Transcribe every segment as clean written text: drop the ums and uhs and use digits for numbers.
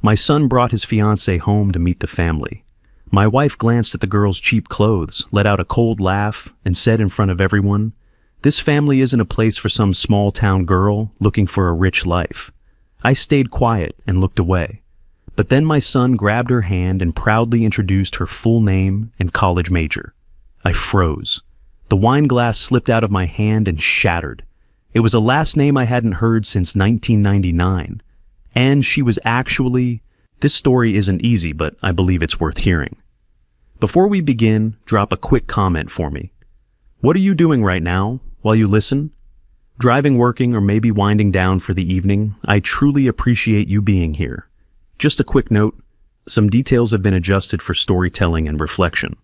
My son brought his fiancée home to meet the family. My wife glanced at the girl's cheap clothes, let out a cold laugh, and said in front of everyone, "This family isn't a place for some small-town girl looking for a rich life." I stayed quiet and looked away. But then my son grabbed her hand and proudly introduced her full name and college major. I froze. The wine glass slipped out of my hand and shattered. It was a last name I hadn't heard since 1999. And she was actually... This story isn't easy, but I believe it's worth hearing. Before we begin, drop a quick comment for me. What are you doing right now while you listen? Driving, working, or maybe winding down for the evening, I truly appreciate you being here. Just a quick note, some details have been adjusted for storytelling and reflection.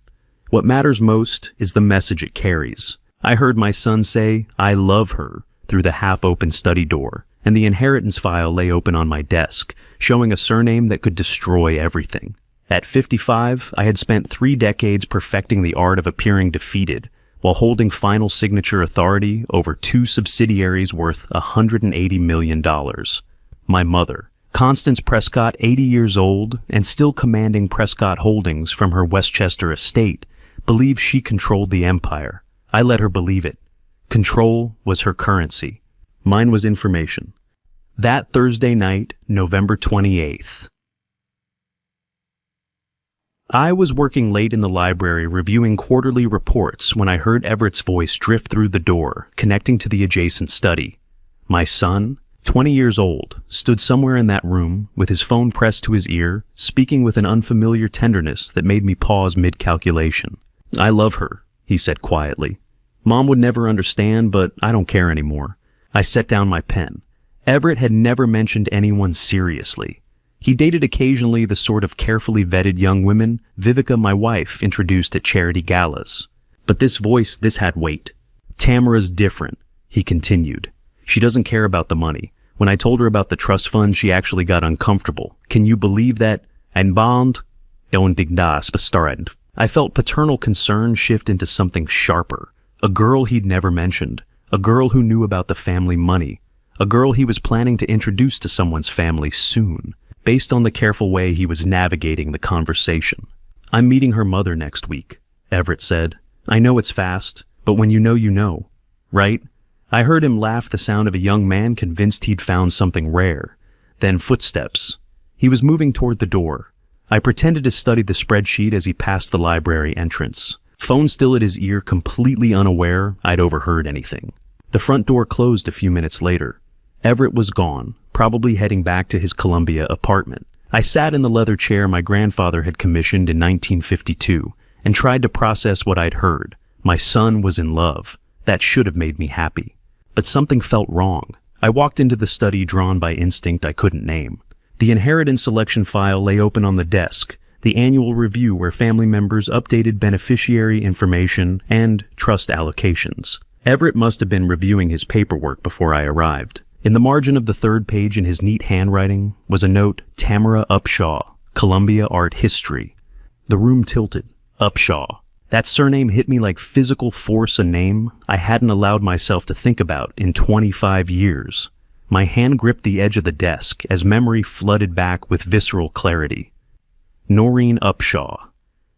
What matters most is the message it carries. I heard my son say, "I love her," through the half-open study door, and the inheritance file lay open on my desk, showing a surname that could destroy everything. At 55, I had spent 3 decades perfecting the art of appearing defeated, while holding final signature authority over 2 subsidiaries worth $180 million. My mother, Constance Prescott, 80 years old, and still commanding Prescott Holdings from her Westchester estate, believed she controlled the empire. I let her believe it. Control was her currency. Mine was information. That Thursday night, November 28th. I was working late in the library reviewing quarterly reports when I heard Everett's voice drift through the door, connecting to the adjacent study. My son, 20 years old, stood somewhere in that room, with his phone pressed to his ear, speaking with an unfamiliar tenderness that made me pause mid-calculation. "I love her," he said quietly. "Mom would never understand, but I don't care anymore." I set down my pen. Everett had never mentioned anyone seriously. He dated occasionally the sort of carefully vetted young women Vivica, my wife, introduced at charity galas. But this voice, this had weight. "Tamara's different," he continued. "She doesn't care about the money. When I told her about the trust fund, she actually got uncomfortable. Can you believe that? Ein Bond? Ondigdas bestarend." I felt paternal concern shift into something sharper. A girl he'd never mentioned. A girl who knew about the family money. A girl he was planning to introduce to someone's family soon, based on the careful way he was navigating the conversation. "I'm meeting her mother next week," Everett said. "I know it's fast, but when you know, right?" I heard him laugh, the sound of a young man convinced he'd found something rare. Then footsteps. He was moving toward the door. I pretended to study the spreadsheet as he passed the library entrance. Phone still at his ear, completely unaware I'd overheard anything. The front door closed a few minutes later. Everett was gone, probably heading back to his Columbia apartment. I sat in the leather chair my grandfather had commissioned in 1952 and tried to process what I'd heard. My son was in love. That should have made me happy. But something felt wrong. I walked into the study drawn by instinct I couldn't name. The inheritance selection file lay open on the desk, the annual review where family members updated beneficiary information and trust allocations. Everett must have been reviewing his paperwork before I arrived. In the margin of the 3rd page in his neat handwriting was a note, "Tamara Upshaw, Columbia Art History." The room tilted. Upshaw. That surname hit me like physical force, a name I hadn't allowed myself to think about in 25 years. My hand gripped the edge of the desk as memory flooded back with visceral clarity. Noreen Upshaw,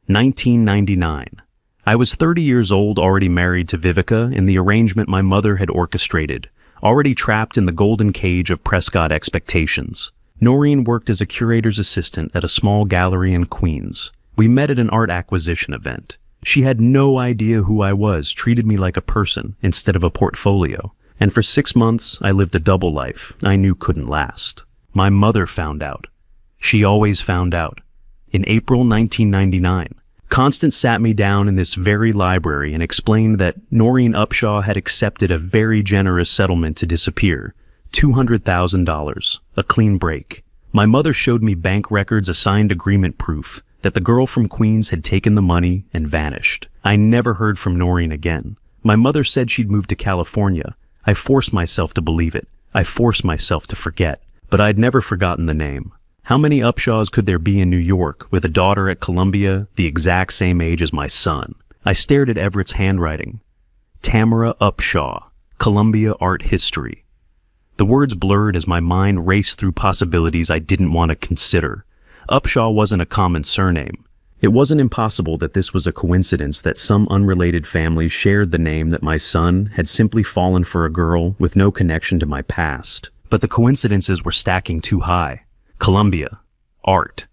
1999. I was 30 years old, already married to Vivica in the arrangement my mother had orchestrated, already trapped in the golden cage of Prescott expectations. Noreen worked as a curator's assistant at a small gallery in Queens. We met at an art acquisition event. She had no idea who I was, treated me like a person instead of a portfolio. And for 6 months, I lived a double life I knew couldn't last. My mother found out. She always found out. In April 1999, Constance sat me down in this very library and explained that Noreen Upshaw had accepted a very generous settlement to disappear. $200,000, a clean break. My mother showed me bank records, a signed agreement proof that the girl from Queens had taken the money and vanished. I never heard from Noreen again. My mother said she'd moved to California. I forced myself to believe it. I forced myself to forget. But I'd never forgotten the name. How many Upshaws could there be in New York with a daughter at Columbia the exact same age as my son? I stared at Everett's handwriting. Tamara Upshaw, Columbia Art History. The words blurred as my mind raced through possibilities I didn't want to consider. Upshaw wasn't a common surname. It wasn't impossible that this was a coincidence that some unrelated families shared the name that my son had simply fallen for a girl with no connection to my past. But the coincidences were stacking too high. Columbia. Art.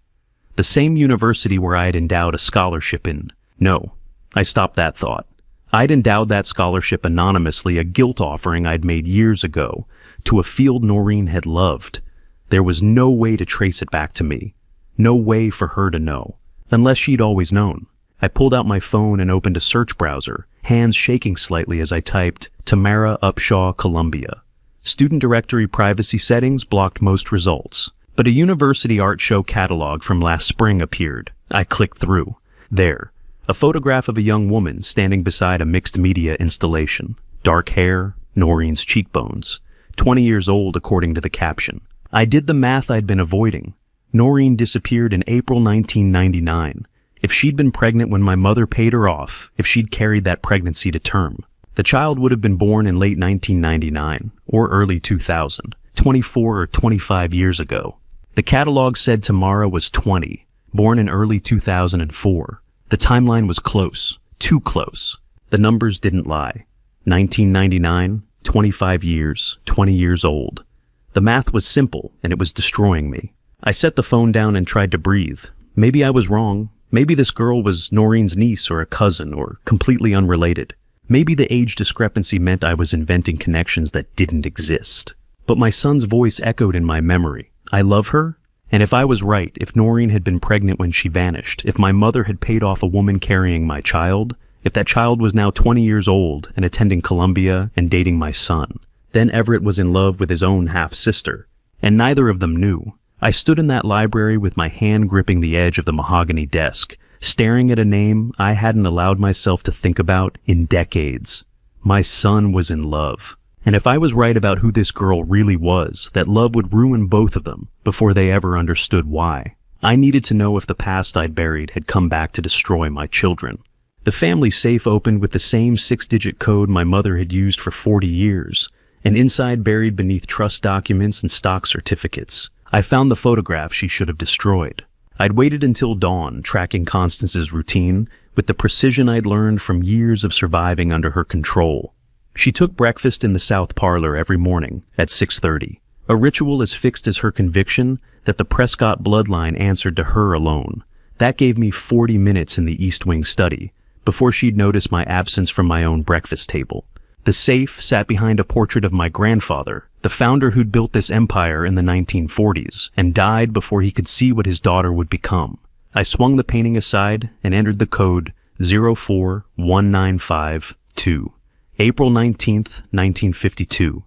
The same university where I had endowed a scholarship in. No, I stopped that thought. I'd endowed that scholarship anonymously, a guilt offering I'd made years ago, to a field Noreen had loved. There was no way to trace it back to me. No way for her to know. Unless she'd always known. I pulled out my phone and opened a search browser, hands shaking slightly as I typed Tamara Upshaw, Columbia. Student directory privacy settings blocked most results, but a university art show catalog from last spring appeared. I clicked through. There, a photograph of a young woman standing beside a mixed media installation. Dark hair, Noreen's cheekbones. 20 years old according to the caption. I did the math I'd been avoiding. Noreen disappeared in April 1999. If she'd been pregnant when my mother paid her off, if she'd carried that pregnancy to term. The child would have been born in late 1999, or early 2000, 24 or 25 years ago. The catalog said Tamara was 20, born in early 2004. The timeline was close, too close. The numbers didn't lie. 1999, 25 years, 20 years old. The math was simple, and it was destroying me. I set the phone down and tried to breathe. Maybe I was wrong. Maybe this girl was Noreen's niece or a cousin or completely unrelated. Maybe the age discrepancy meant I was inventing connections that didn't exist. But my son's voice echoed in my memory. I love her? And if I was right, if Noreen had been pregnant when she vanished, if my mother had paid off a woman carrying my child, if that child was now 20 years old and attending Columbia and dating my son, then Everett was in love with his own half-sister. And neither of them knew. I stood in that library with my hand gripping the edge of the mahogany desk, staring at a name I hadn't allowed myself to think about in decades. My son was in love. And if I was right about who this girl really was, that love would ruin both of them before they ever understood why. I needed to know if the past I'd buried had come back to destroy my children. The family safe opened with the same 6-digit code my mother had used for 40 years, and inside buried beneath trust documents and stock certificates. I found the photograph she should have destroyed. I'd waited until dawn, tracking Constance's routine with the precision I'd learned from years of surviving under her control. She took breakfast in the south parlor every morning at 6:30, a ritual as fixed as her conviction that the Prescott bloodline answered to her alone. That gave me 40 minutes in the East Wing study before she'd notice my absence from my own breakfast table. The safe sat behind a portrait of my grandfather, the founder who'd built this empire in the 1940s and died before he could see what his daughter would become. I swung the painting aside and entered the code 041952. April 19th, 1952.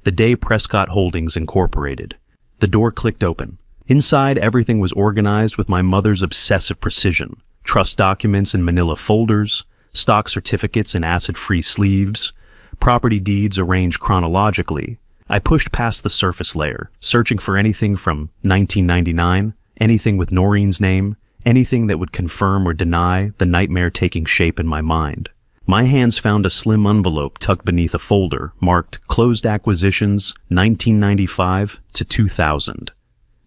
The day Prescott Holdings Incorporated. The door clicked open. Inside, everything was organized with my mother's obsessive precision. Trust documents in manila folders, stock certificates in acid-free sleeves, property deeds arranged chronologically. I pushed past the surface layer, searching for anything from 1999, anything with Noreen's name, anything that would confirm or deny the nightmare taking shape in my mind. My hands found a slim envelope tucked beneath a folder marked Closed Acquisitions 1995 to 2000.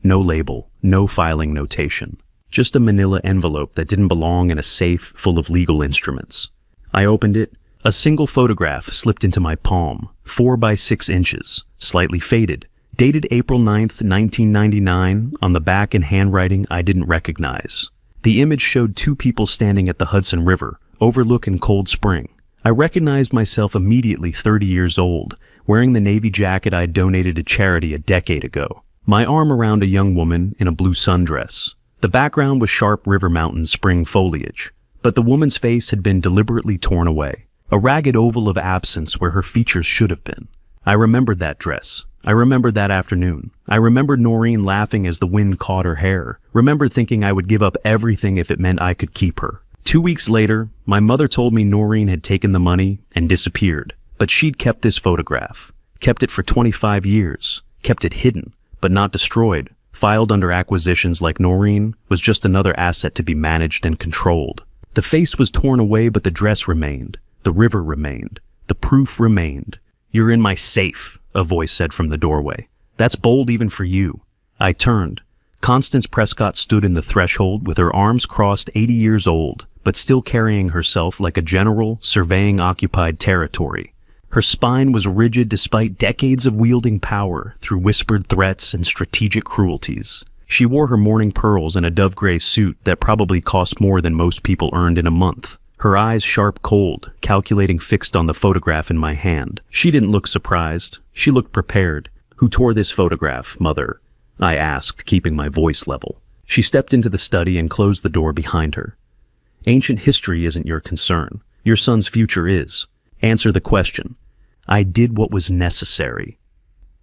No label, no filing notation. Just a manila envelope that didn't belong in a safe full of legal instruments. I opened it. A single photograph slipped into my palm, 4 by 6 inches, slightly faded, dated April 9th, 1999, on the back in handwriting I didn't recognize. The image showed 2 people standing at the Hudson River, overlooking Cold Spring. I recognized myself immediately 30 years old, wearing the navy jacket I'd donated to charity a decade ago, my arm around a young woman in a blue sundress. The background was sharp River Mountain spring foliage, but the woman's face had been deliberately torn away. A ragged oval of absence where her features should have been. I remembered that dress. I remembered that afternoon. I remembered Noreen laughing as the wind caught her hair. Remembered thinking I would give up everything if it meant I could keep her. 2 weeks later, my mother told me Noreen had taken the money and disappeared. But she'd kept this photograph. Kept it for 25 years. Kept it hidden, but not destroyed. Filed under acquisitions like Noreen was just another asset to be managed and controlled. The face was torn away, but the dress remained. The river remained. The proof remained. "You're in my safe," a voice said from the doorway. That's bold even for you. I turned. Constance Prescott stood in the threshold with her arms crossed, 80 years old, but still carrying herself like a general surveying occupied territory. Her spine was rigid despite decades of wielding power through whispered threats and strategic cruelties. She wore her morning pearls and a dove-gray suit that probably cost more than most people earned in a month. Her eyes sharp cold, calculating fixed on the photograph in my hand. She didn't look surprised. She looked prepared. Who tore this photograph, Mother? I asked, keeping my voice level. She stepped into the study and closed the door behind her. Ancient history isn't your concern. Your son's future is. Answer the question. I did what was necessary.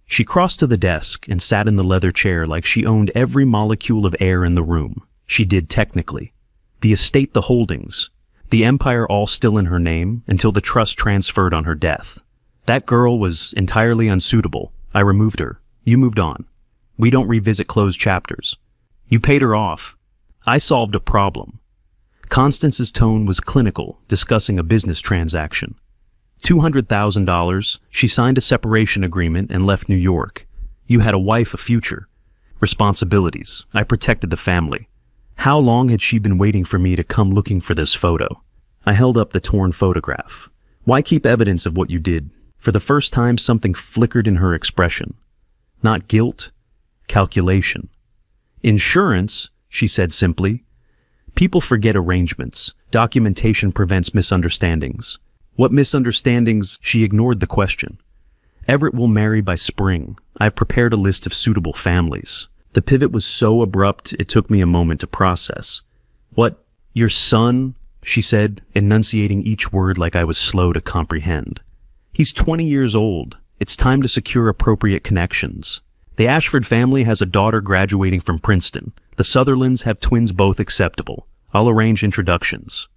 She crossed to the desk and sat in the leather chair like she owned every molecule of air in the room. She did technically. The estate, the holdings, the empire all still in her name until the trust transferred on her death. That girl was entirely unsuitable. I removed her. You moved on. We don't revisit closed chapters. You paid her off. I solved a problem. Constance's tone was clinical, discussing a business transaction. $200,000, she signed a separation agreement and left New York. You had a wife, a future. Responsibilities. I protected the family. How long had she been waiting for me to come looking for this photo? I held up the torn photograph. Why keep evidence of what you did? For the first time, something flickered in her expression. Not guilt, calculation. Insurance, she said simply. People forget arrangements. Documentation prevents misunderstandings. What misunderstandings? She ignored the question. Everett will marry by spring. I've prepared a list of suitable families. The pivot was so abrupt, it took me a moment to process. What? Your son? She said, enunciating each word like I was slow to comprehend. He's 20 years old. It's time to secure appropriate connections. The Ashford family has a daughter graduating from Princeton. The Sutherlands have twins, both acceptable. I'll arrange introductions.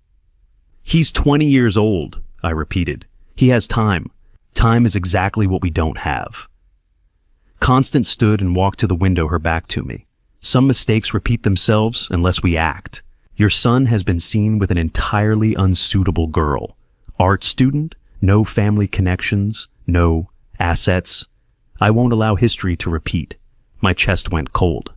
He's 20 years old, I repeated. He has time. Time is exactly what we don't have. Constance stood and walked to the window, her back to me. Some mistakes repeat themselves unless we act. Your son has been seen with an entirely unsuitable girl. Art student, no family connections, no assets. I won't allow history to repeat. My chest went cold.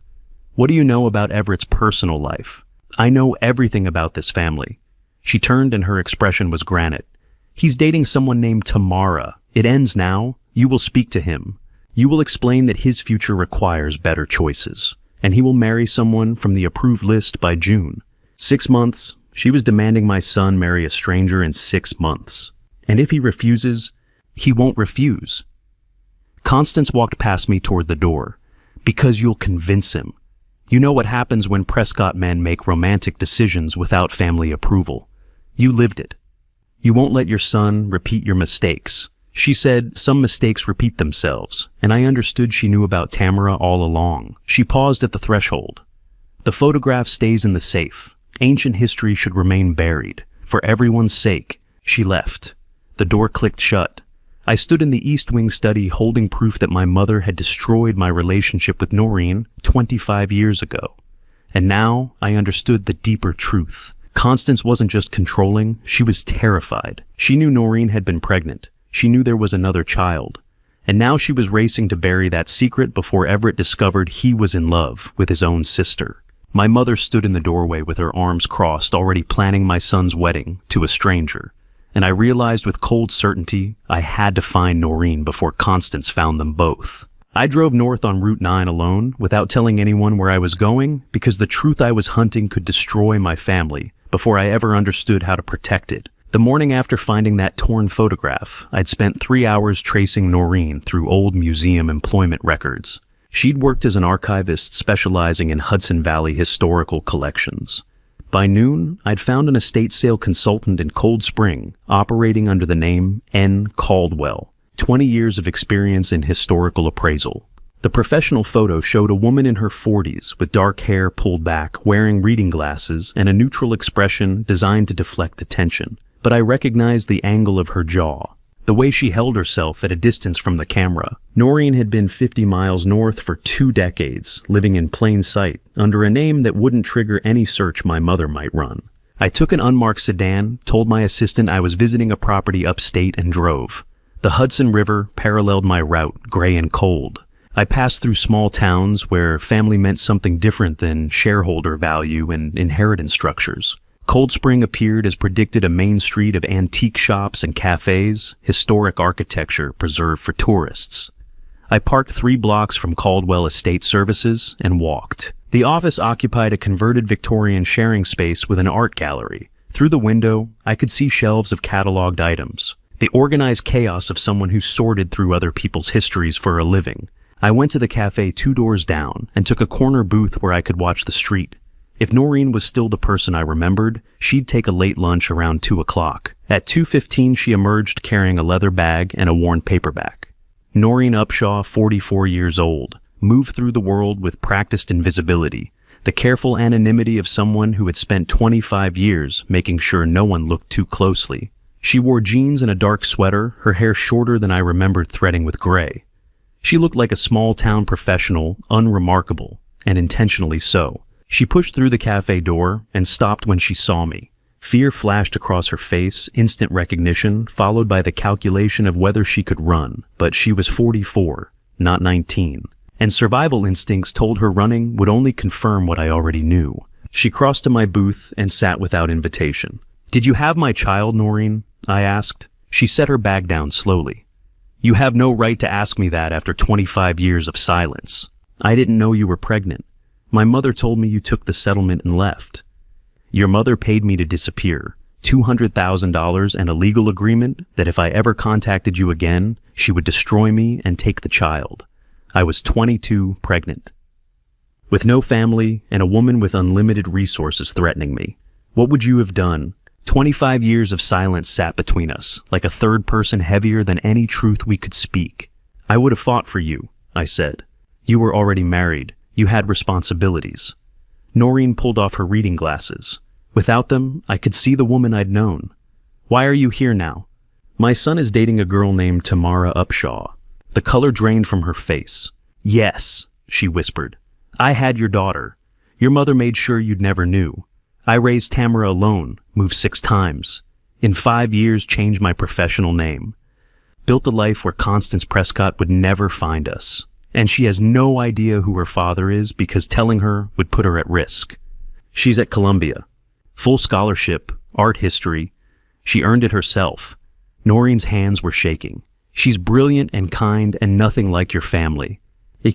What do you know about Everett's personal life? I know everything about this family. She turned and her expression was granite. He's dating someone named Tamara. It ends now. You will speak to him. You will explain that his future requires better choices, and he will marry someone from the approved list by June. 6 months. She was demanding my son marry a stranger in 6 months. And if he refuses, he won't refuse. Constance walked past me toward the door. Because you'll convince him. You know what happens when Prescott men make romantic decisions without family approval. You lived it. You won't let your son repeat your mistakes. She said some mistakes repeat themselves, and I understood she knew about Tamara all along. She paused at the threshold. The photograph stays in the safe. Ancient history should remain buried. For everyone's sake, she left. The door clicked shut. I stood in the East Wing study holding proof that my mother had destroyed my relationship with Noreen 25 years ago. And now I understood the deeper truth. Constance wasn't just controlling, she was terrified. She knew Noreen had been pregnant. She knew there was another child. And now she was racing to bury that secret before Everett discovered he was in love with his own sister. My mother stood in the doorway with her arms crossed, already planning my son's wedding to a stranger. And I realized with cold certainty I had to find Noreen before Constance found them both. I drove north on Route 9 alone, without telling anyone where I was going, because the truth I was hunting could destroy my family before I ever understood how to protect it. The morning after finding that torn photograph, I'd spent 3 hours tracing Noreen through old museum employment records. She'd worked as an archivist specializing in Hudson Valley historical collections. By noon, I'd found an estate sale consultant in Cold Spring, operating under the name N. Caldwell, 20 years of experience in historical appraisal. The professional photo showed a woman in her 40s with dark hair pulled back, wearing reading glasses and a neutral expression designed to deflect attention. But I recognized the angle of her jaw, the way she held herself at a distance from the camera. Noreen had been 50 miles north for 2 decades, living in plain sight, under a name that wouldn't trigger any search my mother might run. I took an unmarked sedan, told my assistant I was visiting a property upstate, and drove. The Hudson River paralleled my route, gray and cold. I passed through small towns where family meant something different than shareholder value and inheritance structures. Cold Spring appeared as predicted, a main street of antique shops and cafes, historic architecture preserved for tourists. I parked 3 blocks from Caldwell Estate Services and walked. The office occupied a converted Victorian sharing space with an art gallery. Through the window, I could see shelves of cataloged items, the organized chaos of someone who sorted through other people's histories for a living. I went to the cafe 2 doors down and took a corner booth where I could watch the street. If Noreen was still the person I remembered, she'd take a late lunch around 2 o'clock. At 2:15, she emerged carrying a leather bag and a worn paperback. Noreen Upshaw, 44 years old, moved through the world with practiced invisibility, the careful anonymity of someone who had spent 25 years making sure no one looked too closely. She wore jeans and a dark sweater, her hair shorter than I remembered threading with gray. She looked like a small-town professional, unremarkable, and intentionally so. She pushed through the cafe door and stopped when she saw me. Fear flashed across her face, instant recognition, followed by the calculation of whether she could run. But she was 44, not 19, and survival instincts told her running would only confirm what I already knew. She crossed to my booth and sat without invitation. "Did you have my child, Noreen?" I asked. She set her bag down slowly. "You have no right to ask me that after 25 years of silence. I didn't know you were pregnant. My mother told me you took the settlement and left." "Your mother paid me to disappear, $200,000 and a legal agreement that if I ever contacted you again, she would destroy me and take the child. I was 22, pregnant. With no family and a woman with unlimited resources threatening me. What would you have done? 25 years of silence sat between us, like a third person heavier than any truth we could speak. I would have fought for you," I said. "You were already married. You had responsibilities." Noreen pulled off her reading glasses. Without them, I could see the woman I'd known. "Why are you here now?" "My son is dating a girl named Tamara Upshaw." The color drained from her face. "Yes," she whispered. "I had your daughter. Your mother made sure you'd never knew. I raised Tamara alone, moved 6 times. In 5 years, changed my professional name. Built a life where Constance Prescott would never find us. And she has no idea who her father is because telling her would put her at risk. She's at Columbia. Full scholarship, art history. She earned it herself." Noreen's hands were shaking. "She's brilliant and kind and nothing like your family."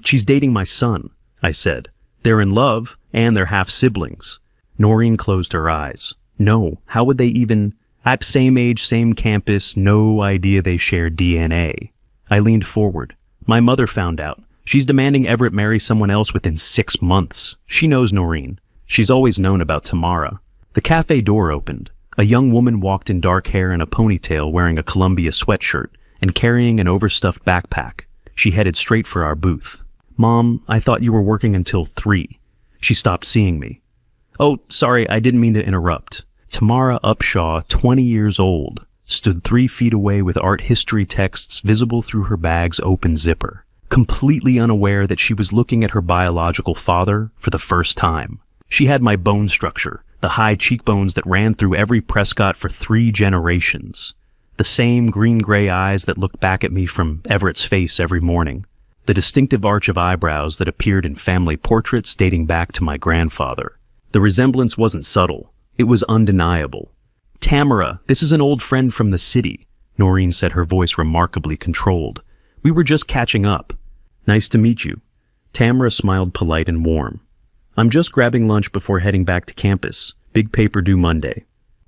"She's dating my son," I said. "They're in love, and they're half-siblings." Noreen closed her eyes. "No, how would they even... Same age, same campus, no idea they share DNA." I leaned forward. "My mother found out. She's demanding Everett marry someone else within 6 months. She knows Noreen. She's always known about Tamara." The cafe door opened. A young woman walked in dark hair and a ponytail, wearing a Columbia sweatshirt and carrying an overstuffed backpack. She headed straight for our booth. "Mom, I thought you were working until 3. She stopped seeing me. "Oh, sorry, I didn't mean to interrupt." Tamara Upshaw, 20 years old, stood 3 feet away with art history texts visible through her bag's open zipper, completely unaware that she was looking at her biological father for the first time. She had my bone structure, the high cheekbones that ran through every Prescott for 3 generations, the same green-gray eyes that looked back at me from Everett's face every morning, the distinctive arch of eyebrows that appeared in family portraits dating back to my grandfather. The resemblance wasn't subtle. It was undeniable. "Tamara, this is an old friend from the city," Noreen said, her voice remarkably controlled. "We were just catching up." "Nice to meet you." Tamara smiled, polite and warm. "I'm just grabbing lunch before heading back to campus. Big paper due Monday."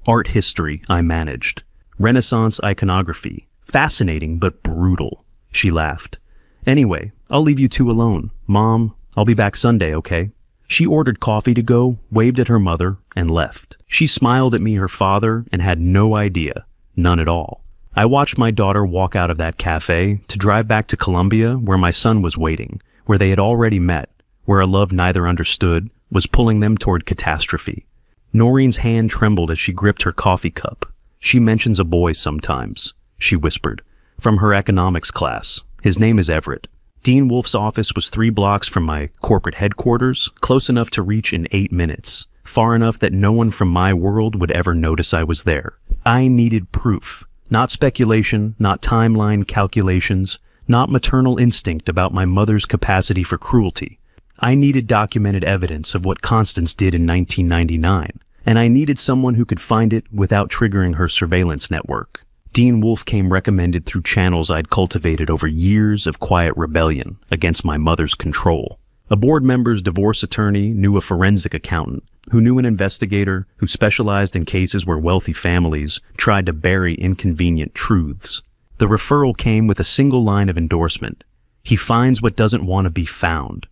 "Art history," I managed. "Renaissance iconography. Fascinating, but brutal." She laughed. "Anyway, I'll leave you 2 alone. Mom, I'll be back Sunday, okay?" She ordered coffee to go, waved at her mother, and left. She smiled at me, her father, and had no idea. None at all. I watched my daughter walk out of that cafe to drive back to Columbia, where my son was waiting, where they had already met, where a love neither understood was pulling them toward catastrophe. Noreen's hand trembled as she gripped her coffee cup. "She mentions a boy sometimes," she whispered. "From her economics class. His name is Everett. Dean Wolf's office was 3 blocks from my corporate headquarters, close enough to reach in 8 minutes, far enough that no one from my world would ever notice I was there. I needed proof. Not speculation, not timeline calculations, not maternal instinct about my mother's capacity for cruelty. I needed documented evidence of what Constance did in 1999, and I needed someone who could find it without triggering her surveillance network. Dean Wolfe came recommended through channels I'd cultivated over years of quiet rebellion against my mother's control. A board member's divorce attorney knew a forensic accountant, who knew an investigator who specialized in cases where wealthy families tried to bury inconvenient truths. The referral came with a single line of endorsement: he finds what doesn't want to be found.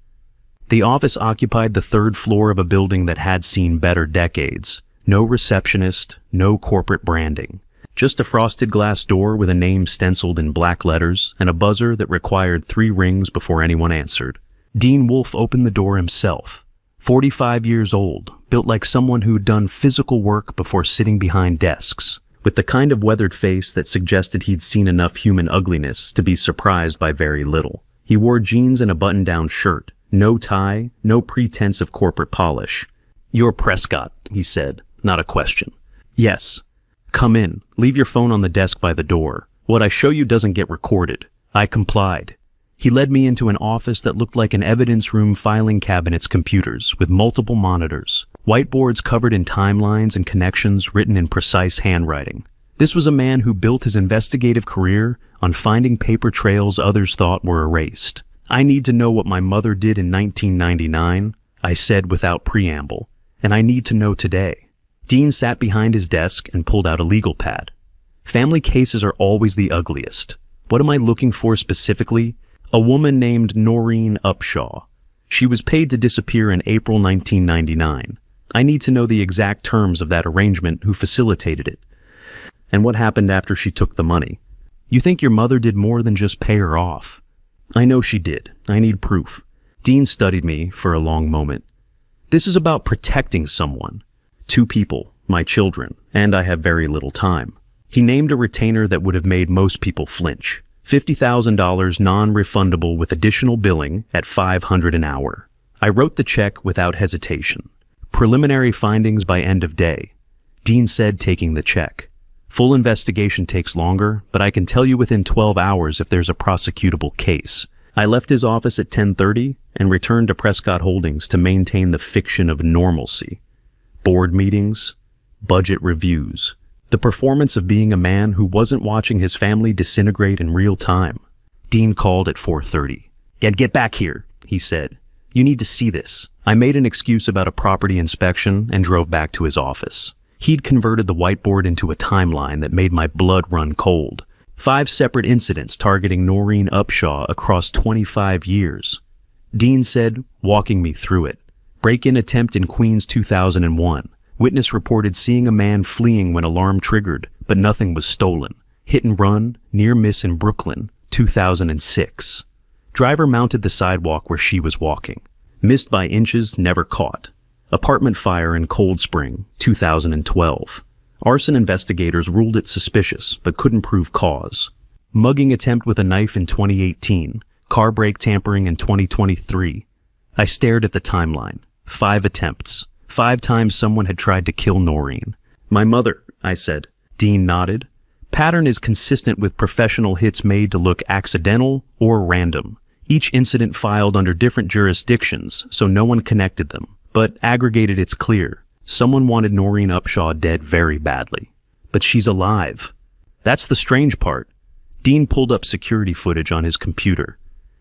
The office occupied the third floor of a building that had seen better decades. No receptionist, no corporate branding. Just a frosted glass door with a name stenciled in black letters and a buzzer that required 3 rings before anyone answered. Dean Wolfe opened the door himself. 45 years old, built like someone who'd done physical work before sitting behind desks, with the kind of weathered face that suggested he'd seen enough human ugliness to be surprised by very little. He wore jeans and a button-down shirt. No tie, no pretense of corporate polish. "You're Prescott," he said, not a question. "Yes." "Come in. Leave your phone on the desk by the door. What I show you doesn't get recorded." I complied. He led me into an office that looked like an evidence room, filing cabinets, computers with multiple monitors, whiteboards covered in timelines and connections written in precise handwriting. This was a man who built his investigative career on finding paper trails others thought were erased. "I need to know what my mother did in 1999, I said without preamble, "and I need to know today." Dean sat behind his desk and pulled out a legal pad. "Family cases are always the ugliest. What am I looking for specifically? A woman named Noreen Upshaw. She was paid to disappear in April 1999. I need to know the exact terms of that arrangement, who facilitated it, and what happened after she took the money. You think your mother did more than just pay her off?" "I know she did. I need proof." Dean studied me for a long moment. "This is about protecting someone. 2 people, my children, and I have very little time." He named a retainer that would have made most people flinch. $50,000 non-refundable with additional billing at $500 an hour. I wrote the check without hesitation. "Preliminary findings by end of day," Dean said, taking the check. "Full investigation takes longer, but I can tell you within 12 hours if there's a prosecutable case." I left his office at 10:30 and returned to Prescott Holdings to maintain the fiction of normalcy. Board meetings, budget reviews, the performance of being a man who wasn't watching his family disintegrate in real time. Dean called at 4:30. Get back here," he said. "You need to see this." I made an excuse about a property inspection and drove back to his office. He'd converted the whiteboard into a timeline that made my blood run cold. 5 separate incidents targeting Noreen Upshaw across 25 years. Dean said, walking me through it. Break-in attempt in Queens 2001. Witness reported seeing a man fleeing when alarm triggered, but nothing was stolen. Hit and run, near miss in Brooklyn, 2006. Driver mounted the sidewalk where she was walking. Missed by inches, never caught. Apartment fire in Cold Spring, 2012. Arson investigators ruled it suspicious, but couldn't prove cause. Mugging attempt with a knife in 2018. Car brake tampering in 2023. I stared at the timeline. 5 attempts. 5 times someone had tried to kill Noreen. "My mother," I said. Dean nodded. "Pattern is consistent with professional hits made to look accidental or random. Each incident filed under different jurisdictions, so no one connected them. But aggregated, it's clear. Someone wanted Noreen Upshaw dead very badly. But she's alive. That's the strange part." Dean pulled up security footage on his computer.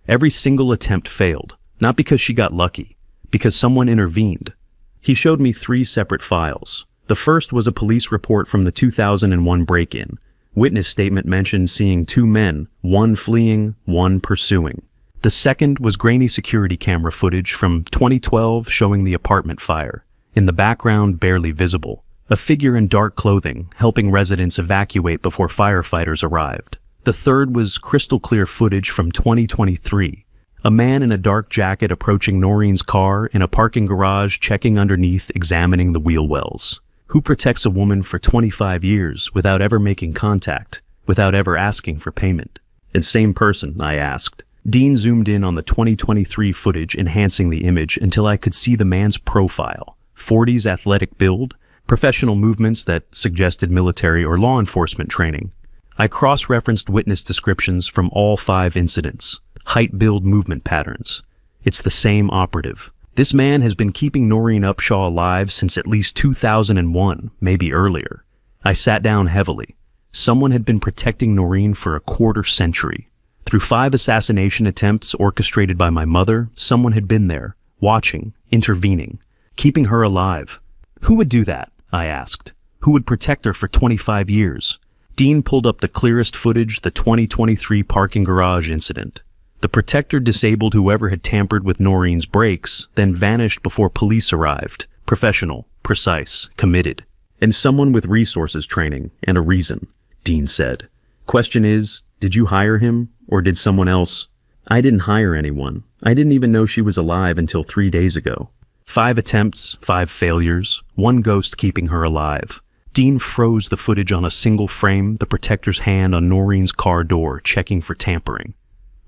Every single attempt failed, not because she got lucky, because someone intervened. He showed me 3 separate files. The first was a police report from the 2001 break-in. Witness statement mentioned seeing 2 men, one fleeing, one pursuing. The second was grainy security camera footage from 2012 showing the apartment fire. In the background, barely visible, a figure in dark clothing helping residents evacuate before firefighters arrived. The third was crystal clear footage from 2023. A man in a dark jacket approaching Noreen's car in a parking garage, checking underneath, examining the wheel wells. Who protects a woman for 25 years without ever making contact, without ever asking for payment? "The same person?" I asked. Dean zoomed in on the 2023 footage, enhancing the image until I could see the man's profile. 40s athletic build, professional movements that suggested military or law enforcement training. I cross-referenced witness descriptions from all 5 incidents. Height, build, movement patterns. It's the same operative. This man has been keeping Noreen Upshaw alive since at least 2001, maybe earlier. I sat down heavily. Someone had been protecting Noreen for a quarter century. Through 5 assassination attempts orchestrated by my mother, someone had been there, watching, intervening, keeping her alive. Who would do that? I asked. Who would protect her for 25 years? Dean pulled up the clearest footage, the 2023 parking garage incident. The protector disabled whoever had tampered with Noreen's brakes, then vanished before police arrived. Professional, precise, committed. And someone with resources training and a reason, Dean said. Question is, did you hire him, or did someone else? I didn't hire anyone. I didn't even know she was alive until 3 days ago. 5 attempts, 5 failures, 1 ghost keeping her alive. Dean froze the footage on a single frame, the protector's hand on Noreen's car door, checking for tampering.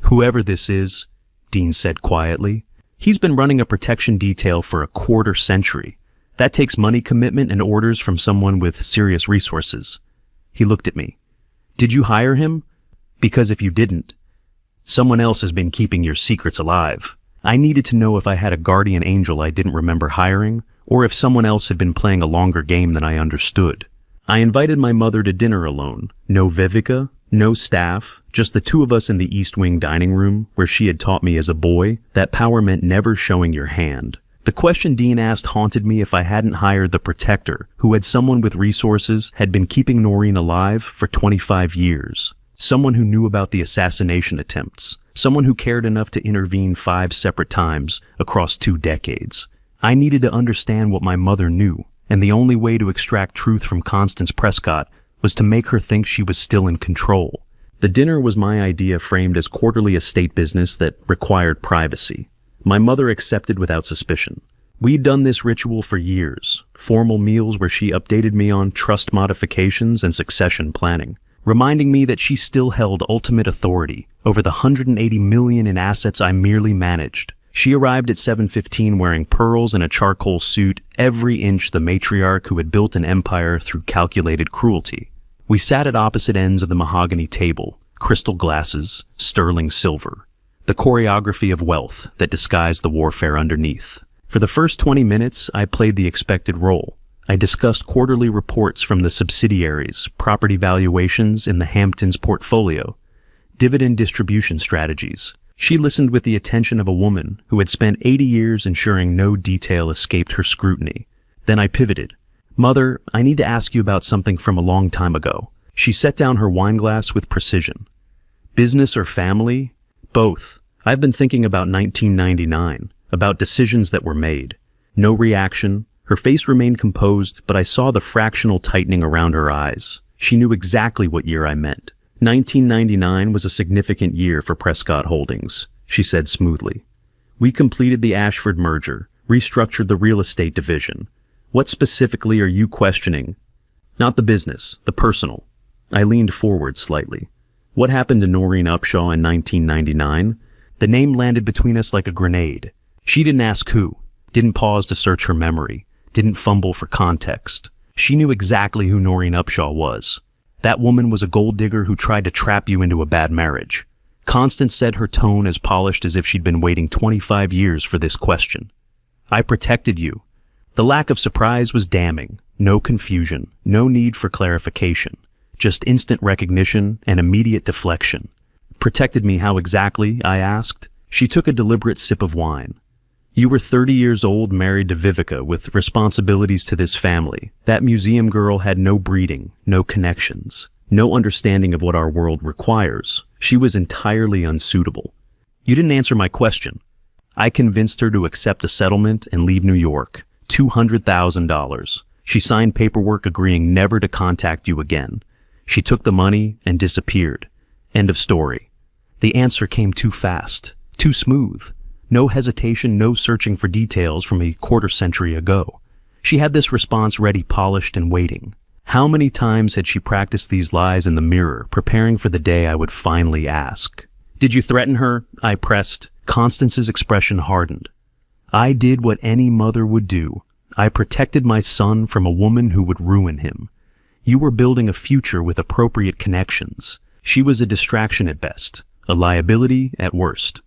Whoever this is, Dean said quietly, he's been running a protection detail for a quarter century. That takes money commitment and orders from someone with serious resources. He looked at me. Did you hire him? Because if you didn't, someone else has been keeping your secrets alive. I needed to know if I had a guardian angel I didn't remember hiring, or if someone else had been playing a longer game than I understood. I invited my mother to dinner alone. No Vivica, no staff, just the 2 of us in the East Wing dining room, where she had taught me as a boy that power meant never showing your hand. The question Dean asked haunted me if I hadn't hired the protector, who had someone with resources, had been keeping Noreen alive for 25 years. Someone who knew about the assassination attempts. Someone who cared enough to intervene 5 separate times across 2 decades. I needed to understand what my mother knew, and the only way to extract truth from Constance Prescott was to make her think she was still in control. The dinner was my idea framed as quarterly estate business that required privacy. My mother accepted without suspicion. We'd done this ritual for years, formal meals where she updated me on trust modifications and succession planning, reminding me that she still held ultimate authority over the $180 million in assets I merely managed. She arrived at 7:15 wearing pearls and a charcoal suit, every inch the matriarch who had built an empire through calculated cruelty. We sat at opposite ends of the mahogany table, crystal glasses, sterling silver. The choreography of wealth that disguised the warfare underneath. For the first 20 minutes, I played the expected role. I discussed quarterly reports from the subsidiaries, property valuations in the Hamptons portfolio, dividend distribution strategies. She listened with the attention of a woman who had spent 80 years ensuring no detail escaped her scrutiny. Then I pivoted. Mother, I need to ask you about something from a long time ago. She set down her wineglass with precision. Business or family? Both. I've been thinking about 1999, about decisions that were made. No reaction. Her face remained composed, but I saw the fractional tightening around her eyes. She knew exactly what year I meant. 1999 was a significant year for Prescott Holdings, she said smoothly. We completed the Ashford merger, restructured the real estate division. What specifically are you questioning? Not the business, the personal. I leaned forward slightly. What happened to Noreen Upshaw in 1999? The name landed between us like a grenade. She didn't ask who, didn't pause to search her memory, didn't fumble for context. She knew exactly who Noreen Upshaw was. That woman was a gold digger who tried to trap you into a bad marriage. Constance said, her tone as polished as if she'd been waiting 25 years for this question. I protected you. The lack of surprise was damning. No confusion, no need for clarification. Just instant recognition and immediate deflection. Protected me how exactly? I asked. She took a deliberate sip of wine. You were 30 years old, married to Vivica, with responsibilities to this family. That museum girl had no breeding, no connections, no understanding of what our world requires. She was entirely unsuitable. You didn't answer my question. I convinced her to accept a settlement and leave New York. $200,000. She signed paperwork agreeing never to contact you again. She took the money and disappeared. End of story. The answer came too fast, too smooth. No hesitation, no searching for details from a quarter century ago. She had this response ready, polished, and waiting. How many times had she practiced these lies in the mirror, preparing for the day I would finally ask? Did you threaten her? I pressed. Constance's expression hardened. I did what any mother would do. I protected my son from a woman who would ruin him. You were building a future with appropriate connections. She was a distraction at best, a liability at worst.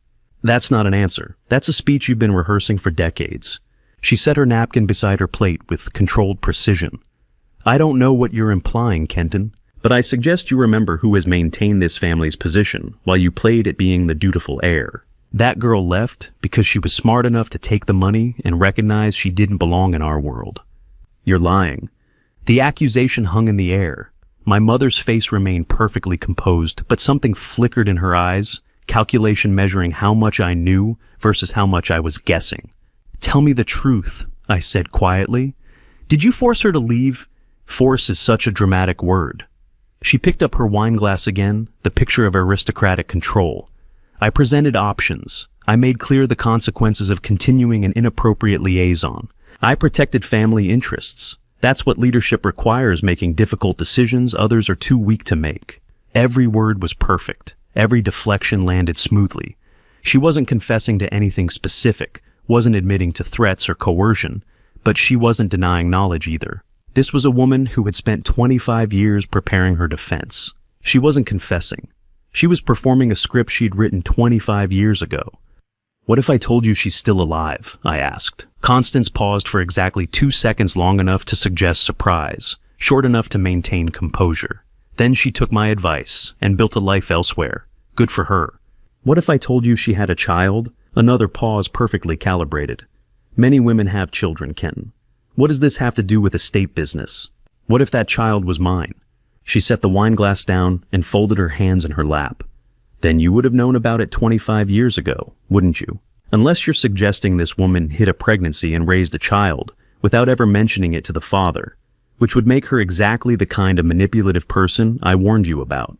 That's not an answer. That's a speech you've been rehearsing for decades. She set her napkin beside her plate with controlled precision. I don't know what you're implying, Kenton, but I suggest you remember who has maintained this family's position while you played at being the dutiful heir. That girl left because she was smart enough to take the money and recognize she didn't belong in our world. You're lying. The accusation hung in the air. My mother's face remained perfectly composed, but something flickered in her eyes, calculation measuring how much I knew versus how much I was guessing. Tell me the truth, I said quietly. Did you force her to leave? Force is such a dramatic word. She picked up her wine glass again, the picture of aristocratic control. I presented options. I made clear the consequences of continuing an inappropriate liaison. I protected family interests. That's what leadership requires, making difficult decisions others are too weak to make. Every word was perfect. Every deflection landed smoothly. She wasn't confessing to anything specific, wasn't admitting to threats or coercion, but she wasn't denying knowledge either. This was a woman who had spent 25 years preparing her defense. She wasn't confessing. She was performing a script she'd written 25 years ago. What if I told you she's still alive? I asked. Constance paused for exactly 2 seconds, long enough to suggest surprise, short enough to maintain composure. Then she took my advice and built a life elsewhere. Good for her. What if I told you she had a child? Another pause, perfectly calibrated. Many women have children, Kenton. What does this have to do with estate business? What if that child was mine? She set the wine glass down and folded her hands in her lap. Then you would have known about it 25 years ago, wouldn't you? Unless you're suggesting this woman hid a pregnancy and raised a child without ever mentioning it to the father, which would make her exactly the kind of manipulative person I warned you about.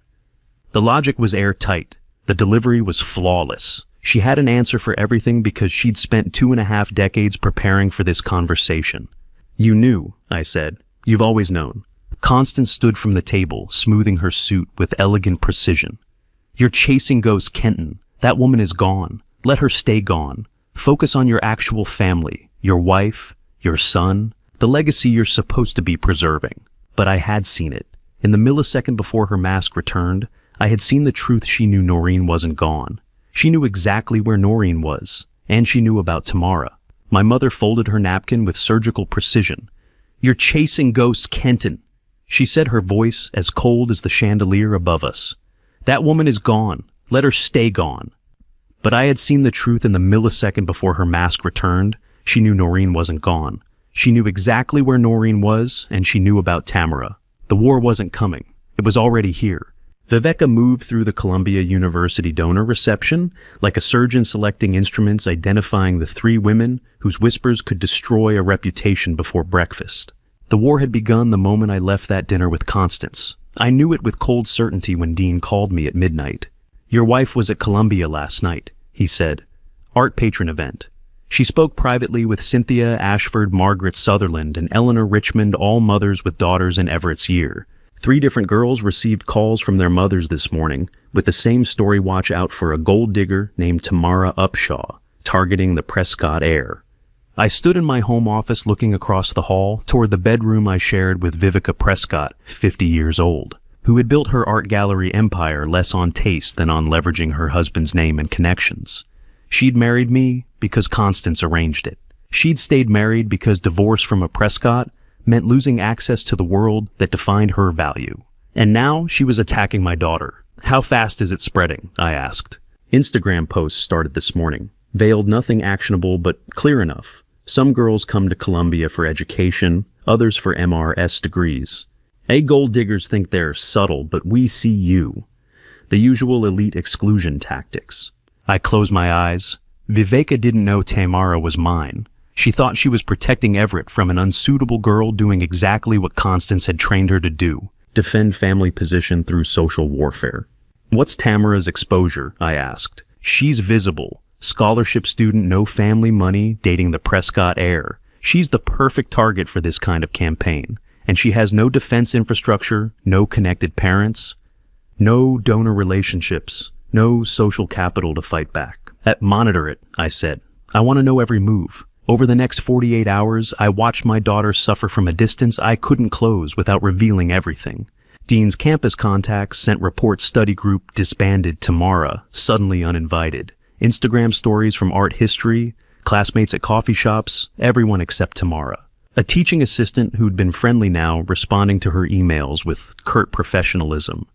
The logic was airtight. The delivery was flawless. She had an answer for everything because she'd spent 2.5 decades preparing for this conversation. You knew, I said. You've always known. Constance stood from the table, smoothing her suit with elegant precision. You're chasing ghosts, Kenton. That woman is gone. Let her stay gone. Focus on your actual family, your wife, your son, the legacy you're supposed to be preserving. But I had seen it. In the millisecond before her mask returned, I had seen the truth. She knew Noreen wasn't gone. She knew exactly where Noreen was, and she knew about Tamara. My mother folded her napkin with surgical precision. You're chasing ghosts, Kenton. She said, her voice as cold as the chandelier above us. That woman is gone. Let her stay gone. But I had seen the truth in the millisecond before her mask returned. She knew Noreen wasn't gone. She knew exactly where Noreen was, and she knew about Tamara. The war wasn't coming. It was already here. Viveka moved through the Columbia University donor reception like a surgeon selecting instruments, identifying the 3 women whose whispers could destroy a reputation before breakfast. The war had begun the moment I left that dinner with Constance. I knew it with cold certainty when Dean called me at midnight. Your wife was at Columbia last night, he said. Art patron event. She spoke privately with Cynthia Ashford, Margaret Sutherland, and Eleanor Richmond, all mothers with daughters in Everett's year. 3 different girls received calls from their mothers this morning with the same story: watch out for a gold digger named Tamara Upshaw, targeting the Prescott heir. I stood in my home office looking across the hall toward the bedroom I shared with Vivica Prescott, 50 years old, who had built her art gallery empire less on taste than on leveraging her husband's name and connections. She'd married me because Constance arranged it. She'd stayed married because divorce from a Prescott meant losing access to the world that defined her value. And now she was attacking my daughter. How fast is it spreading? I asked. Instagram posts started this morning, veiled nothing actionable but clear enough. Some girls come to Columbia for education, others for MRS degrees. Gold diggers think they're subtle, but we see you. The usual elite exclusion tactics. I closed my eyes. Viveka didn't know Tamara was mine. She thought she was protecting Everett from an unsuitable girl doing exactly what Constance had trained her to do, defend family position through social warfare. What's Tamara's exposure? I asked. She's visible. Scholarship student, no family money, dating the Prescott heir. She's the perfect target for this kind of campaign. And she has no defense infrastructure, no connected parents, no donor relationships, no social capital to fight back. Monitor it, I said. I want to know every move. Over the next 48 hours, I watched my daughter suffer from a distance I couldn't close without revealing everything. Dean's campus contacts sent report study group disbanded Tamara, suddenly uninvited. Instagram stories from art history, classmates at coffee shops, everyone except Tamara. A teaching assistant who'd been friendly now responding to her emails with curt professionalism.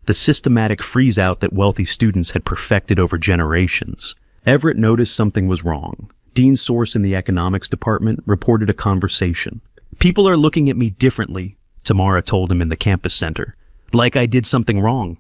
The systematic freeze-out that wealthy students had perfected over generations. Everett noticed something was wrong. Dean's source in the economics department reported a conversation. "People are looking at me differently," Tamara told him in the campus center. "Like I did something wrong."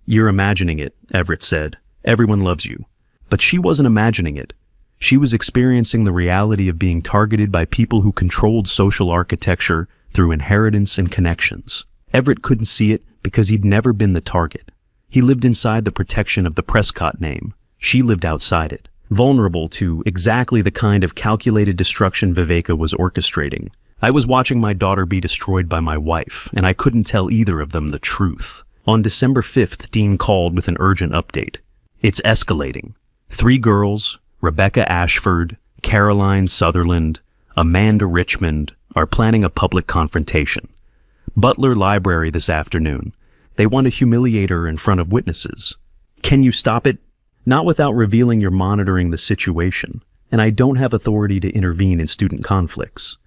"You're imagining it," Everett said. "Everyone loves you." But she wasn't imagining it. She was experiencing the reality of being targeted by people who controlled social architecture through inheritance and connections. Everett couldn't see it because he'd never been the target. He lived inside the protection of the Prescott name. She lived outside it, vulnerable to exactly the kind of calculated destruction Viveka was orchestrating. I was watching my daughter be destroyed by my wife, and I couldn't tell either of them the truth. On December 5th, Dean called with an urgent update. "It's escalating. 3 girls, Rebecca Ashford, Caroline Sutherland, Amanda Richmond, are planning a public confrontation. Butler Library this afternoon. They want to humiliate her in front of witnesses. Can you stop it? Not without revealing you're monitoring the situation, and I don't have authority to intervene in student conflicts."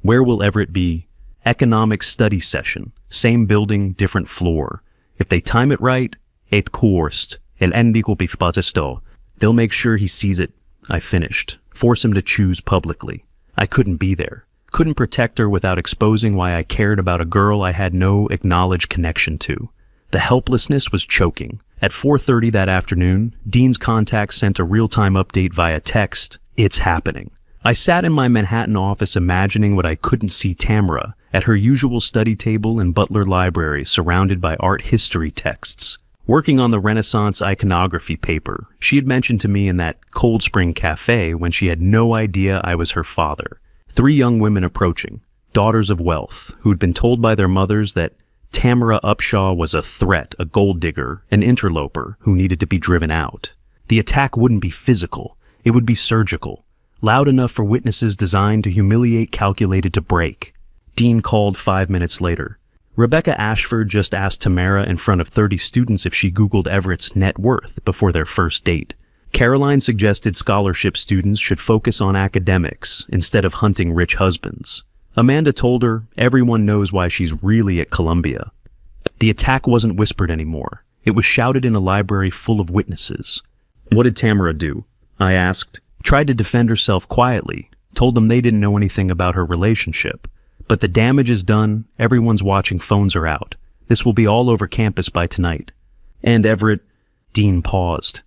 Where will Everett be? Economics study session. Same building, different floor. If they time it right, et courst, el endico pifpatesto. They'll make sure he sees it. I finished. Force him to choose publicly. I couldn't be there. Couldn't protect her without exposing why I cared about a girl I had no acknowledged connection to. The helplessness was choking. At 4:30 that afternoon, Dean's contact sent a real-time update via text. "It's happening." I sat in my Manhattan office imagining what I couldn't see Tamara at her usual study table in Butler Library surrounded by art history texts. Working on the Renaissance iconography paper she had mentioned to me in that Cold Spring Cafe when she had no idea I was her father. 3 young women approaching, daughters of wealth, who'd been told by their mothers that Tamara Upshaw was a threat, a gold digger, an interloper who needed to be driven out. The attack wouldn't be physical, it would be surgical. Loud enough for witnesses designed to humiliate, calculated to break. Dean called 5 minutes later. Rebecca Ashford just asked Tamara in front of 30 students if she Googled Everett's net worth before their first date. Caroline suggested scholarship students should focus on academics instead of hunting rich husbands. Amanda told her everyone knows why she's really at Columbia. The attack wasn't whispered anymore. It was shouted in a library full of witnesses. "What did Tamara do?" I asked. Tried to defend herself quietly, told them they didn't know anything about her relationship. But the damage is done, everyone's watching, phones are out. This will be all over campus by tonight. And Everett... Dean paused.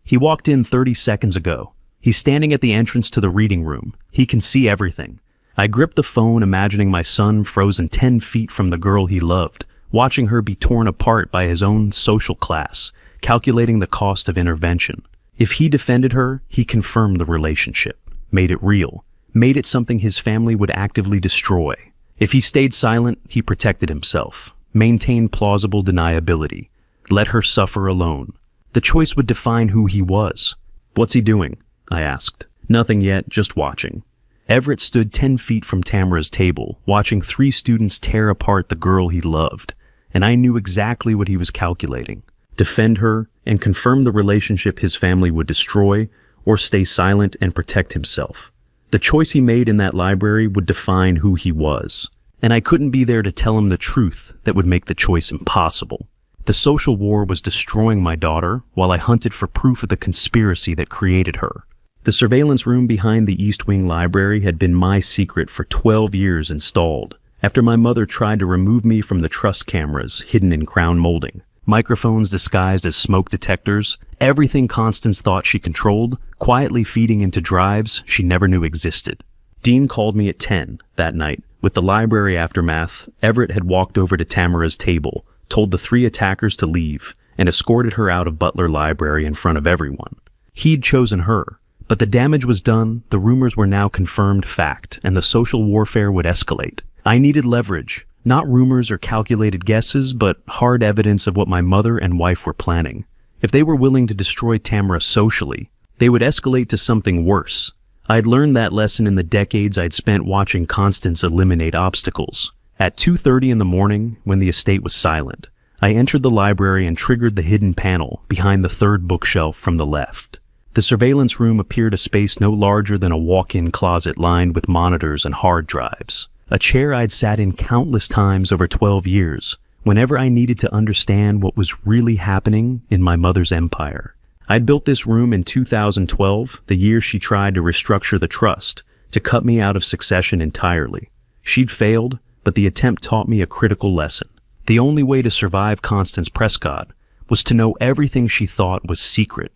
He walked in 30 seconds ago. He's standing at the entrance to the reading room. He can see everything. I gripped the phone, imagining my son frozen 10 feet from the girl he loved, watching her be torn apart by his own social class, calculating the cost of intervention. If he defended her, he confirmed the relationship, made it real, made it something his family would actively destroy. If he stayed silent, he protected himself, maintained plausible deniability, let her suffer alone. The choice would define who he was. "What's he doing?" I asked. "Nothing yet, just watching." Everett stood 10 feet from Tamara's table, watching 3 students tear apart the girl he loved, and I knew exactly what he was calculating. Defend her and confirm the relationship his family would destroy, or stay silent and protect himself. The choice he made in that library would define who he was, and I couldn't be there to tell him the truth that would make the choice impossible. The social war was destroying my daughter while I hunted for proof of the conspiracy that created her. The surveillance room behind the East Wing Library had been my secret for 12 years installed, after my mother tried to remove me from the truss cameras hidden in crown molding. Microphones disguised as smoke detectors, everything Constance thought she controlled, quietly feeding into drives she never knew existed. Dean called me at 10 that night. With the library aftermath, Everett had walked over to Tamara's table, told the 3 attackers to leave, and escorted her out of Butler Library in front of everyone. He'd chosen her, but the damage was done, the rumors were now confirmed fact, and the social warfare would escalate. I needed leverage. Not rumors or calculated guesses, but hard evidence of what my mother and wife were planning. If they were willing to destroy Tamara socially, they would escalate to something worse. I'd learned that lesson in the decades I'd spent watching Constance eliminate obstacles. At 2:30 in the morning, when the estate was silent, I entered the library and triggered the hidden panel behind the third bookshelf from the left. The surveillance room appeared a space no larger than a walk-in closet lined with monitors and hard drives. A chair I'd sat in countless times over 12 years, whenever I needed to understand what was really happening in my mother's empire. I'd built this room in 2012, the year she tried to restructure the trust, to cut me out of succession entirely. She'd failed, but the attempt taught me a critical lesson. The only way to survive Constance Prescott was to know everything she thought was secret.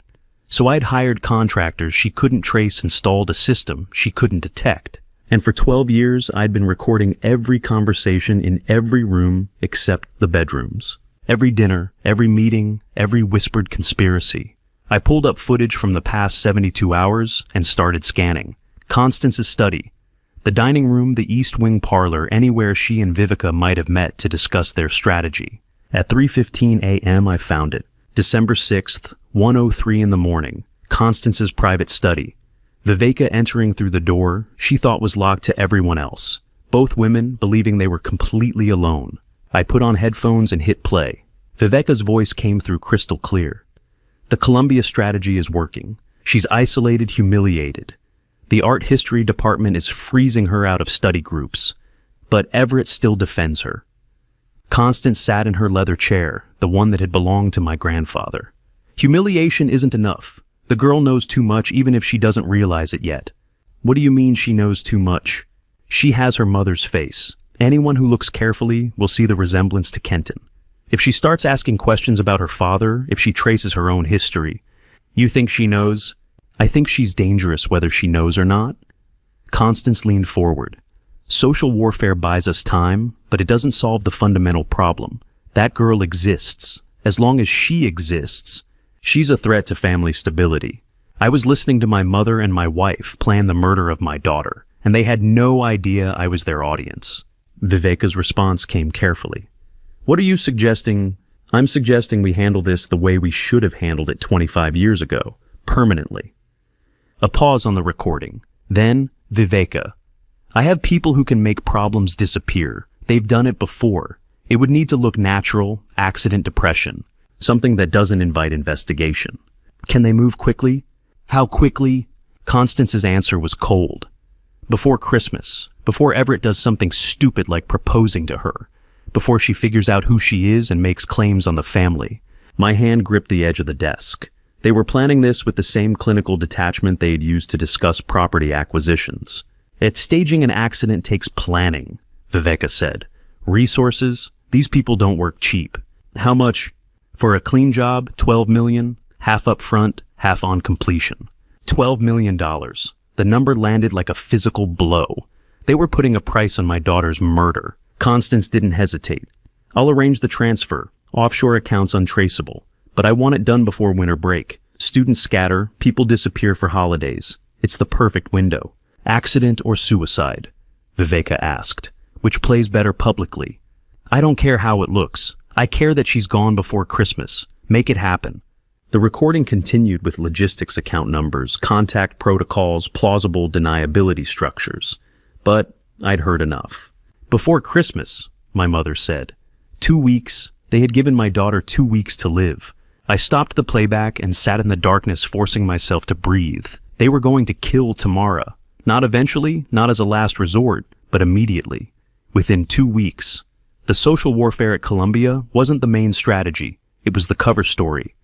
So I'd hired contractors she couldn't trace, installed a system she couldn't detect. And for 12 years, I'd been recording every conversation in every room except the bedrooms. Every dinner, every meeting, every whispered conspiracy. I pulled up footage from the past 72 hours and started scanning. Constance's study, the dining room, the East Wing parlor, anywhere she and Vivica might have met to discuss their strategy. At 3:15 a.m. I found it. December 6th, 1:03 in the morning. Constance's private study. Vivica entering through the door she thought was locked to everyone else. Both women believing they were completely alone. I put on headphones and hit play. Vivica's voice came through crystal clear. The Columbia strategy is working. She's isolated, humiliated. The art history department is freezing her out of study groups, but Everett still defends her. Constance sat in her leather chair, the one that had belonged to my grandfather. Humiliation isn't enough. The girl knows too much even if she doesn't realize it yet. What do you mean she knows too much? She has her mother's face. Anyone who looks carefully will see the resemblance to Kenton. If she starts asking questions about her father, if she traces her own history, you think she knows? I think she's dangerous whether she knows or not. Constance leaned forward. Social warfare buys us time, but it doesn't solve the fundamental problem. That girl exists. As long as she exists, she's a threat to family stability. I was listening to my mother and my wife plan the murder of my daughter, and they had no idea I was their audience. Viveca's response came carefully. What are you suggesting? I'm suggesting we handle this the way we should have handled it 25 years ago, permanently. A pause on the recording. Then, Viveca. I have people who can make problems disappear. They've done it before. It would need to look natural, accident depression, something that doesn't invite investigation. Can they move quickly? How quickly? Constance's answer was cold. Before Christmas, before Everett does something stupid like proposing to her, before she figures out who she is and makes claims on the family. My hand gripped the edge of the desk. They were planning this with the same clinical detachment they had used to discuss property acquisitions. At staging an accident takes planning, Viveca said. Resources? These people don't work cheap. How much? For a clean job, $12 million, half up front, half on completion. $12 million. The number landed like a physical blow. They were putting a price on my daughter's murder. Constance didn't hesitate. I'll arrange the transfer. Offshore accounts untraceable. But I want it done before winter break. Students scatter, people disappear for holidays. It's the perfect window. Accident or suicide? Viveca asked. Which plays better publicly? I don't care how it looks. I care that she's gone before Christmas. Make it happen. The recording continued with logistics account numbers, contact protocols, plausible deniability structures. But I'd heard enough. Before Christmas, my mother said. 2 weeks. They had given my daughter 2 weeks to live. I stopped the playback and sat in the darkness, forcing myself to breathe. They were going to kill Tamara. Not eventually, not as a last resort, but immediately. Within 2 weeks. The social warfare at Columbia wasn't the main strategy. It was the cover story.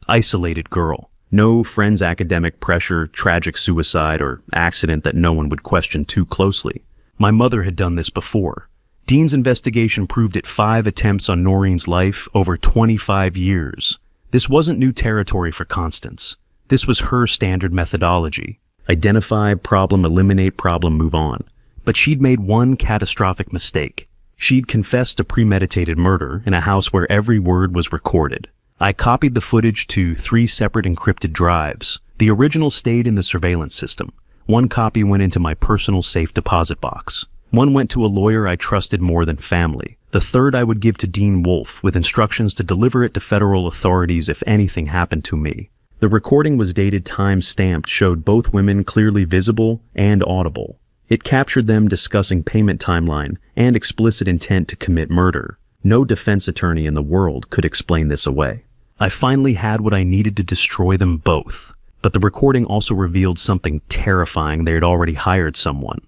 Isolated girl. No friends' academic pressure, tragic suicide, or accident that no one would question too closely. My mother had done this before. Dean's investigation proved it 5 attempts on Noreen's life over 25 years. This wasn't new territory for Constance. This was her standard methodology. Identify, problem, eliminate, problem, move on. But she'd made one catastrophic mistake. She'd confessed to premeditated murder in a house where every word was recorded. I copied the footage to 3 separate encrypted drives. The original stayed in the surveillance system. 1 copy went into my personal safe deposit box. 1 went to a lawyer I trusted more than family. The 3rd I would give to Dean Wolfe with instructions to deliver it to federal authorities if anything happened to me. The recording was dated time-stamped, showed both women clearly visible and audible. It captured them discussing payment timeline and explicit intent to commit murder. No defense attorney in the world could explain this away. I finally had what I needed to destroy them both, but the recording also revealed something terrifying. They had already hired someone.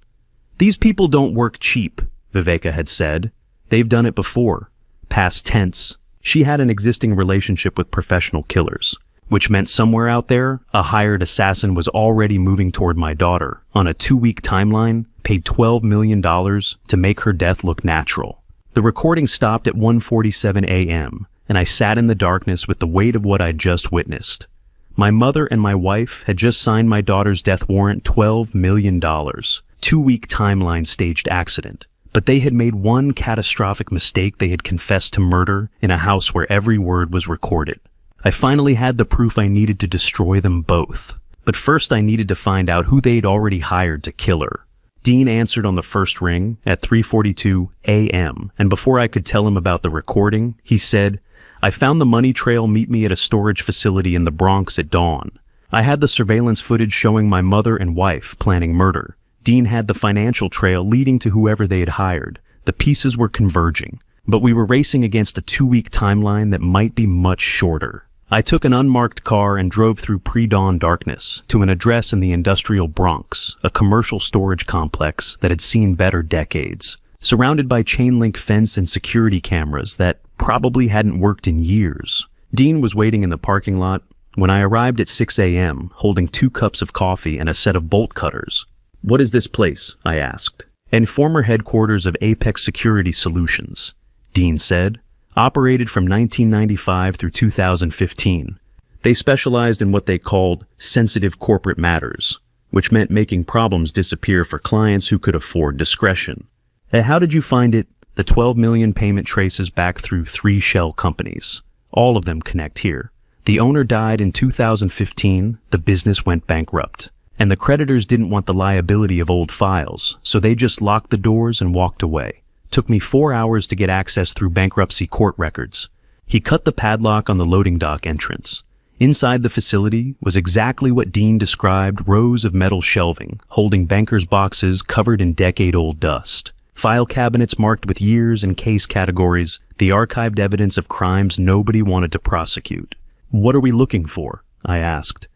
"These people don't work cheap," Viveka had said. "They've done it before." Past tense. She had an existing relationship with professional killers, which meant somewhere out there, a hired assassin was already moving toward my daughter on a 2-week timeline, paid $12 million to make her death look natural. The recording stopped at 1:47 a.m., and I sat in the darkness with the weight of what I'd just witnessed. My mother and my wife had just signed my daughter's death warrant, $12 million, 2-week timeline staged accident. But they had made one catastrophic mistake. They had confessed to murder in a house where every word was recorded. I finally had the proof I needed to destroy them both. But first I needed to find out who they'd already hired to kill her. Dean answered on the first ring at 3:42 a.m., and before I could tell him about the recording, he said, "I found the money trail. Meet me at a storage facility in the Bronx at dawn." I had the surveillance footage showing my mother and wife planning murder. Dean had the financial trail leading to whoever they had hired. The pieces were converging, but we were racing against a 2-week timeline that might be much shorter. I took an unmarked car and drove through pre-dawn darkness to an address in the industrial Bronx, a commercial storage complex that had seen better decades, surrounded by chain-link fence and security cameras that probably hadn't worked in years. Dean was waiting in the parking lot when I arrived at 6 a.m., holding 2 cups of coffee and a set of bolt cutters. "What is this place?" I asked. "And former headquarters of Apex Security Solutions," Dean said. "Operated from 1995 through 2015. They specialized in what they called sensitive corporate matters, which meant making problems disappear for clients who could afford discretion." "How did you find it?" "The 12 million payment traces back through 3 shell companies. All of them connect here. The owner died in 2015, the business went bankrupt. And the creditors didn't want the liability of old files, so they just locked the doors and walked away. Took me 4 hours to get access through bankruptcy court records." He cut the padlock on the loading dock entrance. Inside the facility was exactly what Dean described: rows of metal shelving, holding bankers' boxes covered in decade-old dust. File cabinets marked with years and case categories, the archived evidence of crimes nobody wanted to prosecute. "What are we looking for?" I asked.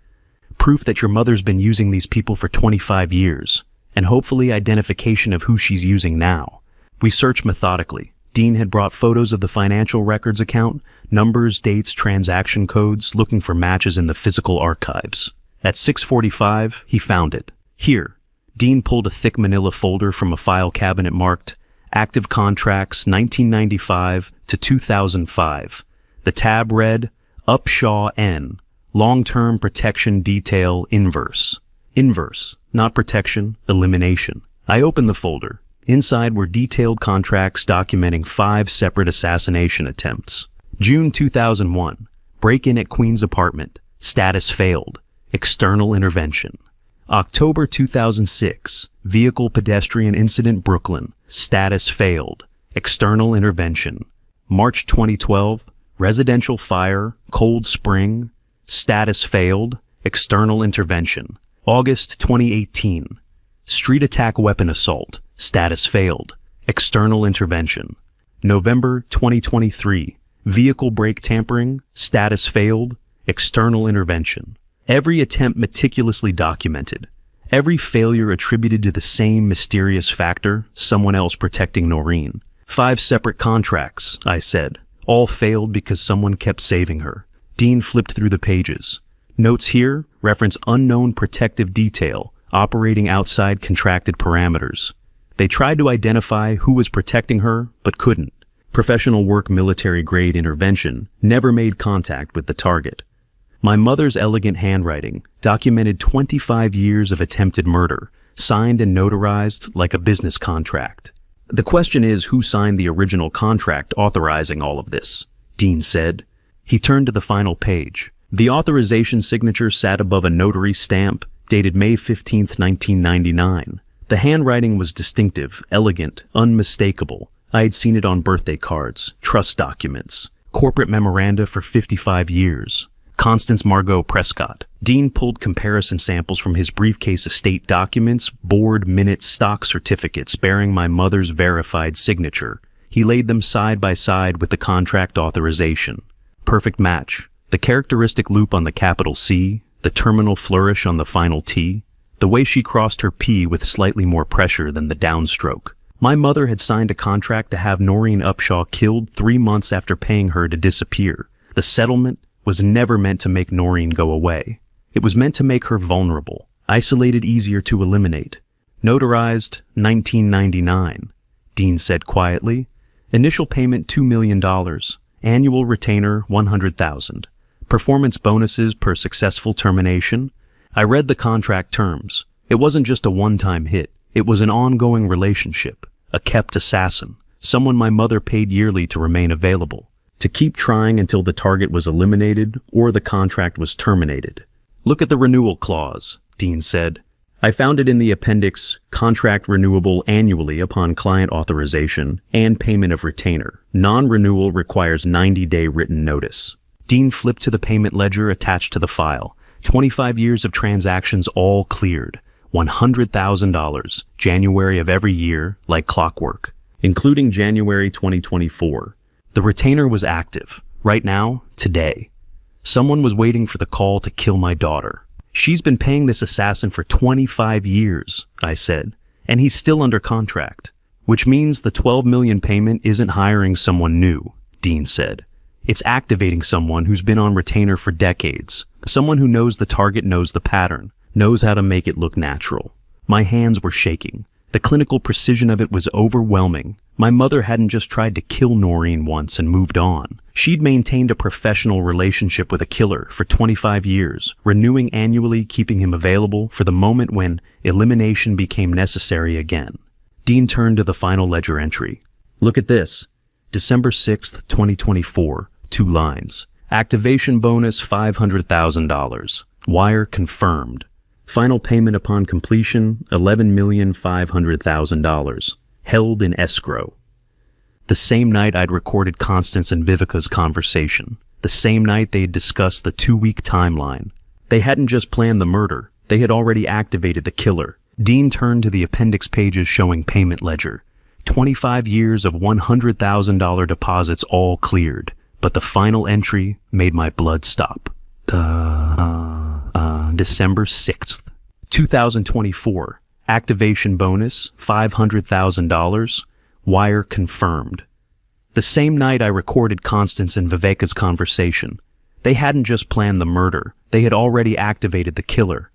"Proof that your mother's been using these people for 25 years, and hopefully identification of who she's using now." We searched methodically. Dean had brought photos of the financial records account, numbers, dates, transaction codes, looking for matches in the physical archives. At 6:45, he found it. "Here." Dean pulled a thick manila folder from a file cabinet marked Active Contracts 1995 to 2005. The tab read Upshaw N. Long-term protection detail inverse. Inverse, not protection, elimination. I opened the folder. Inside were detailed contracts documenting 5 separate assassination attempts. June 2001, break-in at Queen's apartment. Status failed. External intervention. October 2006, vehicle pedestrian incident Brooklyn. Status failed. External intervention. March 2012, residential fire, Cold Spring. Status failed. External intervention. August 2018. Street attack weapon assault. Status failed. External intervention. November 2023. Vehicle brake tampering. Status failed. External intervention. Every attempt meticulously documented. Every failure attributed to the same mysterious factor, someone else protecting Noreen. 5 separate contracts, I said. All failed because someone kept saving her. Dean flipped through the pages. Notes here reference unknown protective detail operating outside contracted parameters. They tried to identify who was protecting her, but couldn't. Professional work military-grade intervention never made contact with the target. My mother's elegant handwriting documented 25 years of attempted murder, signed and notarized like a business contract. The question is, who signed the original contract authorizing all of this? Dean said. He turned to the final page. The authorization signature sat above a notary stamp dated May 15, 1999. The handwriting was distinctive, elegant, unmistakable. I had seen it on birthday cards, trust documents, corporate memoranda for 55 years. Constance Margot Prescott. Dean pulled comparison samples from his briefcase of state documents, board minutes, stock certificates bearing my mother's verified signature. He laid them side by side with the contract authorization. Perfect match. The characteristic loop on the capital C, the terminal flourish on the final T, the way she crossed her P with slightly more pressure than the downstroke. My mother had signed a contract to have Noreen Upshaw killed 3 months after paying her to disappear. The settlement was never meant to make Noreen go away. It was meant to make her vulnerable, isolated, easier to eliminate. Notarized 1999, Dean said quietly. Initial payment $2 million. Annual retainer $100,000. Performance bonuses per successful termination. I read the contract terms. It wasn't just a one-time hit. It was an ongoing relationship, a kept assassin, someone my mother paid yearly to remain available, to keep trying until the target was eliminated or the contract was terminated. Look at the renewal clause, Dean said. I found it in the appendix, contract renewable annually upon client authorization and payment of retainer. Non-renewal requires 90-day written notice. Dean flipped to the payment ledger attached to the file. 25 years of transactions all cleared. $100,000, January of every year, like clockwork, including January 2024. The retainer was active. Right now, today. Someone was waiting for the call to kill my daughter. She's been paying this assassin for 25 years, I said, and he's still under contract, which means the $12 million payment isn't hiring someone new, Dean said. It's activating someone who's been on retainer for decades, someone who knows the target, knows the pattern, knows how to make it look natural. My hands were shaking. The clinical precision of it was overwhelming. My mother hadn't just tried to kill Noreen once and moved on. She'd maintained a professional relationship with a killer for 25 years, renewing annually, keeping him available for the moment when elimination became necessary again. Dean turned to the final ledger entry. Look at this. December 6th, 2024. 2 lines. Activation bonus $500,000. Wire confirmed. Final payment upon completion, $11,500,000, held in escrow. The same night I'd recorded Constance and Vivica's conversation. The same night they'd discussed the 2-week timeline. They hadn't just planned the murder, they had already activated the killer. Dean turned to the appendix pages showing payment ledger. 25 years of $100,000 deposits all cleared, but the final entry made my blood stop. December 6th, 2024. Activation bonus, $500,000. Wire confirmed. The same night I recorded Constance and Viveka's conversation. They hadn't just planned the murder. They had already activated the killer.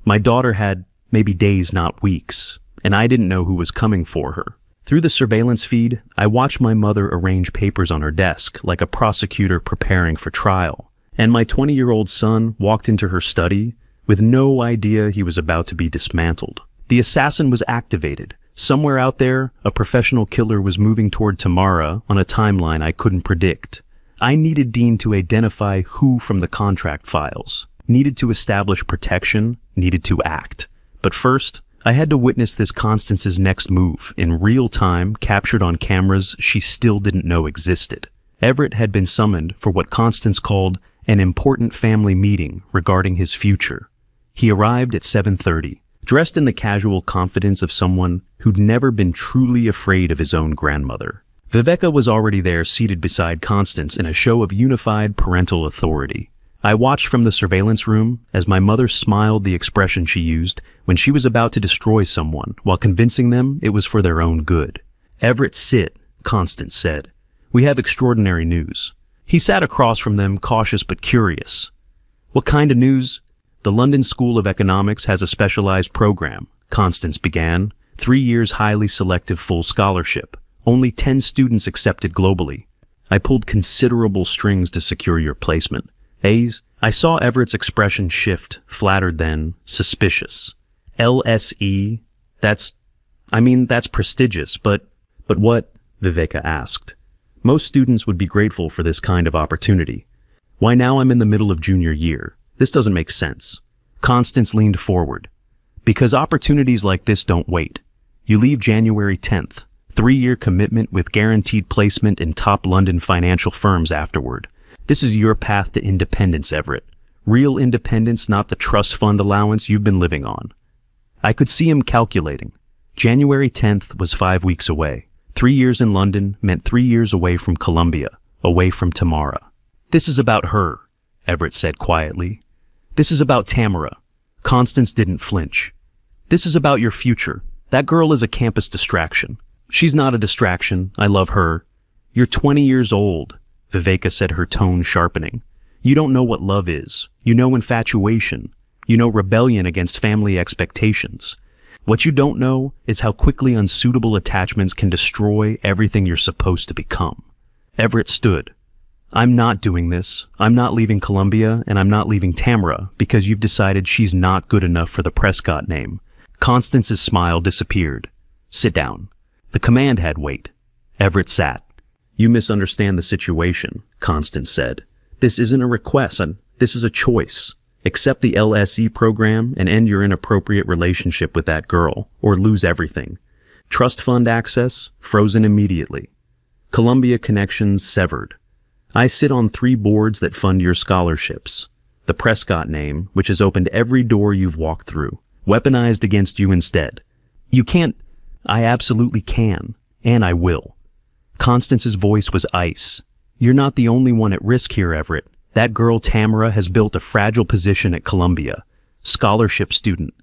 My daughter had maybe days, not weeks, and I didn't know who was coming for her. Through the surveillance feed, I watched my mother arrange papers on her desk like a prosecutor preparing for trial. And my 20-year-old son walked into her study with no idea he was about to be dismantled. The assassin was activated. Somewhere out there, a professional killer was moving toward Tamara on a timeline I couldn't predict. I needed Dean to identify who from the contract files, needed to establish protection, needed to act. But first, I had to witness this Constance's next move in real time, captured on cameras she still didn't know existed. Everett had been summoned for what Constance called an important family meeting regarding his future. He arrived at 7:30, dressed in the casual confidence of someone who'd never been truly afraid of his own grandmother. Viveka was already there, seated beside Constance in a show of unified parental authority. I watched from the surveillance room as my mother smiled, the expression she used when she was about to destroy someone while convincing them it was for their own good. "Everett, sit," Constance said. "We have extraordinary news." He sat across from them, cautious but curious. "What kind of news?" "The London School of Economics has a specialized program," Constance began. 3 years highly selective full scholarship. Only 10 students accepted globally. I pulled considerable strings to secure your placement. A's? I saw Everett's expression shift, flattered then, suspicious. LSE? That's prestigious, but what? Viveka asked. Most students would be grateful for this kind of opportunity. Why now I'm in the middle of junior year? This doesn't make sense. Constance leaned forward. Because opportunities like this don't wait. You leave January 10th. 3-year commitment with guaranteed placement in top London financial firms afterward. This is your path to independence, Everett. Real independence, not the trust fund allowance you've been living on. I could see him calculating. January 10th was 5 weeks away. 3 years in London meant 3 years away from Colombia, away from Tamara. This is about her, Everett said quietly. This is about Tamara. Constance didn't flinch. This is about your future. That girl is a campus distraction. She's not a distraction. I love her. You're 20 years old, Viveka said, her tone sharpening. You don't know what love is. You know infatuation. You know rebellion against family expectations. What you don't know is how quickly unsuitable attachments can destroy everything you're supposed to become. Everett stood. I'm not doing this. I'm not leaving Columbia, and I'm not leaving Tamara because you've decided she's not good enough for the Prescott name. Constance's smile disappeared. Sit down. The command had weight. Everett sat. You misunderstand the situation, Constance said. This isn't a request. This is a choice. Accept the LSE program and end your inappropriate relationship with that girl, or lose everything. Trust fund access, frozen immediately. Columbia connections severed. I sit on 3 boards that fund your scholarships. The Prescott name, which has opened every door you've walked through, weaponized against you instead. You can't. I absolutely can, and I will. Constance's voice was ice. You're not the only one at risk here, Everett. That girl Tamara has built a fragile position at Columbia. Scholarship student.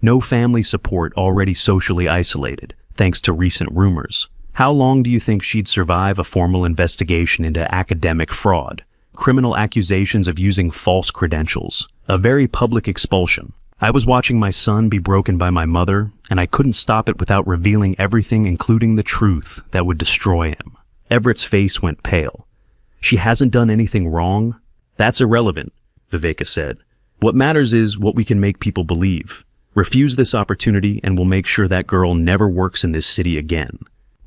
No family support, already socially isolated, thanks to recent rumors. How long do you think she'd survive a formal investigation into academic fraud, criminal accusations of using false credentials, a very public expulsion? I was watching my son be broken by my mother, and I couldn't stop it without revealing everything, including the truth that would destroy him. Everett's face went pale. She hasn't done anything wrong? That's irrelevant, Viveka said. What matters is what we can make people believe. Refuse this opportunity and we'll make sure that girl never works in this city again.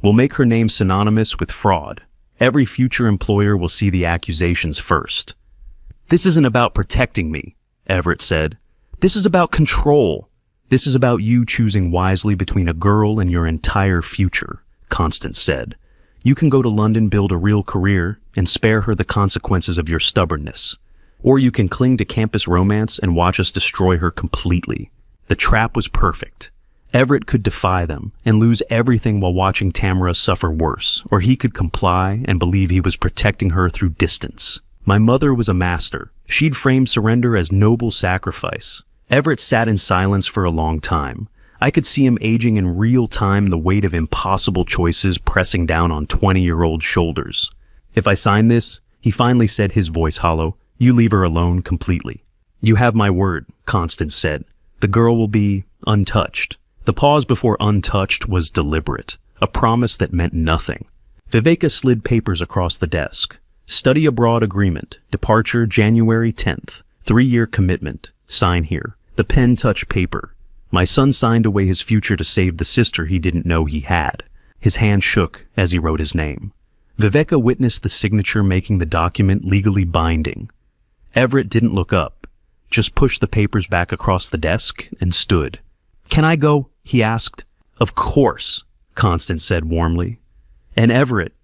We'll make her name synonymous with fraud. Every future employer will see the accusations first. This isn't about protecting me, Everett said. This is about control. This is about you choosing wisely between a girl and your entire future, Constance said. You can go to London, build a real career, and spare her the consequences of your stubbornness. Or you can cling to campus romance and watch us destroy her completely. The trap was perfect. Everett could defy them and lose everything while watching Tamara suffer worse, or he could comply and believe he was protecting her through distance. My mother was a master. She'd framed surrender as noble sacrifice. Everett sat in silence for a long time. I could see him aging in real time, the weight of impossible choices pressing down on 20-year-old shoulders. If I sign this, he finally said, his voice hollow, you leave her alone completely. You have my word, Constance said. The girl will be untouched. The pause before untouched was deliberate, a promise that meant nothing. Viveka slid papers across the desk. Study abroad agreement, departure January 10th, 3-year commitment, sign here. The pen touched paper. My son signed away his future to save the sister he didn't know he had. His hand shook as he wrote his name. Viveka witnessed the signature, making the document legally binding. Everett didn't look up, just pushed the papers back across the desk and stood. Can I go? He asked. Of course, Constance said warmly. And Everett,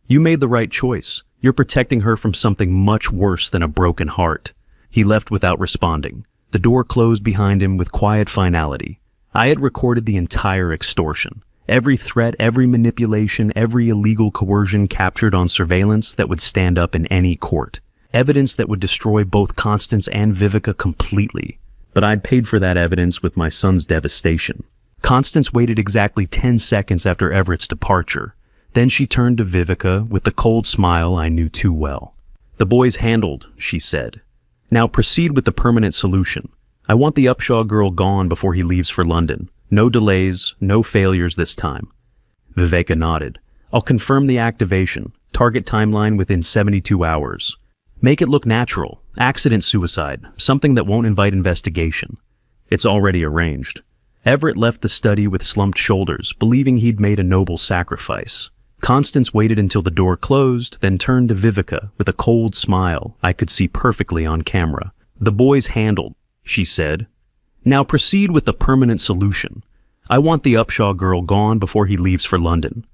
you made the right choice. You're protecting her from something much worse than a broken heart. He left without responding. The door closed behind him with quiet finality. I had recorded the entire extortion. Every threat, every manipulation, every illegal coercion captured on surveillance that would stand up in any court. Evidence that would destroy both Constance and Viveka completely. But I'd paid for that evidence with my son's devastation. Constance waited exactly 10 seconds after Everett's departure. Then she turned to Viveka with the cold smile I knew too well. The boy's handled, she said. Now proceed with the permanent solution. I want the Upshaw girl gone before he leaves for London. No delays, no failures this time. Viveka nodded. I'll confirm the activation. Target timeline within 72 hours. Make it look natural. Accident suicide. Something that won't invite investigation. It's already arranged. Everett left the study with slumped shoulders, believing he'd made a noble sacrifice. Constance waited until the door closed, then turned to Viveka with a cold smile I could see perfectly on camera. The boy's handled, she said. Now proceed with the permanent solution. I want the Upshaw girl gone before he leaves for London.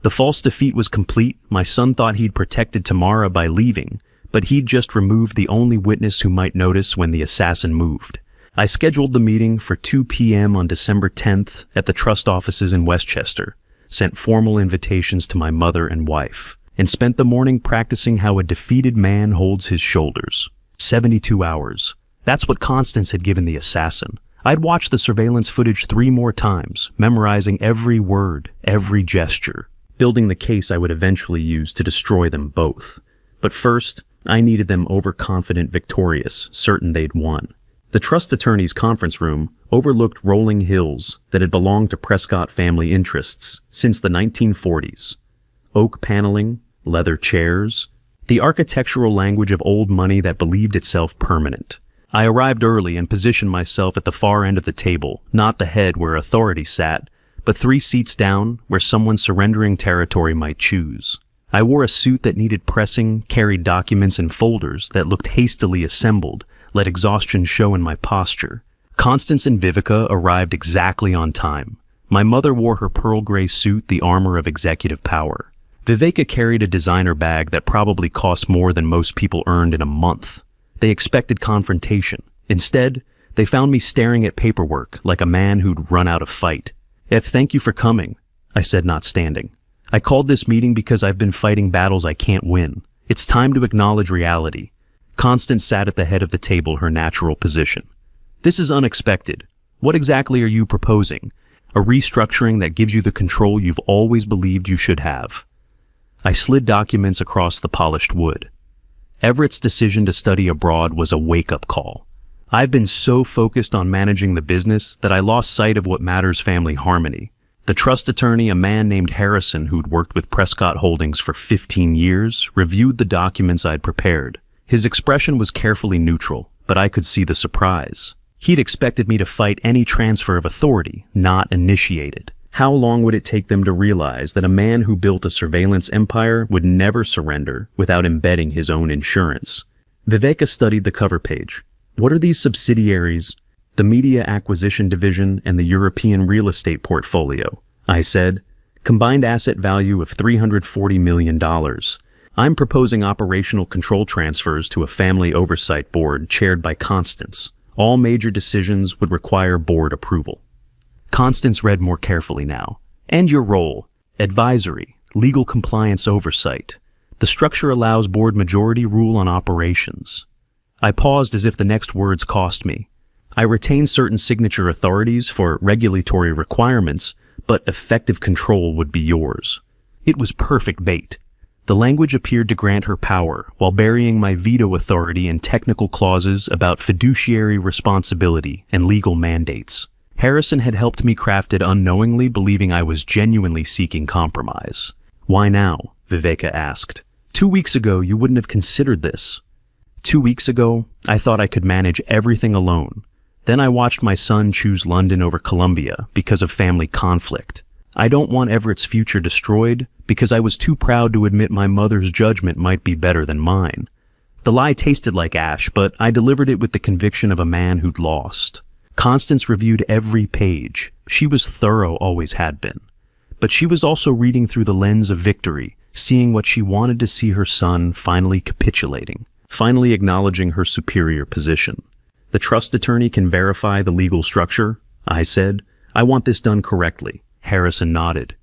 The false defeat was complete. My son thought he'd protected Tamara by leaving, but he'd just removed the only witness who might notice when the assassin moved. I scheduled the meeting for 2 p.m. on December 10th at the trust offices in Westchester, sent formal invitations to my mother and wife, and spent the morning practicing how a defeated man holds his shoulders. 72 hours. That's what Constance had given the assassin. I'd watched the surveillance footage 3 more times, memorizing every word, every gesture, building the case I would eventually use to destroy them both. But first, I needed them overconfident victorious, certain they'd won. The trust attorney's conference room overlooked rolling hills that had belonged to Prescott family interests since the 1940s. Oak paneling, leather chairs, the architectural language of old money that believed itself permanent. I arrived early and positioned myself at the far end of the table, not the head where authority sat, but 3 seats down where someone surrendering territory might choose. I wore a suit that needed pressing, carried documents and folders that looked hastily assembled, let exhaustion show in my posture. Constance and Vivica arrived exactly on time. My mother wore her pearl gray suit, the armor of executive power. Vivica carried a designer bag that probably cost more than most people earned in a month. They expected confrontation. Instead, they found me staring at paperwork like a man who'd run out of fight. Thank you for coming," I said, not standing. "I called this meeting because I've been fighting battles I can't win. It's time to acknowledge reality." Constance sat at the head of the table, her natural position. "This is unexpected. What exactly are you proposing? A restructuring that gives you the control you've always believed you should have." I slid documents across the polished wood. Everett's decision to study abroad was a wake-up call. I've been so focused on managing the business that I lost sight of what matters: family harmony. The trust attorney, a man named Harrison who'd worked with Prescott Holdings for 15 years, reviewed the documents I'd prepared. His expression was carefully neutral, but I could see the surprise. He'd expected me to fight any transfer of authority, not initiate it. How long would it take them to realize that a man who built a surveillance empire would never surrender without embedding his own insurance? Vivica studied the cover page. "What are these subsidiaries?" "The Media Acquisition Division and the European Real Estate Portfolio," I said. "Combined asset value of $340 million. I'm proposing operational control transfers to a family oversight board chaired by Constance. All major decisions would require board approval." Constance read more carefully now. "And your role: advisory, legal compliance oversight. The structure allows board majority rule on operations." I paused as if the next words cost me. "I retain certain signature authorities for regulatory requirements, but effective control would be yours." It was perfect bait. The language appeared to grant her power while burying my veto authority in technical clauses about fiduciary responsibility and legal mandates. Harrison had helped me craft it unknowingly, believing I was genuinely seeking compromise. "Why now?" Vivica asked. 2 weeks ago, you wouldn't have considered this." 2 weeks ago, I thought I could manage everything alone. Then I watched my son choose London over Columbia because of family conflict. I don't want Everett's future destroyed because I was too proud to admit my mother's judgment might be better than mine. The lie tasted like ash, but I delivered it with the conviction of a man who'd lost. Constance reviewed every page. She was thorough, always had been. But she was also reading through the lens of victory, seeing what she wanted to see her son finally capitulating, finally acknowledging her superior position. "The trust attorney can verify the legal structure," I said. "I want this done correctly." Harrison nodded.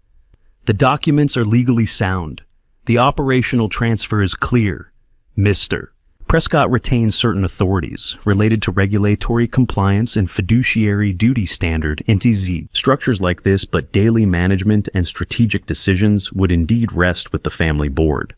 "The documents are legally sound. The operational transfer is clear. Mr. Prescott retains certain authorities related to regulatory compliance and fiduciary duty standard NTZ. Structures like this, but daily management and strategic decisions would indeed rest with the family board."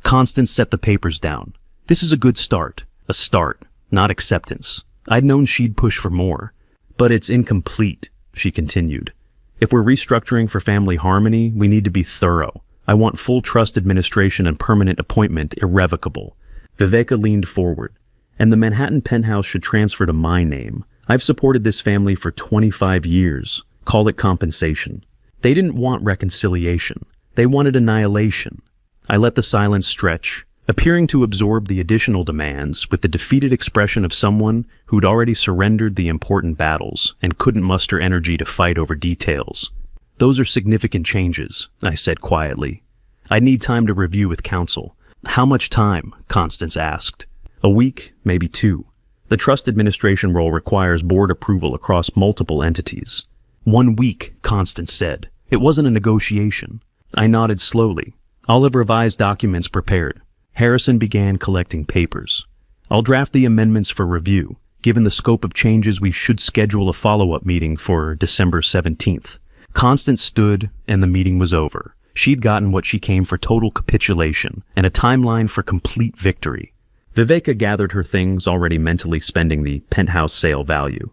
Constance set the papers down. "This is a good start. A start, not acceptance." I'd known she'd push for more. "But it's incomplete," she continued. "If we're restructuring for family harmony, we need to be thorough. I want full trust administration and permanent appointment irrevocable." Vivica leaned forward. "And the Manhattan penthouse should transfer to my name. I've supported this family for 25 years. Call it compensation." They didn't want reconciliation. They wanted annihilation. I let the silence stretch, appearing to absorb the additional demands with the defeated expression of someone who'd already surrendered the important battles and couldn't muster energy to fight over details. "Those are significant changes," I said quietly. "I need time to review with counsel. How much time? Constance asked. A week, maybe 2. The trust administration role requires board approval across multiple entities. 1 week, Constance said. It wasn't a negotiation. I nodded slowly. I'll have revised documents prepared. Harrison began collecting papers. I'll draft the amendments for review. Given the scope of changes, we should schedule a follow-up meeting for December 17th. Constance stood, and the meeting was over. She'd gotten what she came for: total capitulation and a timeline for complete victory. Viveka gathered her things, already mentally spending the penthouse sale value.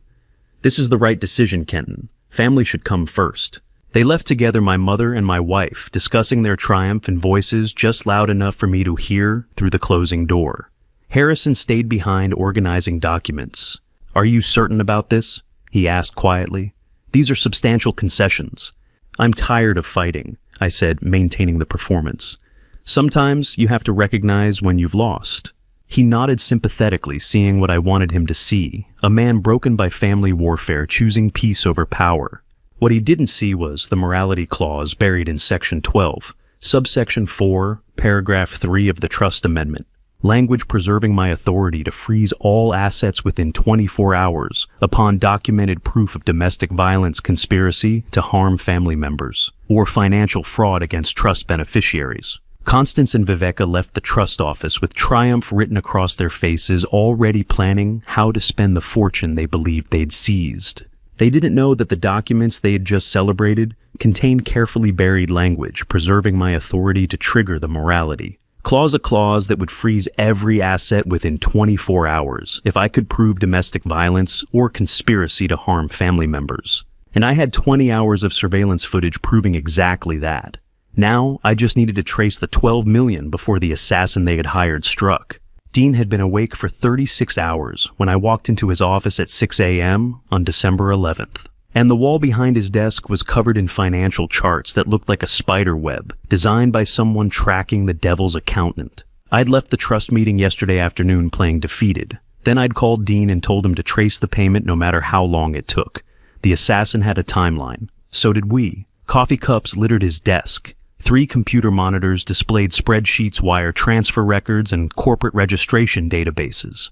This is the right decision, Kenton. Family should come first. They left together, my mother and my wife, discussing their triumph in voices just loud enough for me to hear through the closing door. Harrison stayed behind, organizing documents. Are you certain about this? He asked quietly. These are substantial concessions. I'm tired of fighting, I said, maintaining the performance. Sometimes you have to recognize when you've lost. He nodded sympathetically, seeing what I wanted him to see, a man broken by family warfare, choosing peace over power. What he didn't see was the morality clause buried in Section 12, subsection 4, paragraph 3 of the Trust Amendment. Language preserving my authority to freeze all assets within 24 hours upon documented proof of domestic violence conspiracy to harm family members or financial fraud against trust beneficiaries. Constance and Viveka left the trust office with triumph written across their faces, already planning how to spend the fortune they believed they'd seized. They didn't know that the documents they had just celebrated contained carefully buried language preserving my authority to trigger the morality. A clause that would freeze every asset within 24 hours if I could prove domestic violence or conspiracy to harm family members. And I had 20 hours of surveillance footage proving exactly that. Now, I just needed to trace the $12 million before the assassin they had hired struck. Dean had been awake for 36 hours when I walked into his office at 6 a.m. on December 11th. And the wall behind his desk was covered in financial charts that looked like a spider web, designed by someone tracking the devil's accountant. I'd left the trust meeting yesterday afternoon playing defeated. Then I'd called Dean and told him to trace the payment no matter how long it took. The assassin had a timeline. So did we. Coffee cups littered his desk. 3 computer monitors displayed spreadsheets, wire transfer records, and corporate registration databases.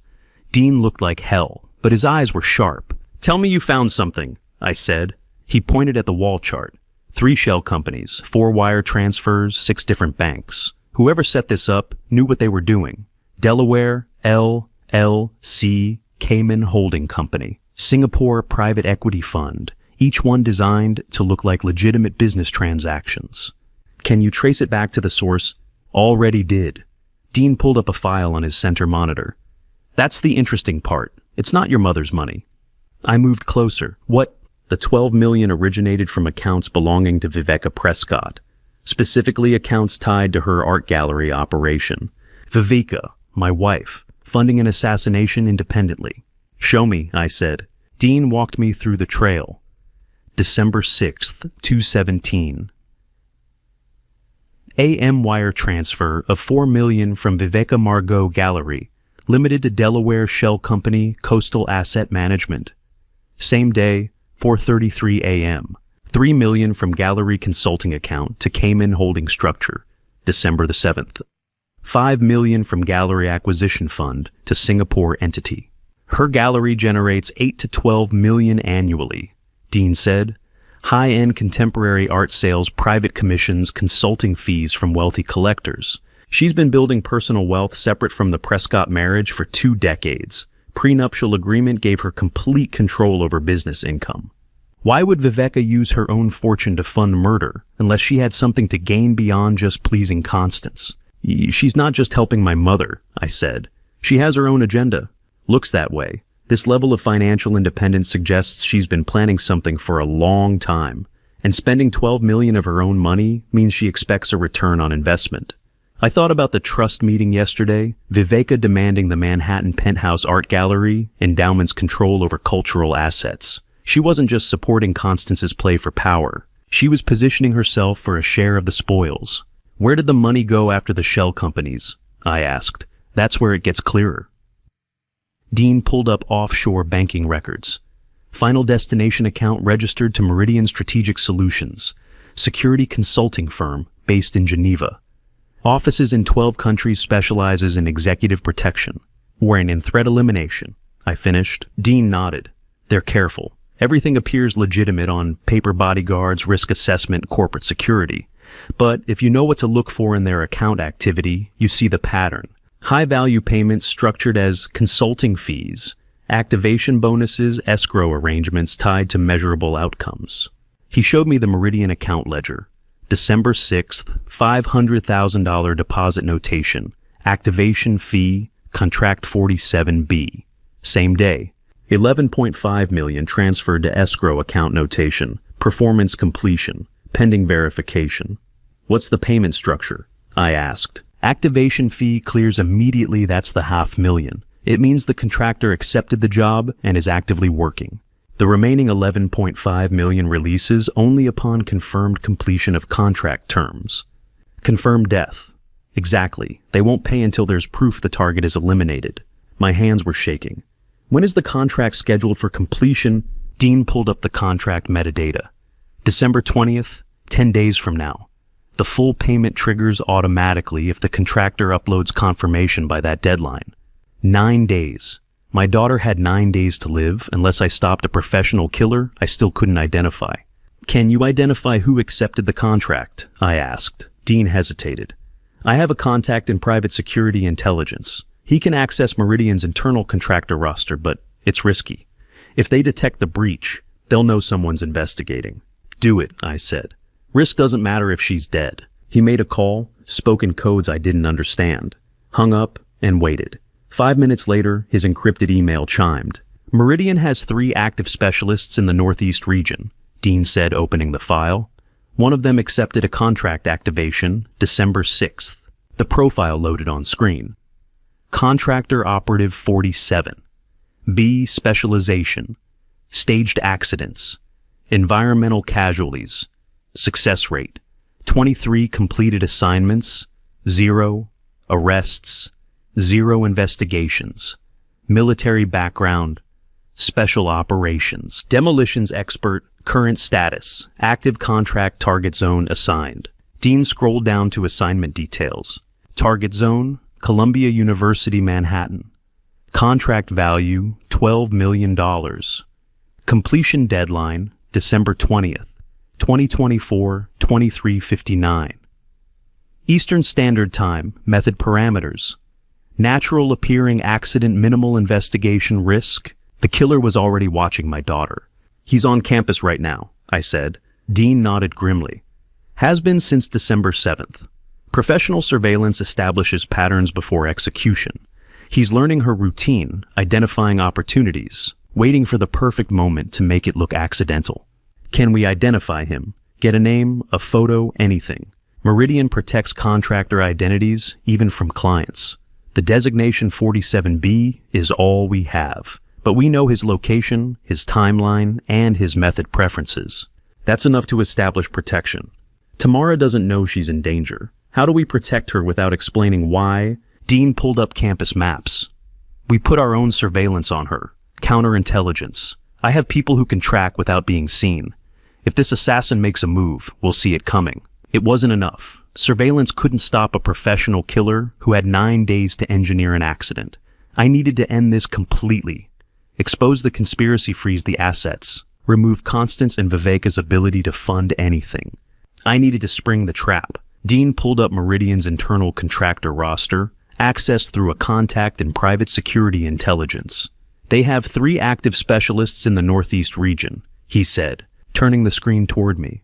Dean looked like hell, but his eyes were sharp. Tell me you found something, I said. He pointed at the wall chart. 3 shell companies, 4 wire transfers, 6 different banks. Whoever set this up knew what they were doing. Delaware, LLC, Cayman Holding Company. Singapore Private Equity Fund. Each one designed to look like legitimate business transactions. Can you trace it back to the source? Already did. Dean pulled up a file on his center monitor. That's the interesting part. It's not your mother's money. I moved closer. What? The $12 million originated from accounts belonging to Viveka Prescott, specifically accounts tied to her art gallery operation. Viveka, my wife, funding an assassination independently. Show me, I said. Dean walked me through the trail. December 6th, 217. AM wire transfer of $4 million from Viveka Margot Gallery, limited to Delaware Shell Company Coastal Asset Management. Same day, 4:33 a.m. $3 million from Gallery Consulting account to Cayman Holding Structure, December the 7th. $5 million from Gallery Acquisition Fund to Singapore entity. Her gallery generates $8 to $12 million annually, Dean said. High-end contemporary art sales, private commissions, consulting fees from wealthy collectors. She's been building personal wealth separate from the Prescott marriage for 2 decades. Prenuptial agreement gave her complete control over business income. Why would Viveka use her own fortune to fund murder unless she had something to gain beyond just pleasing Constance? She's not just helping my mother, I said. She has her own agenda. Looks that way. This level of financial independence suggests she's been planning something for a long time, and spending $12 million of her own money means she expects a return on investment. I thought about the trust meeting yesterday, Viveka demanding the Manhattan Penthouse Art Gallery, endowment's control over cultural assets. She wasn't just supporting Constance's play for power. She was positioning herself for a share of the spoils. Where did the money go after the shell companies? I asked. That's where it gets clearer. Dean pulled up offshore banking records. Final destination account registered to Meridian Strategic Solutions, security consulting firm based in Geneva. Offices in 12 countries specializes in executive protection, or in threat elimination. I finished. Dean nodded. They're careful. Everything appears legitimate on paper bodyguards, risk assessment, corporate security. But if you know what to look for in their account activity, you see the pattern. High-value payments structured as consulting fees, activation bonuses, escrow arrangements tied to measurable outcomes. He showed me the Meridian account ledger. December 6th, $500,000 deposit notation, activation fee, contract 47B. Same day, $11.5 million transferred to escrow account notation, performance completion, pending verification. What's the payment structure? I asked. Activation fee clears immediately, that's the $500,000. It means the contractor accepted the job and is actively working. The remaining $11.5 million releases only upon confirmed completion of contract terms. Confirmed death. Exactly. They won't pay until there's proof the target is eliminated. My hands were shaking. When is the contract scheduled for completion? Dean pulled up the contract metadata. December 20th, 10 days from now. The full payment triggers automatically if the contractor uploads confirmation by that deadline. 9 days. My daughter had 9 days to live. Unless I stopped a professional killer, I still couldn't identify. Can you identify who accepted the contract? I asked. Dean hesitated. I have a contact in private security intelligence. He can access Meridian's internal contractor roster, but it's risky. If they detect the breach, they'll know someone's investigating. Do it, I said. Risk doesn't matter if she's dead. He made a call, spoke in codes I didn't understand, hung up, and waited. 5 minutes later, his encrypted email chimed. Meridian has 3 active specialists in the Northeast region, Dean said, opening the file. One of them accepted a contract activation December 6th. The profile loaded on screen. Contractor Operative 47. B. Specialization. Staged accidents. Environmental casualties. Success rate. 23 completed assignments. 0 arrests. 0 investigations. Military background. Special operations. Demolitions expert. Current status. Active contract target zone assigned. Dean scrolled down to assignment details. Target zone, Columbia University, Manhattan. Contract value, $12 million. Completion deadline, December 20th, 2024, 23:59. Eastern Standard Time, method parameters. Natural appearing accident, minimal investigation risk. The killer was already watching my daughter. He's on campus right now, I said. Dean nodded grimly. Has been since December 7th. Professional surveillance establishes patterns before execution. He's learning her routine, identifying opportunities, waiting for the perfect moment to make it look accidental. Can we identify him? Get a name, a photo, anything. Meridian protects contractor identities, even from clients. The designation 47B is all we have, but we know his location, his timeline, and his method preferences. That's enough to establish protection. Tamara doesn't know she's in danger. How do we protect her without explaining why? Dean pulled up campus maps. We put our own surveillance on her. Counterintelligence. I have people who can track without being seen. If this assassin makes a move, we'll see it coming. It wasn't enough. Surveillance couldn't stop a professional killer who had 9 days to engineer an accident. I needed to end this completely. Expose the conspiracy, freeze the assets. Remove Constance and Viveka's ability to fund anything. I needed to spring the trap. Dean pulled up Meridian's internal contractor roster, accessed through a contact in private security intelligence. They have 3 active specialists in the Northeast region, he said, turning the screen toward me.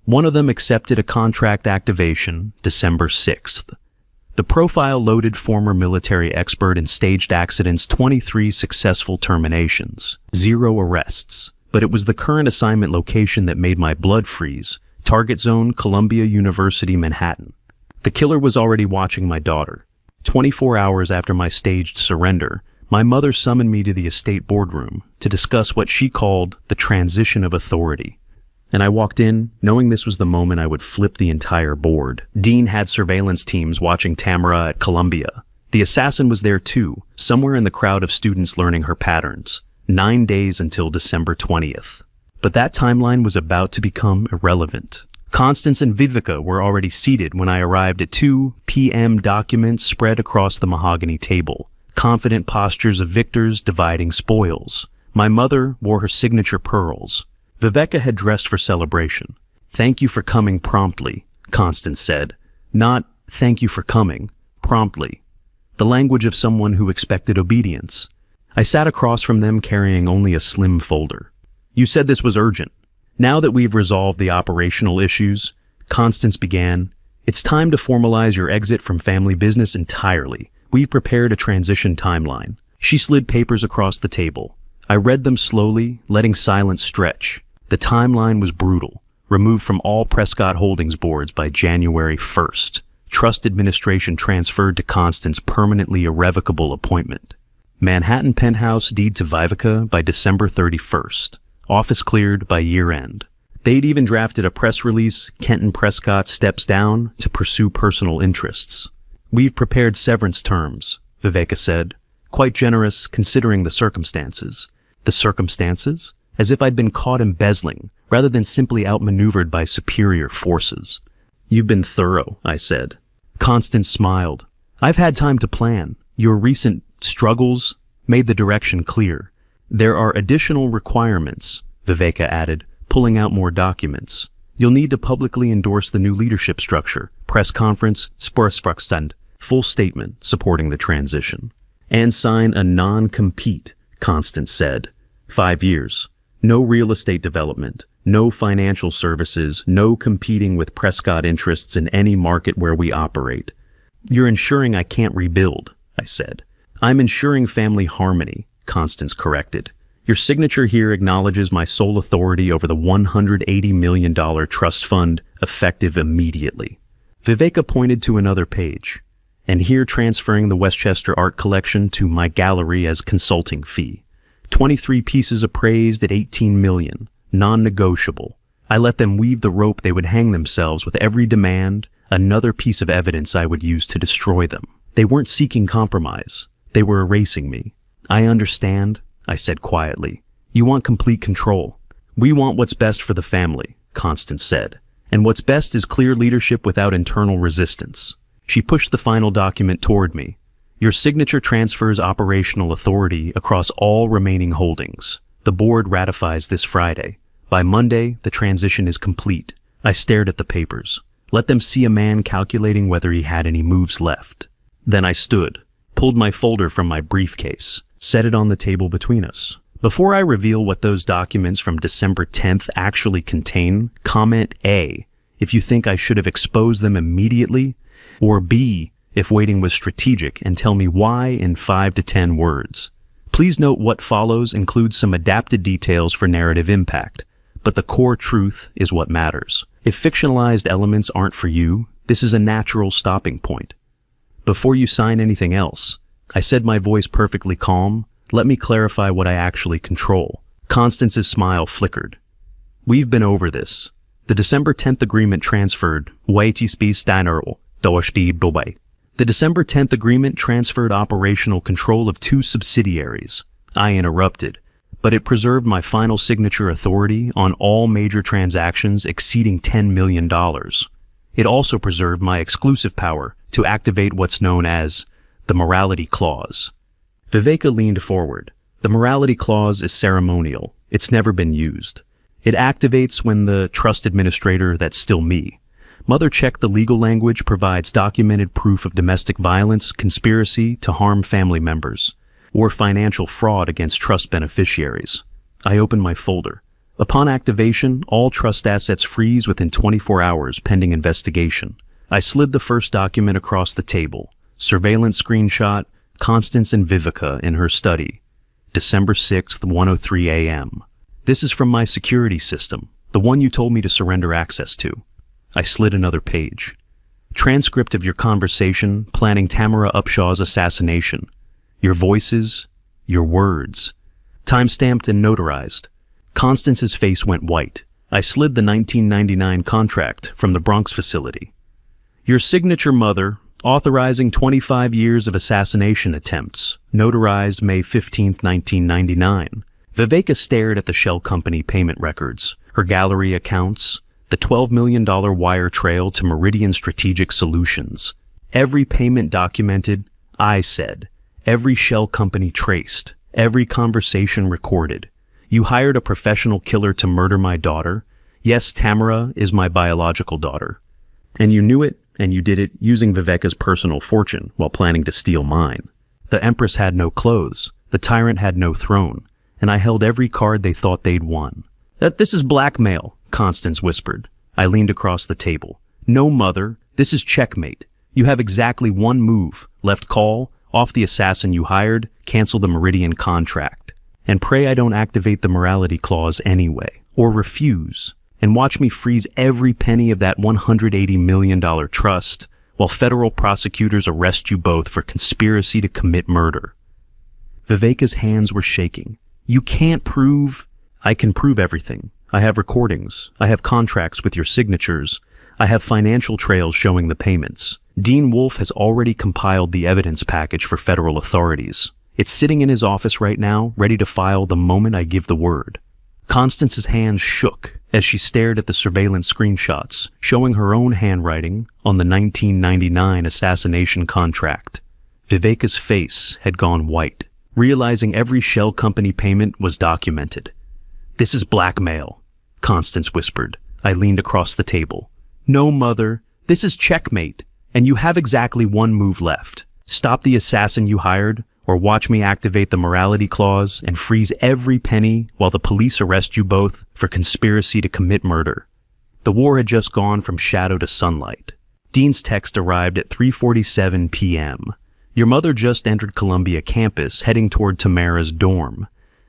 One of them accepted a contract activation December 6th. The profile loaded former military expert in staged accidents, 23 successful terminations, 0 arrests. But it was the current assignment location that made my blood freeze. Target zone, Columbia University, Manhattan. The killer was already watching my daughter. 24 hours after my staged surrender, my mother summoned me to the estate boardroom to discuss what she called the transition of authority. And I walked in, knowing this was the moment I would flip the entire board. Dean had surveillance teams watching Tamara at Columbia. The assassin was there too, somewhere in the crowd of students learning her patterns. 9 days until December 20th. But that timeline was about to become irrelevant. Constance and Vivica were already seated when I arrived at 2 p.m. documents spread across the mahogany table, confident postures of victors dividing spoils. My mother wore her signature pearls. Vivica had dressed for celebration. "Thank you for coming promptly," Constance said. Not, "Thank you for coming," promptly. The language of someone who expected obedience. I sat across from them carrying only a slim folder. "You said this was urgent. Now that we've resolved the operational issues," Constance began, "it's time to formalize your exit from family business entirely. We've prepared a transition timeline." She slid papers across the table. I read them slowly, letting silence stretch. The timeline was brutal. Removed from all Prescott Holdings boards by January 1st. Trust administration transferred to Constance permanently irrevocable appointment. Manhattan penthouse deed to Vivica by December 31st. Office cleared by year-end. They'd even drafted a press release, Kenton Prescott steps down to pursue personal interests. "We've prepared severance terms," Vivica said. "Quite generous considering the circumstances." The circumstances? As if I'd been caught embezzling, rather than simply outmaneuvered by superior forces. "You've been thorough," I said. Constance smiled. "I've had time to plan. Your recent struggles made the direction clear. There are additional requirements," Vivica added, pulling out more documents. "You'll need to publicly endorse the new leadership structure, press conference, Spurspruckstand, full statement supporting the transition. And sign a non-compete," Constance said. 5 years. No real estate development, no financial services, no competing with Prescott interests in any market where we operate. "You're ensuring I can't rebuild," I said. "I'm ensuring family harmony," Constance corrected. "Your signature here acknowledges my sole authority over the $180 million trust fund, effective immediately." Vivica pointed to another page. "And here transferring the Westchester Art Collection to my gallery as consulting fee. 23 pieces appraised at $18 million, non-negotiable. I let them weave the rope they would hang themselves with every demand, another piece of evidence I would use to destroy them. They weren't seeking compromise. They were erasing me. I understand," I said quietly. "You want complete control. We want what's best for the family," Constance said. "And what's best is clear leadership without internal resistance." She pushed the final document toward me. "Your signature transfers operational authority across all remaining holdings. The board ratifies this Friday. By Monday, the transition is complete." I stared at the papers. Let them see a man calculating whether he had any moves left. Then I stood, pulled my folder from my briefcase, set it on the table between us. "Before I reveal what those documents from December 10th actually contain, comment A, if you think I should have exposed them immediately, or B, if waiting was strategic, and tell me why in 5 to 10 words. Please note what follows includes some adapted details for narrative impact, but the core truth is what matters. If fictionalized elements aren't for you, this is a natural stopping point. Before you sign anything else," I said, my voice perfectly calm, "let me clarify what I actually control." Constance's smile flickered. "We've been over this. The December 10th agreement transferred The December 10th agreement transferred operational control of 2 subsidiaries. I interrupted, but it preserved my final signature authority on all major transactions exceeding $10 million. It also preserved my exclusive power to activate what's known as the morality clause. Vivica leaned forward. The morality clause is ceremonial. It's never been used. It activates when the trust administrator, that's still me, Mother checked the legal language, provides documented proof of domestic violence, conspiracy to harm family members, or financial fraud against trust beneficiaries. I opened my folder. Upon activation, all trust assets freeze within 24 hours pending investigation. I slid the first document across the table. Surveillance screenshot, Constance and Vivica in her study. December 6th, 1:03 a.m. This is from my security system, the one you told me to surrender access to. I slid another page. Transcript of your conversation planning Tamara Upshaw's assassination. Your voices, your words. Timestamped and notarized. Constance's face went white. I slid the 1999 contract from the Bronx facility. Your signature, Mother, authorizing 25 years of assassination attempts, notarized May 15, 1999. Vivica stared at the shell company payment records, her gallery accounts, The $12 million wire trail to Meridian Strategic Solutions. Every payment documented, I said. Every shell company traced. Every conversation recorded. You hired a professional killer to murder my daughter. Yes, Tamara is my biological daughter. And you knew it, and you did it using Viveka's personal fortune while planning to steal mine. The Empress had no clothes. The tyrant had no throne. And I held every card they thought they'd won. This is blackmail, Constance whispered. I leaned across the table. No, mother. This is checkmate. You have exactly one move. Left call, off the assassin you hired, cancel the Meridian contract. And pray I don't activate the morality clause anyway. Or refuse. And watch me freeze every penny of that $180 million trust while federal prosecutors arrest you both for conspiracy to commit murder. Viveka's hands were shaking. You can't prove... I can prove everything. I have recordings. I have contracts with your signatures. I have financial trails showing the payments. Dean Wolfe has already compiled the evidence package for federal authorities. It's sitting in his office right now, ready to file the moment I give the word. Constance's hands shook as she stared at the surveillance screenshots, showing her own handwriting on the 1999 assassination contract. Viveka's face had gone white, realizing every shell company payment was documented. This is blackmail, Constance whispered. I leaned across the table. No, mother, this is checkmate, and you have exactly one move left. Stop the assassin you hired, or watch me activate the morality clause and freeze every penny while the police arrest you both for conspiracy to commit murder. The war had just gone from shadow to sunlight. Dean's text arrived at 3:47 p.m. Your mother just entered Columbia campus, heading toward Tamara's dorm.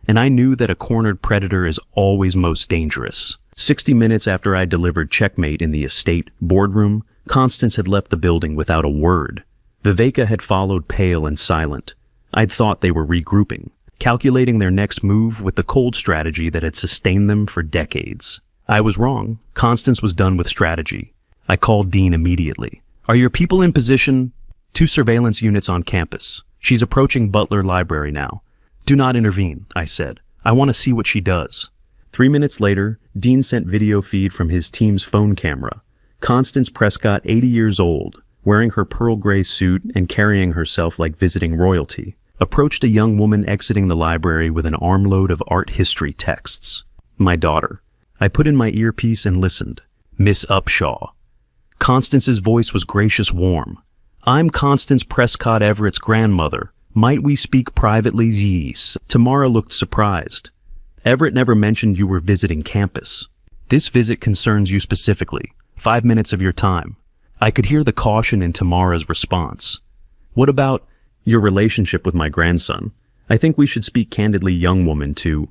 And I knew that a cornered predator is always most dangerous. 60 minutes after I delivered checkmate in the estate boardroom, Constance had left the building without a word. Viveka had followed pale and silent. I'd thought they were regrouping, calculating their next move with the cold strategy that had sustained them for decades. I was wrong. Constance was done with strategy. I called Dean immediately. Are your people in position? 2 surveillance units on campus. She's approaching Butler Library now. Do not intervene, I said. I want to see what she does. 3 minutes later, Dean sent video feed from his team's phone camera. Constance Prescott, 80 years old, wearing her pearl gray suit and carrying herself like visiting royalty, approached a young woman exiting the library with an armload of art history texts. My daughter. I put in my earpiece and listened. Miss Upshaw. Constance's voice was gracious warm. I'm Constance Prescott Everett's grandmother. Might we speak privately? Yes. Tamara looked surprised. Everett never mentioned you were visiting campus. This visit concerns you specifically. 5 minutes of your time. I could hear the caution in Tamara's response. What about your relationship with my grandson? I think we should speak candidly, young woman, to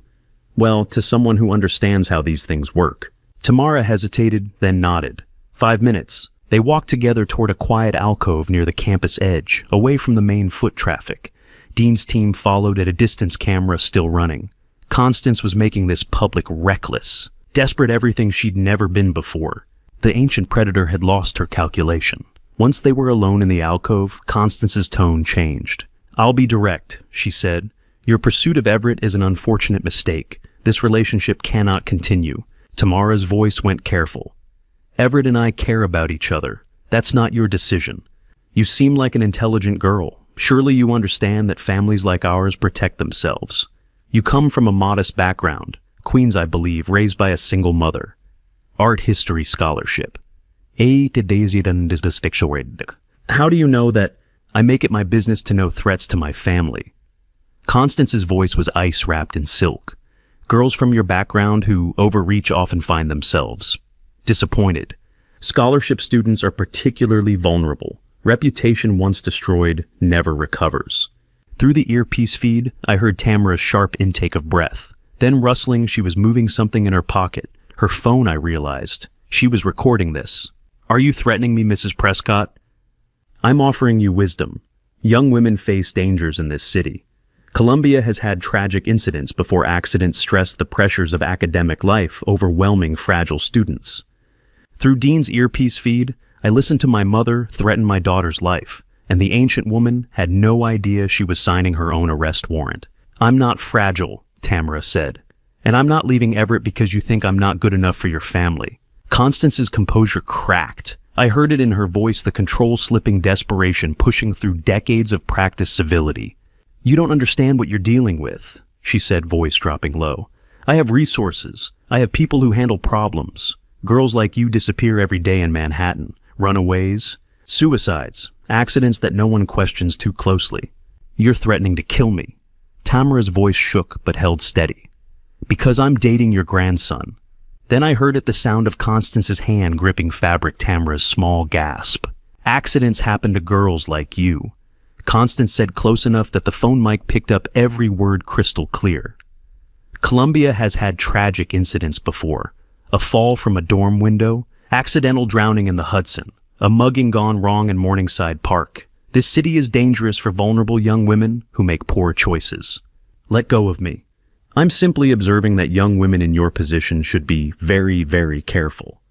someone who understands how these things work. Tamara hesitated, then nodded. 5 minutes. They walked together toward a quiet alcove near the campus edge, away from the main foot traffic. Dean's team followed at a distance, camera still running. Constance was making this public reckless, desperate everything she'd never been before. The ancient predator had lost her calculation. Once they were alone in the alcove, Constance's tone changed. I'll be direct, she said. Your pursuit of Everett is an unfortunate mistake. This relationship cannot continue. Tamara's voice went careful. Everett and I care about each other. That's not your decision. You seem like an intelligent girl. Surely you understand that families like ours protect themselves. You come from a modest background. Queens, I believe, raised by a single mother. Art history scholarship. How do you know that I make it my business to know threats to my family? Constance's voice was ice wrapped in silk. Girls from your background who overreach often find themselves disappointed. Scholarship students are particularly vulnerable. Reputation once destroyed never recovers. Through the earpiece feed, I heard Tamara's sharp intake of breath. Then rustling, she was moving something in her pocket. Her phone, I realized. She was recording this. Are you threatening me, Mrs. Prescott? I'm offering you wisdom. Young women face dangers in this city. Columbia has had tragic incidents before accidents stress the pressures of academic life, overwhelming fragile students. Through Dean's earpiece feed, I listened to my mother threaten my daughter's life, and the ancient woman had no idea she was signing her own arrest warrant. I'm not fragile, Tamara said, and I'm not leaving Everett because you think I'm not good enough for your family. Constance's composure cracked. I heard it in her voice, the control-slipping desperation pushing through decades of practiced civility. "You don't understand what you're dealing with," she said, voice dropping low. "I have resources. I have people who handle problems. Girls like you disappear every day in Manhattan. Runaways, suicides, accidents that no one questions too closely. You're threatening to kill me." Tamara's voice shook but held steady. "Because I'm dating your grandson." Then I heard it, the sound of Constance's hand gripping fabric, Tamara's small gasp. "Accidents happen to girls like you." Constance said, close enough that the phone mic picked up every word crystal clear. "Columbia has had tragic incidents before. A fall from a dorm window, accidental drowning in the Hudson, a mugging gone wrong in Morningside Park. This city is dangerous for vulnerable young women who make poor choices. Let go of me. I'm simply observing that young women in your position should be very, very careful.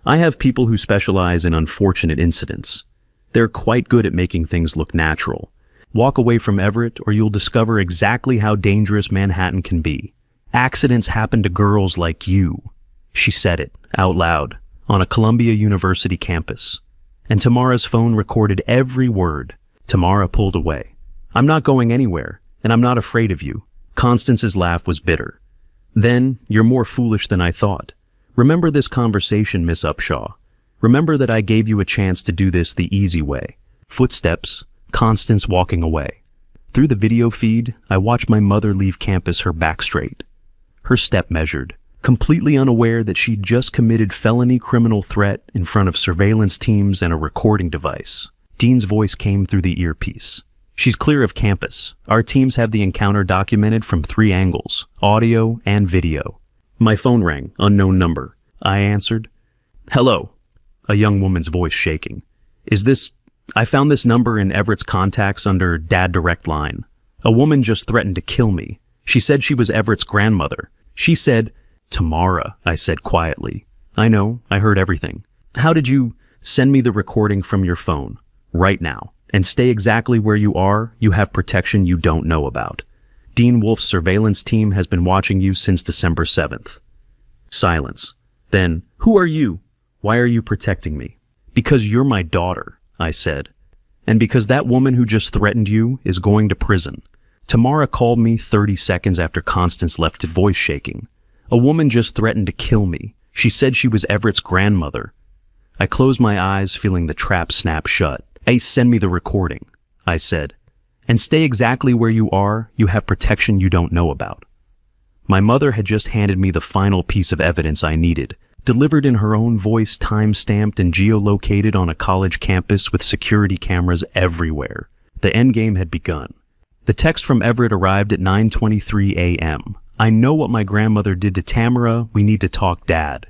I have people who specialize in unfortunate incidents. They're quite good at making things look natural. Walk away from Everett or you'll discover exactly how dangerous Manhattan can be. Accidents happen to girls like you." She said it out loud on a Columbia University campus. And Tamara's phone recorded every word. Tamara pulled away. "I'm not going anywhere, and I'm not afraid of you." Constance's laugh was bitter. "Then, you're more foolish than I thought. Remember this conversation, Miss Upshaw. Remember that I gave you a chance to do this the easy way." Footsteps, Constance walking away. Through the video feed, I watched my mother leave campus, her back straight. Her step measured, completely unaware that she'd just committed felony criminal threat in front of surveillance teams and a recording device. Dean's voice came through the earpiece. "She's clear of campus. Our teams have the encounter documented from 3 angles, audio and video." My phone rang, unknown number. I answered. "Hello," a young woman's voice shaking. I found this number in Everett's contacts under Dad Direct Line. A woman just threatened to kill me. She said she was Everett's grandmother. She said, "Tamara," I said quietly. "I know, I heard everything." "How did you send me the recording from your phone? Right now. And stay exactly where you are. You have protection you don't know about. Dean Wolf's surveillance team has been watching you since December 7th. Silence. Then, "Who are you? Why are you protecting me?" "Because you're my daughter," I said. "And because that woman who just threatened you is going to prison." Tamara called me 30 seconds after Constance left, voice shaking. "A woman just threatened to kill me. She said she was Everett's grandmother." I closed my eyes, feeling the trap snap shut. "Ace, send me the recording," I said. "And stay exactly where you are. You have protection you don't know about." My mother had just handed me the final piece of evidence I needed, delivered in her own voice, time-stamped and geolocated on a college campus with security cameras everywhere. The endgame had begun. The text from Everett arrived at 9:23 a.m. "I know what my grandmother did to Tamara. We need to talk, Dad."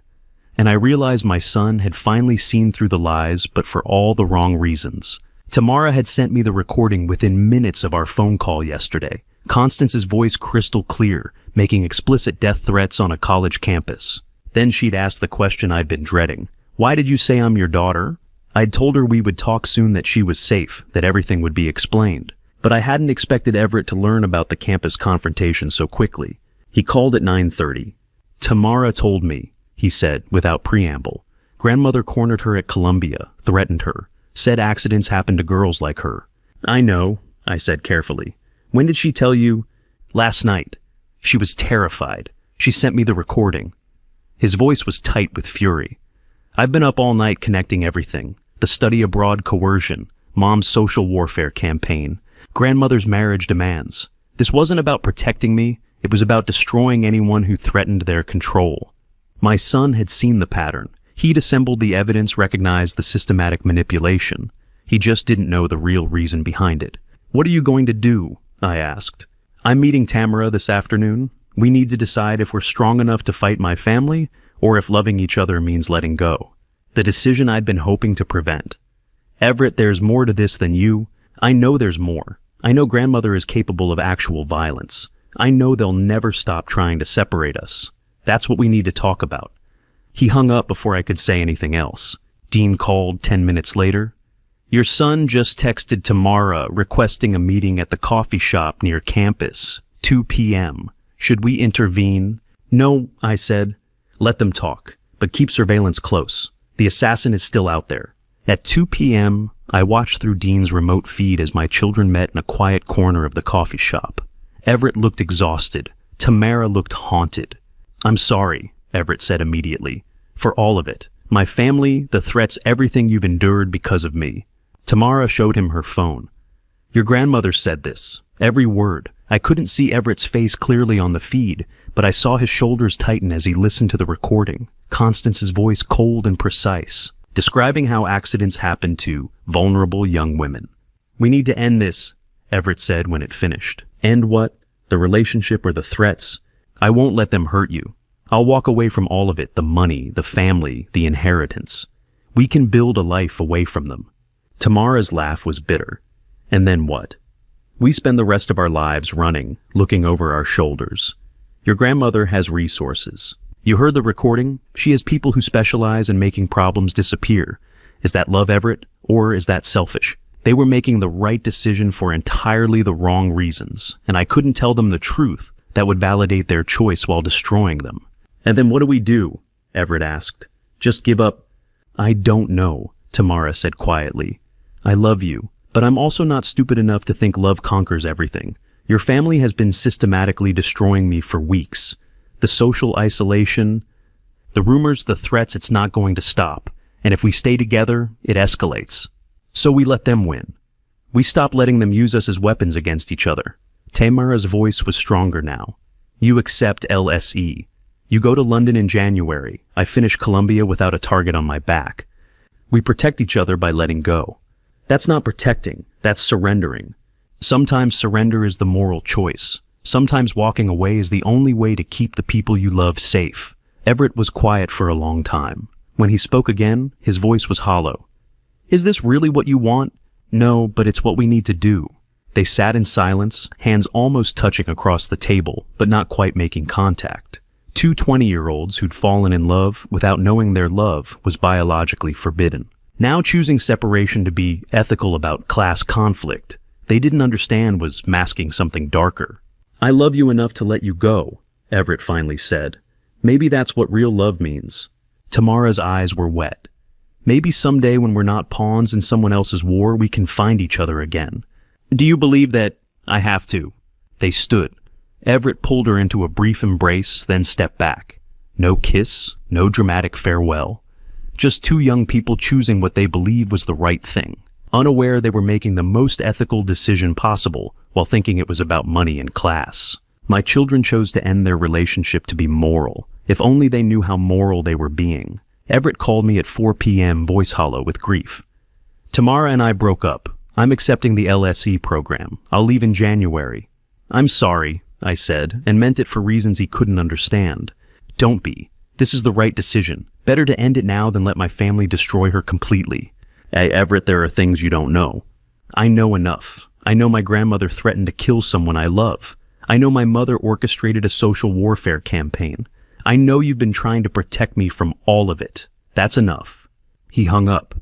And I realized my son had finally seen through the lies, but for all the wrong reasons. Tamara had sent me the recording within minutes of our phone call yesterday. Constance's voice crystal clear, making explicit death threats on a college campus. Then she'd asked the question I'd been dreading. "Why did you say I'm your daughter?" I'd told her we would talk soon, that she was safe, that everything would be explained. But I hadn't expected Everett to learn about the campus confrontation so quickly. He called at 9:30. "Tamara told me," he said, without preamble. "Grandmother cornered her at Columbia, threatened her, said accidents happen to girls like her." "I know," I said carefully. "When did she tell you?" "Last night. She was terrified. She sent me the recording." His voice was tight with fury. "I've been up all night connecting everything. The study abroad coercion, Mom's social warfare campaign, grandmother's marriage demands. This wasn't about protecting me. It was about destroying anyone who threatened their control." My son had seen the pattern. He'd assembled the evidence, recognized the systematic manipulation. He just didn't know the real reason behind it. "What are you going to do?" I asked. "I'm meeting Tamara this afternoon. We need to decide if we're strong enough to fight my family, or if loving each other means letting go." The decision I'd been hoping to prevent. "Everett, there's more to this than you. I know there's more. I know grandmother is capable of actual violence. I know they'll never stop trying to separate us. That's what we need to talk about." He hung up before I could say anything else. Dean called 10 minutes later. "Your son just texted Tamara requesting a meeting at the coffee shop near campus, 2 p.m. Should we intervene?" "No," I said. "Let them talk. but keep surveillance close. The assassin is still out there. At 2 p.m., I watched through Dean's remote feed as my children met in a quiet corner of the coffee shop. Everett looked exhausted. Tamara looked haunted. "I'm sorry," Everett said immediately. "For all of it. My family, the threats, everything you've endured because of me." Tamara showed him her phone. "Your grandmother said this. Every word. I couldn't see Everett's face clearly on the feed, but I saw his shoulders tighten as he listened to the recording. Constance's voice cold and precise, describing how accidents happen to vulnerable young women. "We need to end this," Everett said when it finished. "End what? The relationship or the threats? I won't let them hurt you. I'll walk away from all of it, the money, the family, the inheritance. We can build a life away from them." Tamara's laugh was bitter. "And then what? We spend the rest of our lives running, looking over our shoulders. Your grandmother has resources. You heard the recording? She has people who specialize in making problems disappear. Is that love, Everett, or is that selfish? They were making the right decision for entirely the wrong reasons, and I couldn't tell them the truth that would validate their choice while destroying them." "And then what do we do?" Everett asked. "Just give up?" "I don't know," Tamara said quietly. "I love you, but I'm also not stupid enough to think love conquers everything. Your family has been systematically destroying me for weeks. The social isolation, the rumors, the threats, it's not going to stop. And if we stay together, it escalates. So we let them win. We stop letting them use us as weapons against each other." Tamara's voice was stronger now. "You accept LSE. You go to London in January. I finish Columbia without a target on my back. We protect each other by letting go. That's not protecting, that's surrendering. Sometimes surrender is the moral choice. Sometimes walking away is the only way to keep the people you love safe." Everett was quiet for a long time. When he spoke again, his voice was hollow. "Is this really what you want?" "No, but it's what we need to do." They sat in silence, hands almost touching across the table, but not quite making contact. Two 20-year-olds who'd fallen in love without knowing their love was biologically forbidden. Now choosing separation to be ethical about class conflict, they didn't understand was masking something darker. "I love you enough to let you go," Everett finally said. "Maybe that's what real love means." Tamara's eyes were wet. "Maybe someday when we're not pawns in someone else's war, we can find each other again." "Do you believe that I have to?" They stood. Everett pulled her into a brief embrace, then stepped back. No kiss, no dramatic farewell. Just two young people choosing what they believed was the right thing. Unaware they were making the most ethical decision possible while thinking it was about money and class. My children chose to end their relationship to be moral. If only they knew how moral they were being. Everett called me at 4 p.m. voice hollow with grief. "Tamara and I broke up. I'm accepting the LSE program. I'll leave in January." "I'm sorry," I said, and meant it for reasons he couldn't understand. "Don't be. This is the right decision. Better to end it now than let my family destroy her completely." "Everett, there are things you don't know." "I know enough. I know my grandmother threatened to kill someone I love. I know my mother orchestrated a social warfare campaign. I know you've been trying to protect me from all of it. That's enough." He hung up.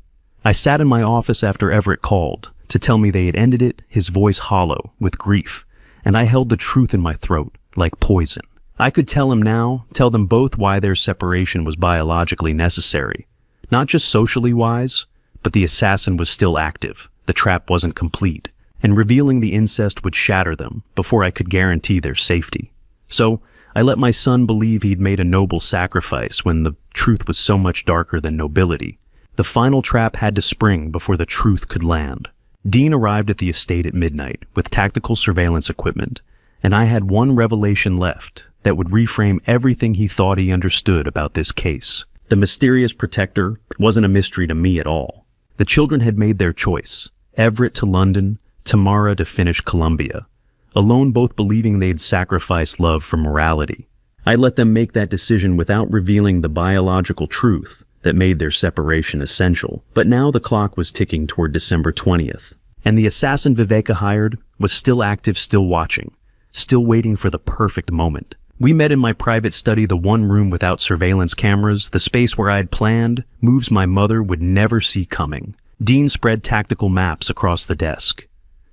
I sat in my office after Everett called to tell me they had ended it, his voice hollow with grief, and I held the truth in my throat like poison. I could tell him now, tell them both why their separation was biologically necessary. Not just socially wise, but the assassin was still active. The trap wasn't complete, and revealing the incest would shatter them before I could guarantee their safety. So I let my son believe he'd made a noble sacrifice when the truth was so much darker than nobility. The final trap had to spring before the truth could land. Dean arrived at the estate at midnight with tactical surveillance equipment, and I had one revelation left that would reframe everything he thought he understood about this case. The mysterious protector wasn't a mystery to me at all. The children had made their choice. Everett to London, Tamara to finish Columbia. Alone both believing they'd sacrificed love for morality. I let them make that decision without revealing the biological truth that made their separation essential. But now the clock was ticking toward December 20th, and the assassin Viveka hired was still active, still watching, still waiting for the perfect moment. We met in my private study, the one room without surveillance cameras, the space where I'd planned moves my mother would never see coming. Dean spread tactical maps across the desk.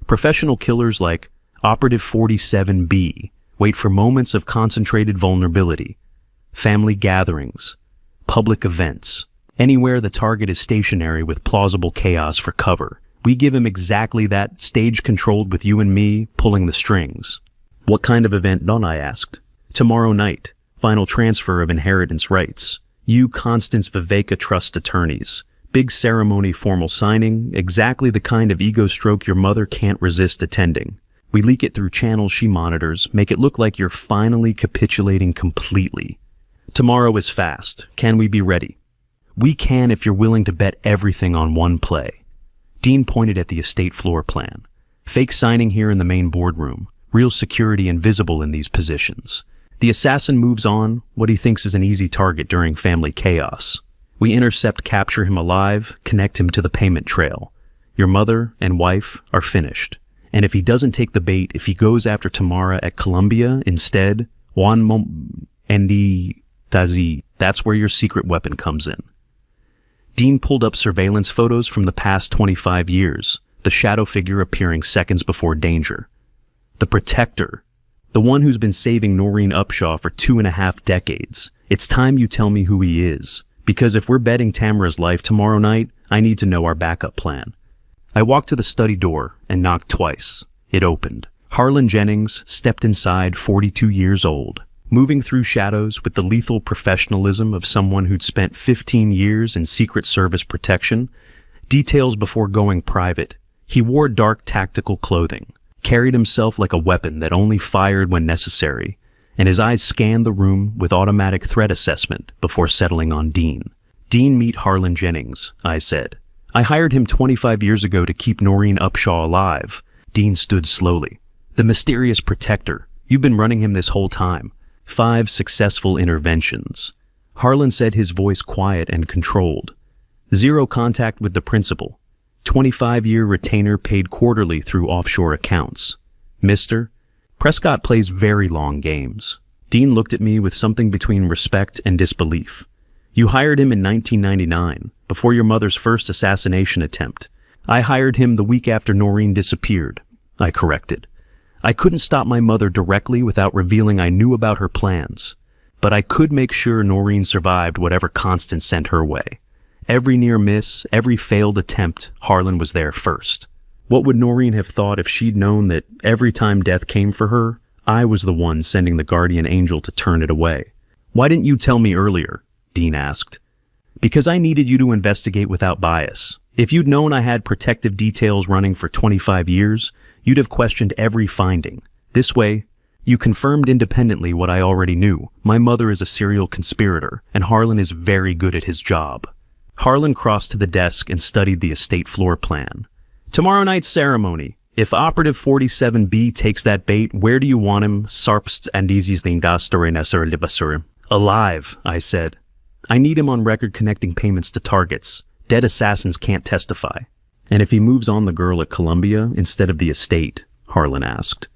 Professional killers like Operative 47B wait for moments of concentrated vulnerability. Family gatherings. public events, anywhere the target is stationary with plausible chaos for cover. We give him exactly that, stage controlled with you and me pulling the strings. What kind of event, Don? I asked. Tomorrow night, final transfer of inheritance rights. You Constance Viveka Trust attorneys. Big ceremony, formal signing, exactly the kind of ego stroke your mother can't resist attending. We leak it through channels she monitors, make it look like you're finally capitulating completely. Tomorrow is fast. Can we be ready? We can if you're willing to bet everything on one play. Dean pointed at the estate floor plan. Fake signing here in the main boardroom. Real security invisible in these positions. The assassin moves on, what he thinks is an easy target during family chaos. We intercept, capture him alive, connect him to the payment trail. Your mother and wife are finished. And if he doesn't take the bait, if he goes after Tamara at Columbia instead, that's where your secret weapon comes in. Dean pulled up surveillance photos from the past 25 years, the shadow figure appearing seconds before danger. The protector, the one who's been saving Noreen Upshaw for 2.5 decades. It's time you tell me who he is, because if we're betting Tamara's life tomorrow night, I need to know our backup plan. I walked to the study door and knocked twice. It opened. Harlan Jennings stepped inside, 42 years old, moving through shadows with the lethal professionalism of someone who'd spent 15 years in Secret Service protection. Details before going private. He wore dark tactical clothing, carried himself like a weapon that only fired when necessary, and his eyes scanned the room with automatic threat assessment before settling on Dean. Dean, meet Harlan Jennings, I said. I hired him 25 years ago to keep Noreen Upshaw alive. Dean stood slowly. The mysterious protector. You've been running him this whole time. 5 successful interventions. Harlan said, his voice quiet and controlled. 0 contact with the principal. 25-year retainer paid quarterly through offshore accounts. Mr. Prescott plays very long games. Dean looked at me with something between respect and disbelief. You hired him in 1999, before your mother's first assassination attempt. I hired him the week after Noreen disappeared. I corrected. I couldn't stop my mother directly without revealing I knew about her plans, but I could make sure Noreen survived whatever Constance sent her way. Every near miss, every failed attempt, Harlan was there first. What would Noreen have thought if she'd known that every time death came for her, I was the one sending the guardian angel to turn it away? Why didn't you tell me earlier? Dean asked. Because I needed you to investigate without bias. If you'd known I had protective details running for 25 years, you'd have questioned every finding. This way, you confirmed independently what I already knew. My mother is a serial conspirator, and Harlan is very good at his job. Harlan crossed to the desk and studied the estate floor plan. Tomorrow night's ceremony. If Operative 47B takes that bait, where do you want him? Sarpst and alive, I said. I need him on record connecting payments to targets. Dead assassins can't testify. And if he moves on the girl at Columbia instead of the estate, Harlan asked.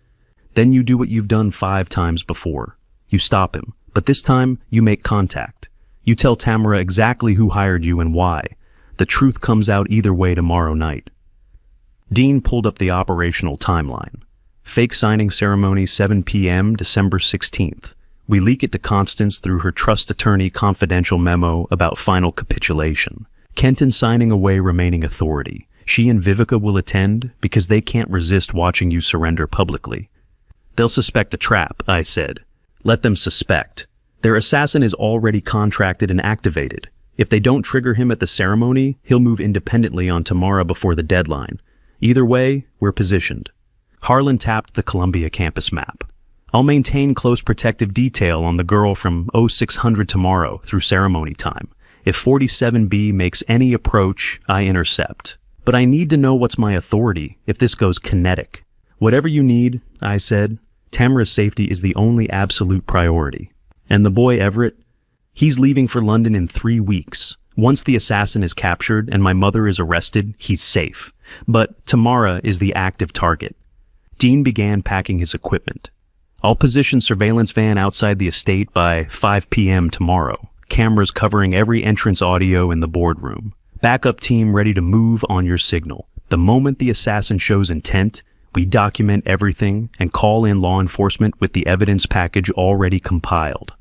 Then you do what you've done 5 times before. You stop him, but this time you make contact. You tell Tamara exactly who hired you and why. The truth comes out either way tomorrow night. Dean pulled up the operational timeline. Fake signing ceremony 7 p.m. December 16th. We leak it to Constance through her trust attorney confidential memo about final capitulation. Kenton signing away remaining authority. She and Vivica will attend because they can't resist watching you surrender publicly. They'll suspect a trap, I said. Let them suspect. Their assassin is already contracted and activated. If they don't trigger him at the ceremony, he'll move independently on Tamara before the deadline. Either way, we're positioned. Harlan tapped the Columbia campus map. I'll maintain close protective detail on the girl from 0600 tomorrow through ceremony time. If 47B makes any approach, I intercept. But I need to know what's my authority if this goes kinetic. Whatever you need, I said. Tamara's safety is the only absolute priority. And the boy Everett? He's leaving for London in 3 weeks. Once the assassin is captured and my mother is arrested, he's safe. But Tamara is the active target. Dean began packing his equipment. I'll position surveillance van outside the estate by 5 p.m. tomorrow. Cameras covering every entrance audio in the boardroom. Backup team ready to move on your signal. The moment the assassin shows intent, we document everything and call in law enforcement with the evidence package already compiled.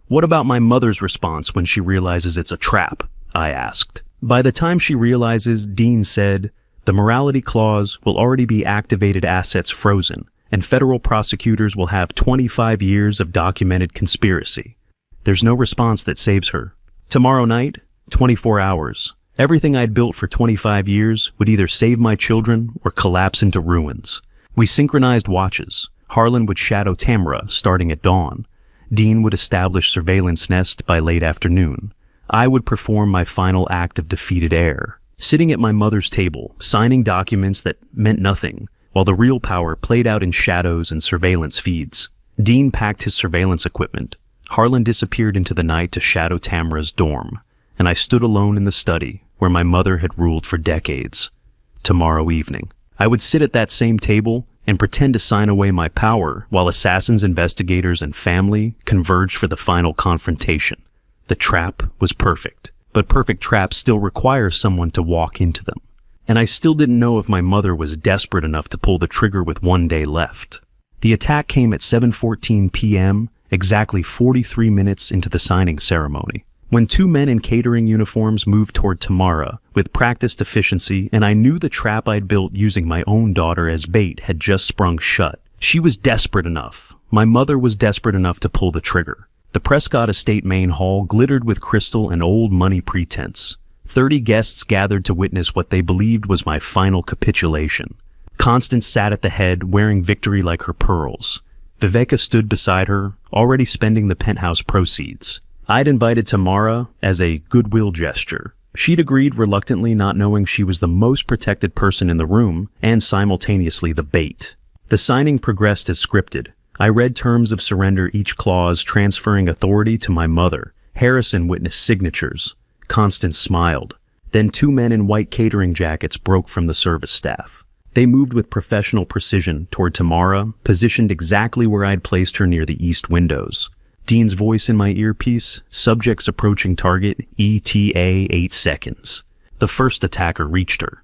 What about my mother's response when she realizes it's a trap? I asked. By the time she realizes, Dean said, the morality clause will already be activated assets frozen, and federal prosecutors will have 25 years of documented conspiracy. There's no response that saves her. Tomorrow night, 24 hours. Everything I'd built for 25 years would either save my children or collapse into ruins. We synchronized watches. Harlan would shadow Tamara starting at dawn. Dean would establish surveillance nest by late afternoon. I would perform my final act of defeated heir, sitting at my mother's table, signing documents that meant nothing, while the real power played out in shadows and surveillance feeds. Dean packed his surveillance equipment. Harlan disappeared into the night to shadow Tamara's dorm, and I stood alone in the study where my mother had ruled for decades. Tomorrow evening, I would sit at that same table and pretend to sign away my power while assassins, investigators, and family converged for the final confrontation. The trap was perfect, but perfect traps still require someone to walk into them. And I still didn't know if my mother was desperate enough to pull the trigger with one day left. The attack came at 7:14 p.m., exactly 43 minutes into the signing ceremony, when two men in catering uniforms moved toward Tamara with practiced efficiency, and I knew the trap I'd built using my own daughter as bait had just sprung shut. She was desperate enough. My mother was desperate enough to pull the trigger. The Prescott Estate main hall glittered with crystal and old money pretense. 30 guests gathered to witness what they believed was my final capitulation. Constance sat at the head, wearing victory like her pearls. Viveka stood beside her, already spending the penthouse proceeds. I'd invited Tamara as a goodwill gesture. She'd agreed reluctantly, not knowing she was the most protected person in the room and simultaneously the bait. The signing progressed as scripted. I read terms of surrender, each clause transferring authority to my mother. Harrison witnessed signatures. Constance smiled. Then two men in white catering jackets broke from the service staff. They moved with professional precision toward Tamara, positioned exactly where I'd placed her near the east windows. Dean's voice in my earpiece, subjects approaching target, ETA 8 seconds. The first attacker reached her.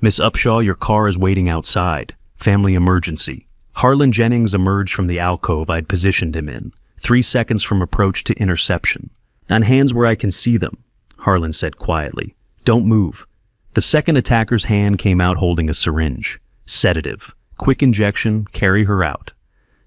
Miss Upshaw, your car is waiting outside. Family emergency. Harlan Jennings emerged from the alcove I'd positioned him in, 3 seconds from approach to interception. On hands where I can see them, Harlan said quietly. Don't move. The second attacker's hand came out holding a syringe. Sedative. Quick injection, carry her out.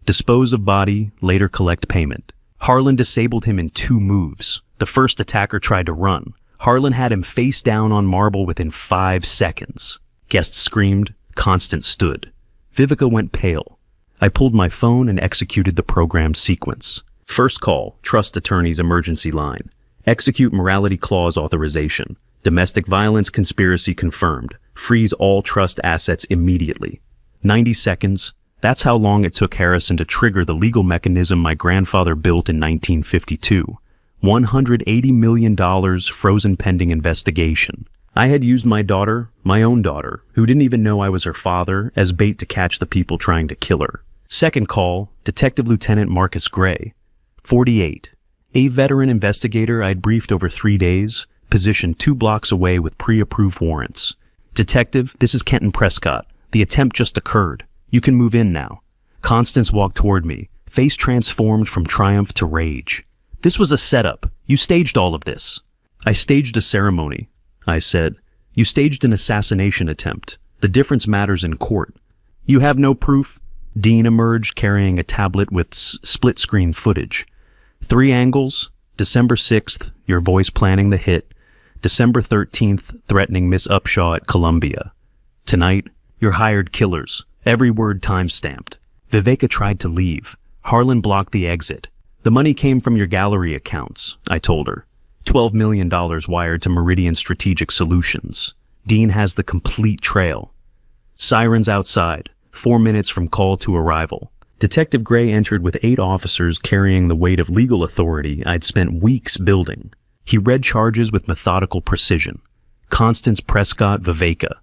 Dispose of body, later collect payment. Harlan disabled him in 2 moves. The first attacker tried to run. Harlan had him face down on marble within 5 seconds. Guests screamed. Constance stood. Vivica went pale. I pulled my phone and executed the program sequence. First call, trust attorney's emergency line. Execute morality clause authorization. Domestic violence conspiracy confirmed. Freeze all trust assets immediately. 90 seconds. That's how long it took Harrison to trigger the legal mechanism my grandfather built in 1952. $180 million frozen pending investigation. I had used my daughter, my own daughter, who didn't even know I was her father, as bait to catch the people trying to kill her. Second call, Detective Lieutenant Marcus Gray. 48. A veteran investigator I'd briefed over 3 days, positioned 2 blocks away with pre-approved warrants. Detective, this is Kenton Prescott. The attempt just occurred. You can move in now. Constance walked toward me, face transformed from triumph to rage. This was a setup. You staged all of this. I staged a ceremony, I said. You staged an assassination attempt. The difference matters in court. You have no proof? Dean emerged carrying a tablet with split-screen footage. 3 angles. December 6th, your voice planning the hit. December 13th, threatening Miss Upshaw at Columbia. Tonight, your hired killers. Every word time-stamped. Viveka tried to leave. Harlan blocked the exit. The money came from your gallery accounts, I told her. $12 million wired to Meridian Strategic Solutions. Dean has the complete trail. Sirens outside. 4 minutes from call to arrival. Detective Gray entered with 8 officers carrying the weight of legal authority I'd spent weeks building. He read charges with methodical precision. Constance Prescott Viveka.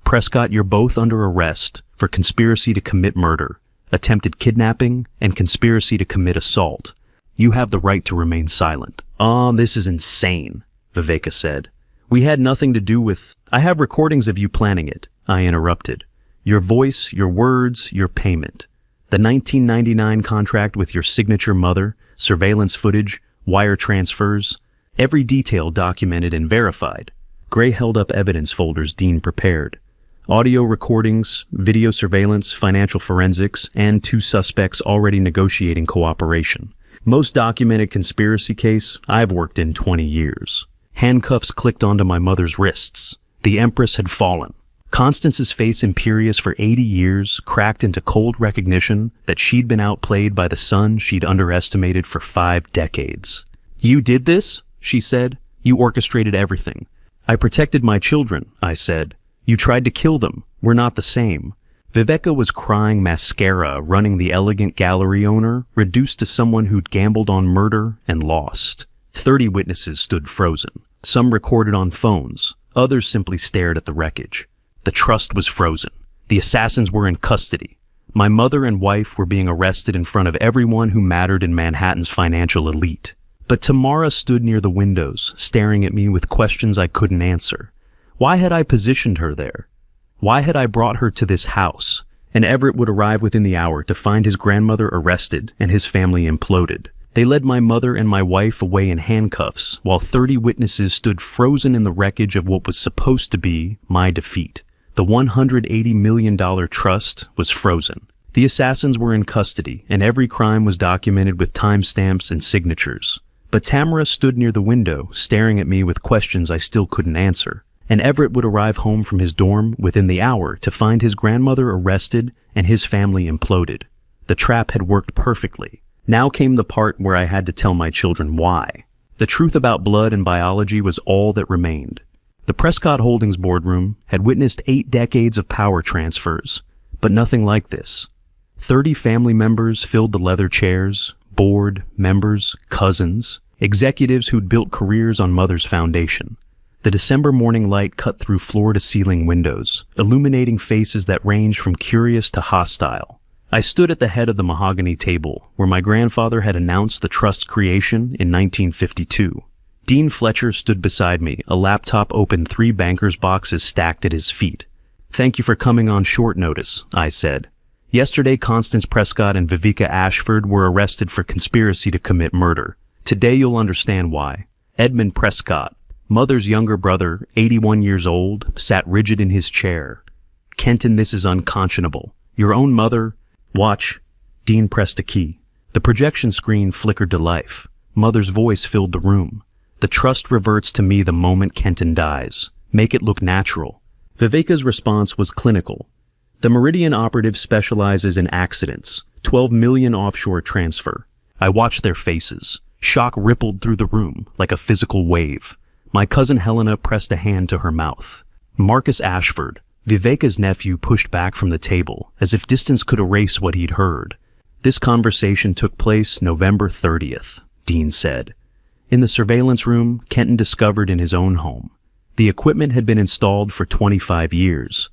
Prescott, you're both under arrest for conspiracy to commit murder, attempted kidnapping, and conspiracy to commit assault. You have the right to remain silent. This is insane, Viveka said. We had nothing to do with... I have recordings of you planning it, I interrupted. Your voice, your words, your payment. The 1999 contract with your signature mother, surveillance footage, wire transfers, every detail documented and verified. Gray held up evidence folders Dean prepared. Audio recordings, video surveillance, financial forensics, and 2 suspects already negotiating cooperation. Most documented conspiracy case I've worked in 20 years. Handcuffs clicked onto my mother's wrists. The Empress had fallen. Constance's face, imperious for 80 years, cracked into cold recognition that she'd been outplayed by the son she'd underestimated for 5 decades. "You did this?" she said. "You orchestrated everything." "I protected my children," I said. "You tried to kill them. We're not the same." Viveka was crying mascara, running the elegant gallery owner, reduced to someone who'd gambled on murder and lost. 30 witnesses stood frozen. Some recorded on phones. Others simply stared at the wreckage. The trust was frozen. The assassins were in custody. My mother and wife were being arrested in front of everyone who mattered in Manhattan's financial elite. But Tamara stood near the windows, staring at me with questions I couldn't answer. Why had I positioned her there? Why had I brought her to this house? And Everett would arrive within the hour to find his grandmother arrested and his family imploded. They led my mother and my wife away in handcuffs, while 30 witnesses stood frozen in the wreckage of what was supposed to be my defeat. The $180 million trust was frozen. The assassins were in custody, and every crime was documented with timestamps and signatures. But Tamara stood near the window, staring at me with questions I still couldn't answer. And Everett would arrive home from his dorm within the hour to find his grandmother arrested and his family imploded. The trap had worked perfectly. Now came the part where I had to tell my children why. The truth about blood and biology was all that remained. The Prescott Holdings boardroom had witnessed 8 decades of power transfers, but nothing like this. 30 family members filled the leather chairs, board, members, cousins, executives who'd built careers on Mother's foundation. The December morning light cut through floor-to-ceiling windows, illuminating faces that ranged from curious to hostile. I stood at the head of the mahogany table, where my grandfather had announced the trust's creation in 1952. Dean Fletcher stood beside me, a laptop open, 3 banker's boxes stacked at his feet. "Thank you for coming on short notice," I said. "Yesterday, Constance Prescott and Viveka Ashford were arrested for conspiracy to commit murder. Today you'll understand why." Edmund Prescott, Mother's younger brother, 81 years old, sat rigid in his chair. "Kenton, this is unconscionable. Your own mother—" "Watch." Dean pressed a key. The projection screen flickered to life. Mother's voice filled the room. "The trust reverts to me the moment Kenton dies. Make it look natural." Viveka's response was clinical. "The Meridian operative specializes in accidents. 12 million offshore transfer." I watched their faces. Shock rippled through the room like a physical wave. My cousin Helena pressed a hand to her mouth. Marcus Ashford, Viveka's nephew, pushed back from the table, as if distance could erase what he'd heard. "This conversation took place November 30th, Dean said. In the surveillance room Kenton discovered in his own home. The equipment had been installed for 25 years.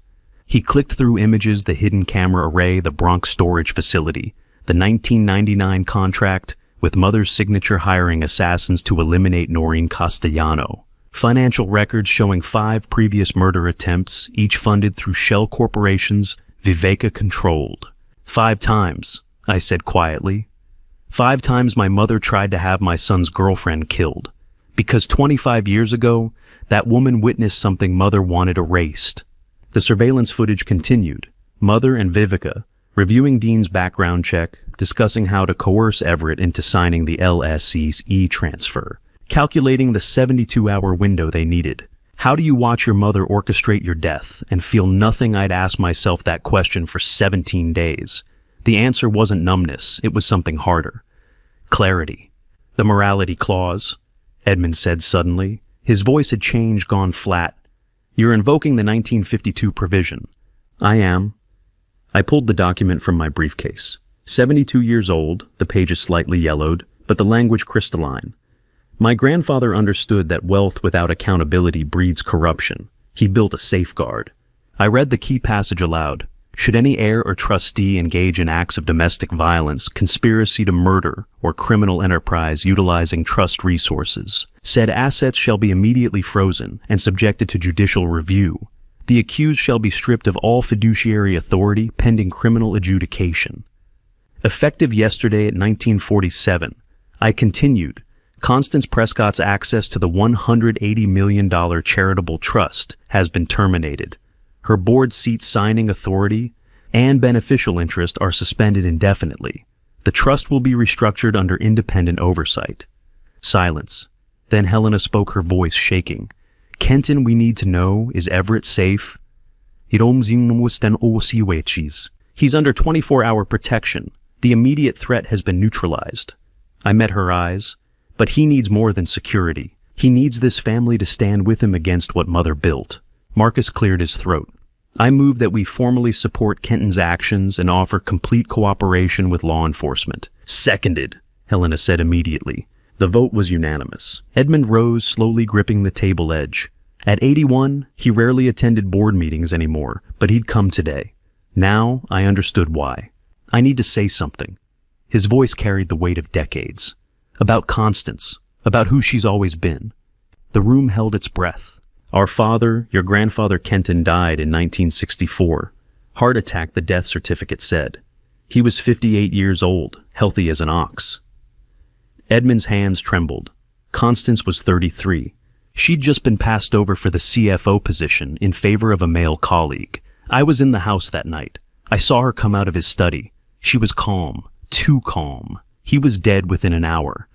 He clicked through images, the hidden camera array, the Bronx storage facility, the 1999 contract, with Mother's signature hiring assassins to eliminate Noreen Castellano. Financial records showing 5 previous murder attempts, each funded through shell corporations Viveka controlled. 5 times, I said quietly. 5 times my mother tried to have my son's girlfriend killed. Because 25 years ago, that woman witnessed something Mother wanted erased. The surveillance footage continued. Mother and Viveka, reviewing Dean's background check, discussing how to coerce Everett into signing the LSE's e-transfer, calculating the 72-hour window they needed. How do you watch your mother orchestrate your death and feel nothing? I'd asked myself that question for 17 days. The answer wasn't numbness, it was something harder. Clarity. The morality clause, Edmund said suddenly. His voice had changed, gone flat. You're invoking the 1952 provision. I am. I pulled the document from my briefcase. 72 years old, the pages slightly yellowed, but the language crystalline. My grandfather understood that wealth without accountability breeds corruption. He built a safeguard. I read the key passage aloud. Should any heir or trustee engage in acts of domestic violence, conspiracy to murder, or criminal enterprise utilizing trust resources, said assets shall be immediately frozen and subjected to judicial review. The accused shall be stripped of all fiduciary authority pending criminal adjudication. Effective yesterday at 1947, I continued, Constance Prescott's access to the $180 million charitable trust has been terminated. Her board seat signing authority and beneficial interest are suspended indefinitely. The trust will be restructured under independent oversight. Silence. Then Helena spoke, her voice shaking. Kenton, we need to know, is Everett safe? He's under 24-hour protection. The immediate threat has been neutralized. I met her eyes. But he needs more than security. He needs this family to stand with him against what Mother built. Marcus cleared his throat. I move that we formally support Kenton's actions and offer complete cooperation with law enforcement. Seconded, Helena said immediately. The vote was unanimous. Edmund rose, slowly gripping the table edge. At 81, he rarely attended board meetings anymore, but he'd come today. Now, I understood why. I need to say something. His voice carried the weight of decades. About Constance, about who she's always been. The room held its breath. Our father, your grandfather Kenton, died in 1964. Heart attack, the death certificate said. He was 58 years old, healthy as an ox. Edmund's hands trembled. Constance was 33. She'd just been passed over for the CFO position in favor of a male colleague. I was in the house that night. I saw her come out of his study. She was calm, too calm. He was dead within an hour.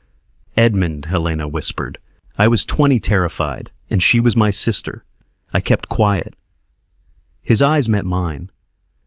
Edmund, Helena whispered. I was 20, terrified, and she was my sister. I kept quiet. His eyes met mine.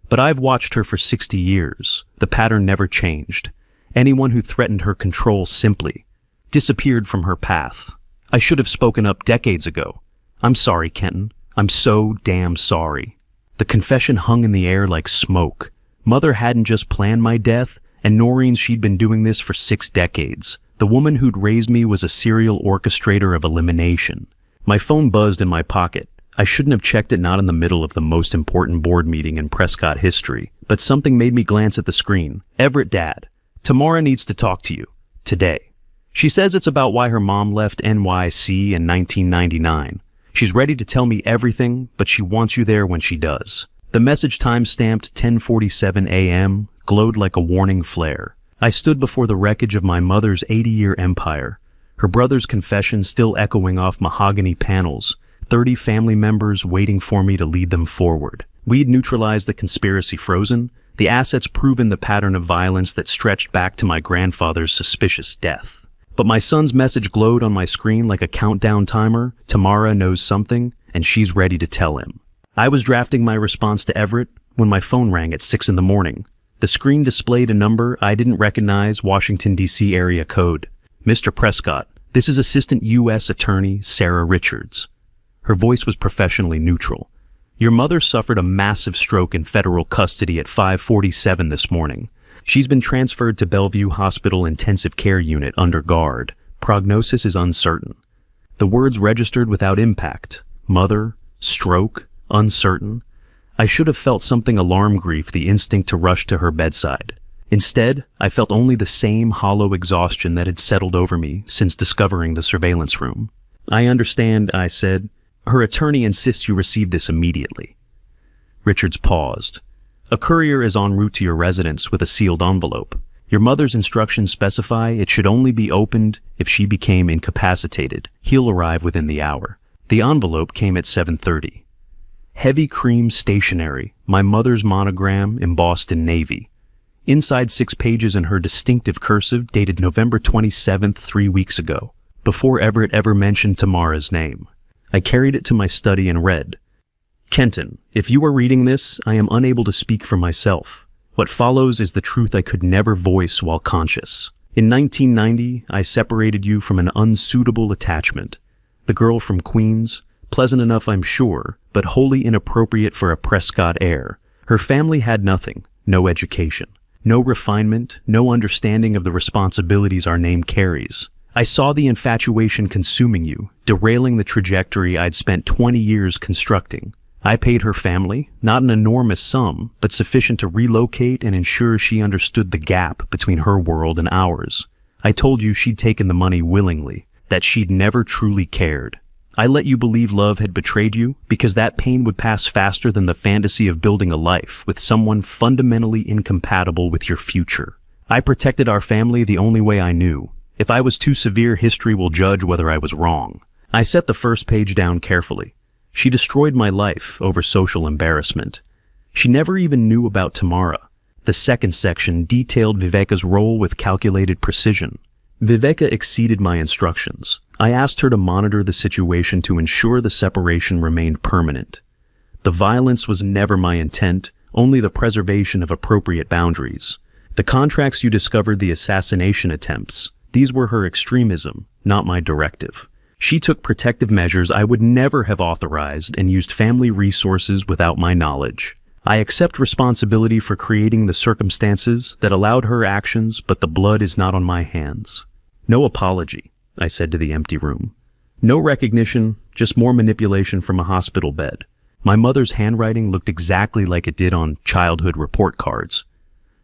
But I've watched her for 60 years. The pattern never changed. Anyone who threatened her control simply disappeared from her path. I should have spoken up decades ago. I'm sorry, Kenton. I'm so damn sorry. The confession hung in the air like smoke. Mother hadn't just planned my death, and Noreen, she'd been doing this for 6 decades. The woman who'd raised me was a serial orchestrator of elimination. My phone buzzed in my pocket. I shouldn't have checked it, not in the middle of the most important board meeting in Prescott history, but something made me glance at the screen. Everett, Dad. Tamara needs to talk to you. Today. She says it's about why her mom left NYC in 1999. She's ready to tell me everything, but she wants you there when she does. The message, time-stamped 10:47 a.m., glowed like a warning flare. I stood before the wreckage of my mother's 80-year empire, her brother's confession still echoing off mahogany panels, 30 family members waiting for me to lead them forward. We'd neutralized the conspiracy, frozen, the assets proven the pattern of violence that stretched back to my grandfather's suspicious death. But my son's message glowed on my screen like a countdown timer. Tamara knows something, and she's ready to tell him. I was drafting my response to Everett when my phone rang at 6 in the morning. The screen displayed a number I didn't recognize, Washington, D.C. area code. Mr. Prescott, this is Assistant U.S. Attorney Sarah Richards. Her voice was professionally neutral. Your mother suffered a massive stroke in federal custody at 5:47 this morning. She's been transferred to Bellevue Hospital Intensive Care Unit under guard. Prognosis is uncertain. The words registered without impact. Mother, stroke, uncertain. I should have felt something alarm grief, the instinct to rush to her bedside. Instead, I felt only the same hollow exhaustion that had settled over me since discovering the surveillance room. I understand, I said. Her attorney insists you receive this immediately. Richards paused. A courier is en route to your residence with a sealed envelope. Your mother's instructions specify it should only be opened if she became incapacitated. He'll arrive within the hour. The envelope came at 7:30. Heavy cream stationery, my mother's monogram embossed in navy. Inside 6 pages in her distinctive cursive, dated November 27th, 3 weeks ago, before Everett ever mentioned Tamara's name. I carried it to my study and read, Kenton, if you are reading this, I am unable to speak for myself. What follows is the truth I could never voice while conscious. In 1990, I separated you from an unsuitable attachment. The girl from Queens, pleasant enough I'm sure, but wholly inappropriate for a Prescott heir. Her family had nothing, no education, no refinement, no understanding of the responsibilities our name carries. I saw the infatuation consuming you, derailing the trajectory I'd spent 20 years constructing. I paid her family, not an enormous sum, but sufficient to relocate and ensure she understood the gap between her world and ours. I told you she'd taken the money willingly, that she'd never truly cared. I let you believe love had betrayed you because that pain would pass faster than the fantasy of building a life with someone fundamentally incompatible with your future. I protected our family the only way I knew, If I was too severe, history will judge whether I was wrong. I set the first page down carefully. She destroyed my life over social embarrassment. She never even knew about Tamara. The second section detailed Viveka's role with calculated precision. Viveka exceeded my instructions. I asked her to monitor the situation to ensure the separation remained permanent. The violence was never my intent, only the preservation of appropriate boundaries. The contracts you discovered, the assassination attempts, these were her extremism, not my directive. She took protective measures I would never have authorized and used family resources without my knowledge. I accept responsibility for creating the circumstances that allowed her actions, but the blood is not on my hands. No apology, I said to the empty room. No recognition, just more manipulation from a hospital bed. My mother's handwriting looked exactly like it did on childhood report cards.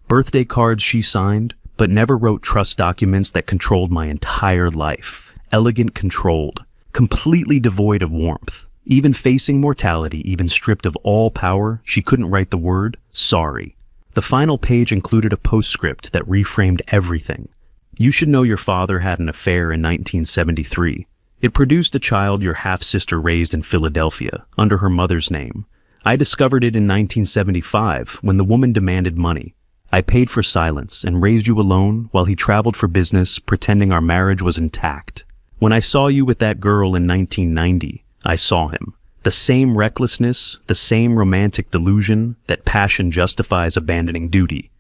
Birthday cards she signed, but never wrote trust documents that controlled my entire life. Elegant, controlled, completely devoid of warmth. Even facing mortality, even stripped of all power, she couldn't write the word sorry. The final page included a postscript that reframed everything. You should know your father had an affair in 1973. It produced a child your half-sister raised in Philadelphia, under her mother's name. I discovered it in 1975, when the woman demanded money. I paid for silence and raised you alone while he traveled for business, pretending our marriage was intact. When I saw you with that girl in 1990, I saw him. The same recklessness, the same romantic delusion that passion justifies abandoning duty.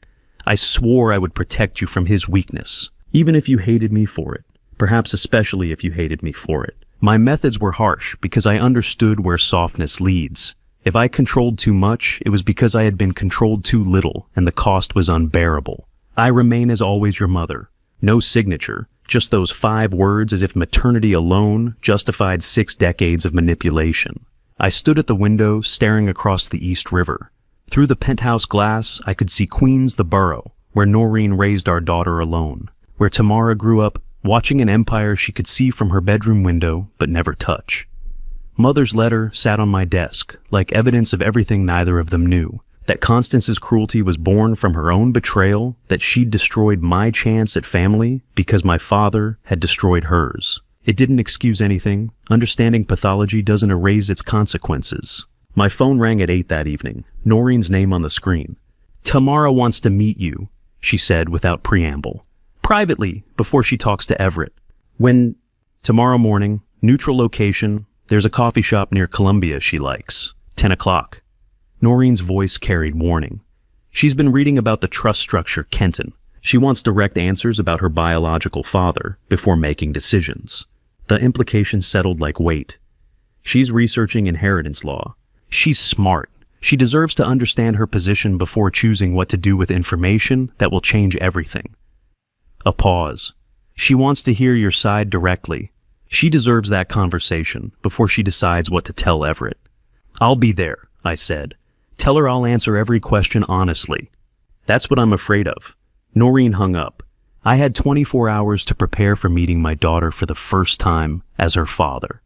I swore I would protect you from his weakness, even if you hated me for it. Perhaps especially if you hated me for it. My methods were harsh because I understood where softness leads. If I controlled too much, it was because I had been controlled too little, and the cost was unbearable. I remain as always your mother. No signature, just those 5 words as if maternity alone justified 6 decades of manipulation. I stood at the window, staring across the East River. Through the penthouse glass, I could see Queens, the borough, where Noreen raised our daughter alone, where Tamara grew up, watching an empire she could see from her bedroom window but never touch. Mother's letter sat on my desk, like evidence of everything neither of them knew. That Constance's cruelty was born from her own betrayal, that she'd destroyed my chance at family because my father had destroyed hers. It didn't excuse anything. Understanding pathology doesn't erase its consequences. My phone rang at 8 that evening, Noreen's name on the screen. Tamara wants to meet you, she said without preamble. Privately, before she talks to Everett. When? Tomorrow morning, neutral location, there's a coffee shop near Columbia she likes. 10 o'clock. Noreen's voice carried warning. She's been reading about the trust structure Kenton. She wants direct answers about her biological father before making decisions. The implications settled like weight. She's researching inheritance law. She's smart. She deserves to understand her position before choosing what to do with information that will change everything. A pause. She wants to hear your side directly. She deserves that conversation before she decides what to tell Everett. I'll be there, I said. Tell her I'll answer every question honestly. That's what I'm afraid of. Noreen hung up. I had 24 hours to prepare for meeting my daughter for the first time as her father.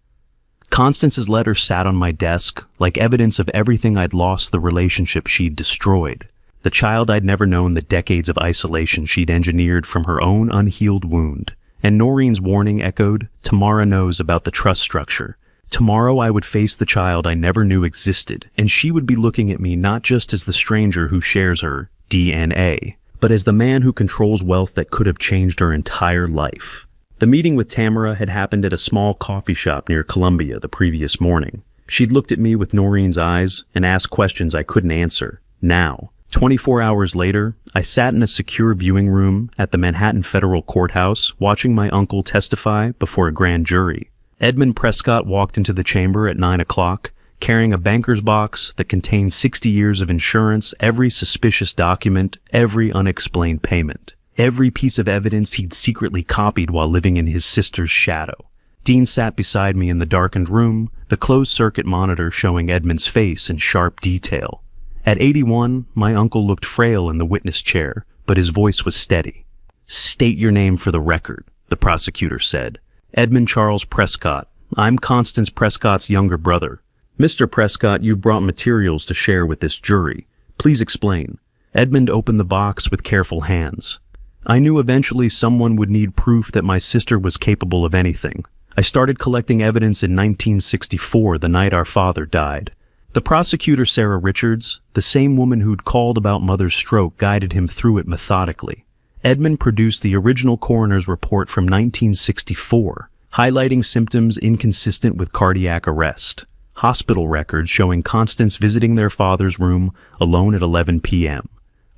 Constance's letter sat on my desk like evidence of everything I'd lost, the relationship she'd destroyed. The child I'd never known, the decades of isolation she'd engineered from her own unhealed wound. And Noreen's warning echoed, Tamara knows about the trust structure. Tomorrow I would face the child I never knew existed, and she would be looking at me not just as the stranger who shares her DNA, but as the man who controls wealth that could have changed her entire life. The meeting with Tamara had happened at a small coffee shop near Columbia the previous morning. She'd looked at me with Noreen's eyes and asked questions I couldn't answer. Now, 24 hours later, I sat in a secure viewing room at the Manhattan Federal Courthouse watching my uncle testify before a grand jury. Edmund Prescott walked into the chamber at 9 o'clock, carrying a banker's box that contained 60 years of insurance, every suspicious document, every unexplained payment, every piece of evidence he'd secretly copied while living in his sister's shadow. Dean sat beside me in the darkened room, the closed-circuit monitor showing Edmund's face in sharp detail. At 81, my uncle looked frail in the witness chair, but his voice was steady. State your name for the record, the prosecutor said. Edmund Charles Prescott. I'm Constance Prescott's younger brother. Mr. Prescott, you've brought materials to share with this jury. Please explain. Edmund opened the box with careful hands. I knew eventually someone would need proof that my sister was capable of anything. I started collecting evidence in 1964, the night our father died. The prosecutor, Sarah Richards, the same woman who'd called about Mother's stroke, guided him through it methodically. Edmund produced the original coroner's report from 1964, highlighting symptoms inconsistent with cardiac arrest. Hospital records showing Constance visiting their father's room alone at 11 p.m.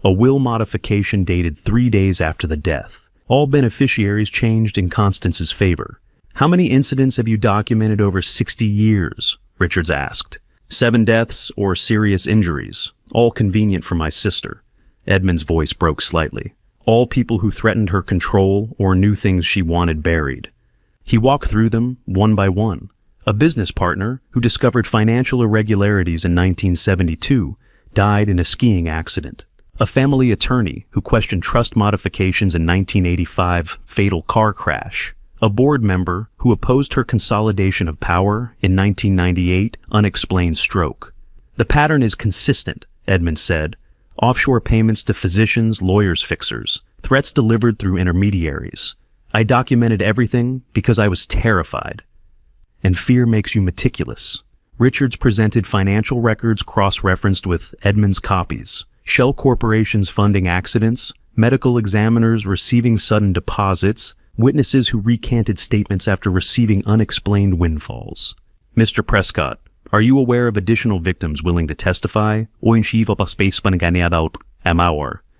A will modification dated 3 days after the death. All beneficiaries changed in Constance's favor. How many incidents have you documented over 60 years? Richards asked. 7 deaths or serious injuries, all convenient for my sister. Edmund's voice broke slightly. All people who threatened her control or knew things she wanted buried. He walked through them one by one. A business partner who discovered financial irregularities in 1972 died in a skiing accident. A family attorney who questioned trust modifications in 1985 fatal car crash. A board member who opposed her consolidation of power in 1998 unexplained stroke. The pattern is consistent, Edmund said. Offshore payments to physicians, lawyers, fixers. Threats delivered through intermediaries. I documented everything because I was terrified. And fear makes you meticulous. Richards presented financial records cross-referenced with Edmund's copies. Shell corporations funding accidents, medical examiners receiving sudden deposits, witnesses who recanted statements after receiving unexplained windfalls. Mr. Prescott, are you aware of additional victims willing to testify?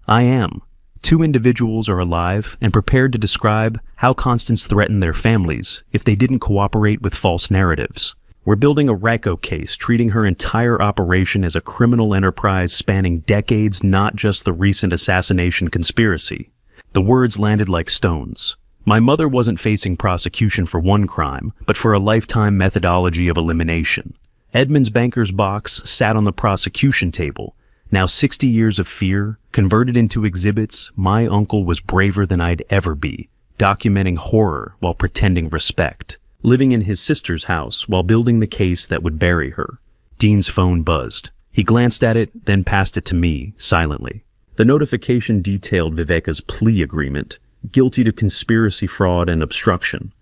I am. 2 individuals are alive and prepared to describe how Constance threatened their families if they didn't cooperate with false narratives. We're building a RICO case, treating her entire operation as a criminal enterprise spanning decades, not just the recent assassination conspiracy. The words landed like stones. My mother wasn't facing prosecution for one crime, but for a lifetime methodology of elimination. Edmund's banker's box sat on the prosecution table. Now 60 years of fear, converted into exhibits, my uncle was braver than I'd ever be, documenting horror while pretending respect. Living in his sister's house while building the case that would bury her. Dean's phone buzzed. He glanced at it, then passed it to me, silently. The notification detailed Viveka's plea agreement, guilty to conspiracy, fraud, and obstruction.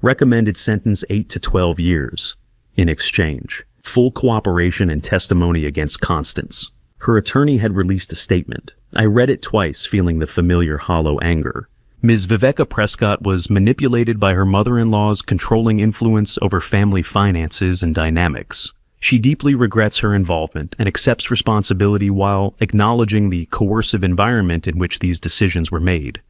Recommended sentence 8 to 12 years. In exchange, full cooperation and testimony against Constance. Her attorney had released a statement. I read it twice, feeling the familiar hollow anger. Ms. Viveka Prescott was manipulated by her mother-in-law's controlling influence over family finances and dynamics. She deeply regrets her involvement and accepts responsibility while acknowledging the coercive environment in which these decisions were made.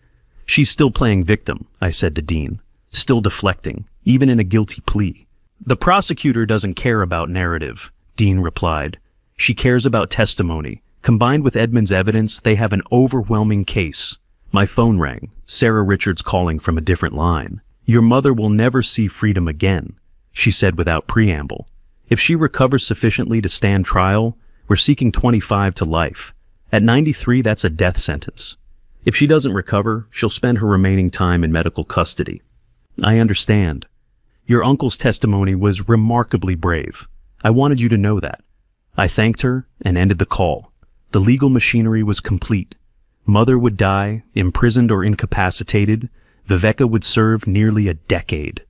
She's still playing victim, I said to Dean. Still deflecting, even in a guilty plea. The prosecutor doesn't care about narrative, Dean replied. She cares about testimony. Combined with Edmund's evidence, they have an overwhelming case. My phone rang, Sarah Richards calling from a different line. Your mother will never see freedom again, she said without preamble. If she recovers sufficiently to stand trial, we're seeking 25 to life. At 93, that's a death sentence. If she doesn't recover, she'll spend her remaining time in medical custody. I understand. Your uncle's testimony was remarkably brave. I wanted you to know that. I thanked her and ended the call. The legal machinery was complete. Mother would die, imprisoned or incapacitated. Viveka would serve nearly a decade.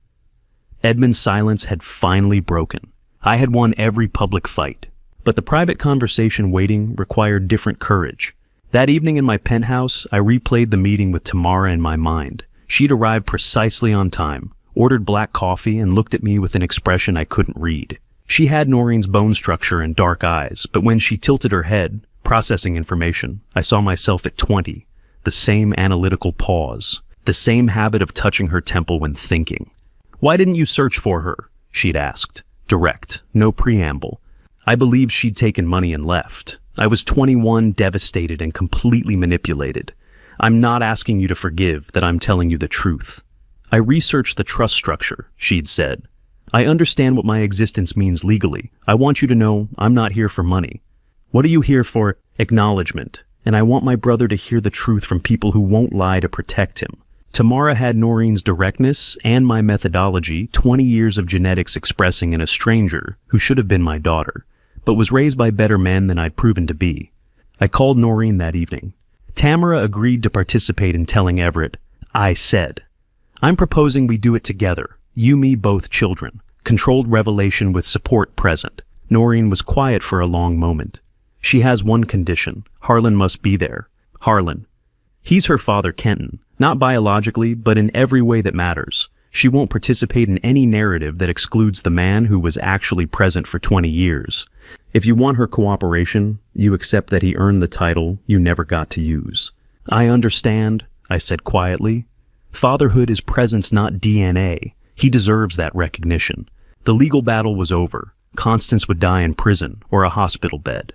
Edmund's silence had finally broken. I had won every public fight. But the private conversation waiting required different courage. That evening in my penthouse, I replayed the meeting with Tamara in my mind. She'd arrived precisely on time, ordered black coffee, and looked at me with an expression I couldn't read. She had Noreen's bone structure and dark eyes, but when she tilted her head, processing information, I saw myself at 20, the same analytical pause, the same habit of touching her temple when thinking. Why didn't you search for her? She'd asked. Direct, no preamble. I believed she'd taken money and left. I was 21, devastated and completely manipulated. I'm not asking you to forgive, that I'm telling you the truth. I researched the trust structure, she'd said. I understand what my existence means legally. I want you to know I'm not here for money. What are you here for? Acknowledgement. And I want my brother to hear the truth from people who won't lie to protect him. Tamara had Noreen's directness and my methodology, 20 years of genetics expressing in a stranger who should have been my daughter, but was raised by better men than I'd proven to be. I called Noreen that evening. Tamara agreed to participate in telling Everett, "I said. I'm proposing we do it together. You, me, both children. Controlled revelation with support present." Noreen was quiet for a long moment. "She has one condition. Harlan must be there." "Harlan." "He's her father, Kenton. Not biologically, but in every way that matters. She won't participate in any narrative that excludes the man who was actually present for 20 years. If you want her cooperation, you accept that he earned the title you never got to use." "I understand," I said quietly. "Fatherhood is presence, not DNA. He deserves that recognition." The legal battle was over. Constance would die in prison or a hospital bed.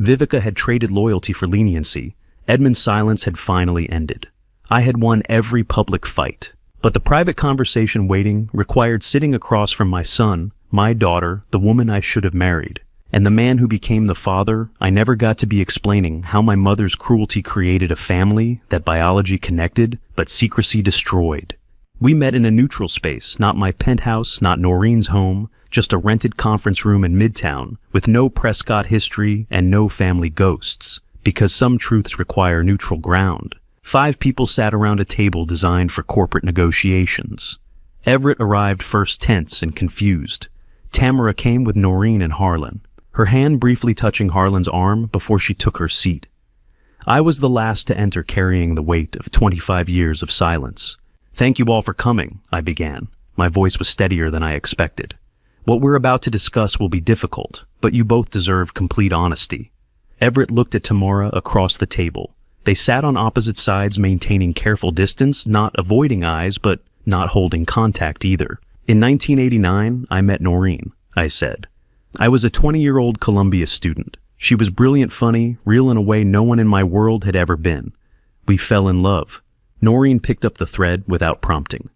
Vivica had traded loyalty for leniency. Edmund's silence had finally ended. I had won every public fight. But the private conversation waiting required sitting across from my son, my daughter, the woman I should have married, and the man who became the father I never got to be, explaining how my mother's cruelty created a family that biology connected but secrecy destroyed. We met in a neutral space, not my penthouse, not Noreen's home, just a rented conference room in Midtown, with no Prescott history and no family ghosts, because some truths require neutral ground. 5 people sat around a table designed for corporate negotiations. Everett arrived first, tense and confused. Tamara came with Noreen and Harlan, her hand briefly touching Harlan's arm before she took her seat. I was the last to enter, carrying the weight of 25 years of silence. "Thank you all for coming," I began. My voice was steadier than I expected. "What we're about to discuss will be difficult, but you both deserve complete honesty." Everett looked at Tamara across the table. They sat on opposite sides, maintaining careful distance, not avoiding eyes, but not holding contact either. "In 1989, I met Noreen," I said. "I was a 20-year-old Columbia student. She was brilliant, funny, real in a way no one in my world had ever been. We fell in love." Noreen picked up the thread without prompting.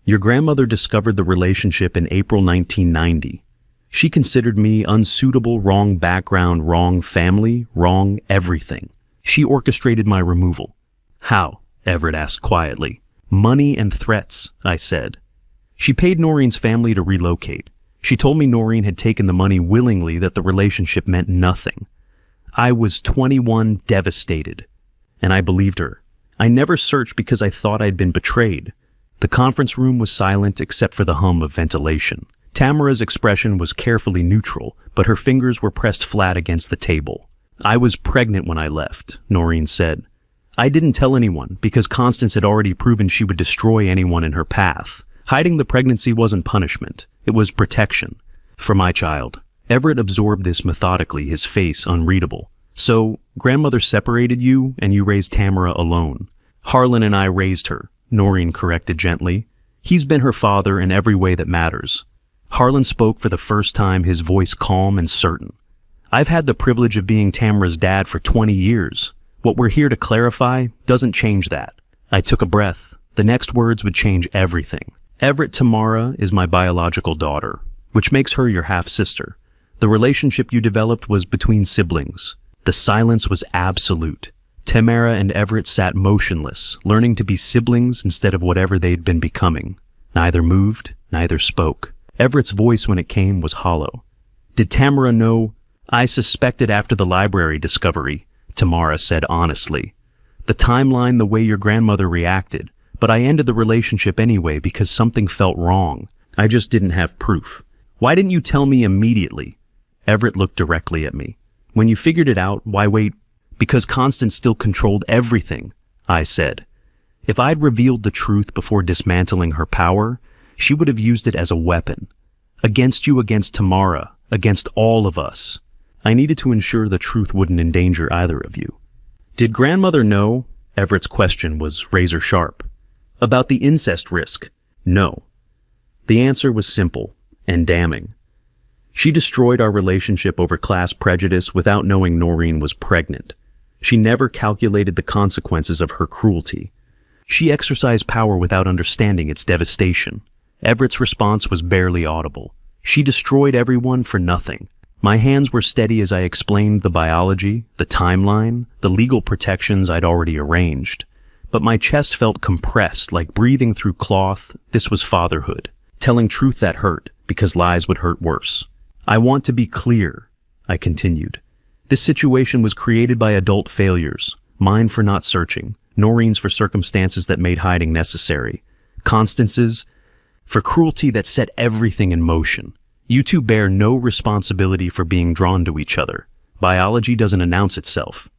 "Your grandmother discovered the relationship in April 1990. She considered me unsuitable, wrong background, wrong family, wrong everything. She orchestrated my removal." "How?" Everett asked quietly. "Money and threats," I said. "She paid Noreen's family to relocate. She told me Noreen had taken the money willingly, that the relationship meant nothing. I was 21, devastated. And I believed her. I never searched because I thought I'd been betrayed." The conference room was silent except for the hum of ventilation. Tamara's expression was carefully neutral, but her fingers were pressed flat against the table. "I was pregnant when I left," Noreen said. "I didn't tell anyone because Constance had already proven she would destroy anyone in her path. Hiding the pregnancy wasn't punishment. It was protection. For my child." Everett absorbed this methodically, his face unreadable. "So, grandmother separated you, and you raised Tamara alone." "Harlan and I raised her," Noreen corrected gently. "He's been her father in every way that matters." Harlan spoke for the first time, his voice calm and certain. "I've had the privilege of being Tamara's dad for 20 years. What we're here to clarify doesn't change that." I took a breath. The next words would change everything. "Everett, Tamara is my biological daughter, which makes her your half-sister. The relationship you developed was between siblings. The silence was absolute. Tamara and Everett sat motionless, learning to be siblings instead of whatever they'd been becoming. Neither moved, neither spoke. Everett's voice, when it came, was hollow. "Did Tamara know?" "I suspected after the library discovery," Tamara said honestly. "The timeline, the way your grandmother reacted. But I ended the relationship anyway because something felt wrong. I just didn't have proof." "Why didn't you tell me immediately?" Everett looked directly at me. "When you figured it out, why wait?" "Because Constance still controlled everything," I said. "If I'd revealed the truth before dismantling her power, she would have used it as a weapon. Against you, against Tamara, against all of us. I needed to ensure the truth wouldn't endanger either of you." "Did grandmother know?" Everett's question was razor sharp. "About the incest risk?" "No." The answer was simple and damning. She destroyed our relationship over class prejudice without knowing Noreen was pregnant. She never calculated the consequences of her cruelty. She exercised power without understanding its devastation. Everett's response was barely audible. She destroyed everyone for nothing. My hands were steady as I explained the biology, the timeline, the legal protections I'd already arranged. But my chest felt compressed, like breathing through cloth. This was fatherhood. Telling truth that hurt, because lies would hurt worse. "I want to be clear," I continued. "This situation was created by adult failures. Mine for not searching, Noreen's for circumstances that made hiding necessary, Constance's for cruelty that set everything in motion. You two bear no responsibility for being drawn to each other. Biology doesn't announce itself.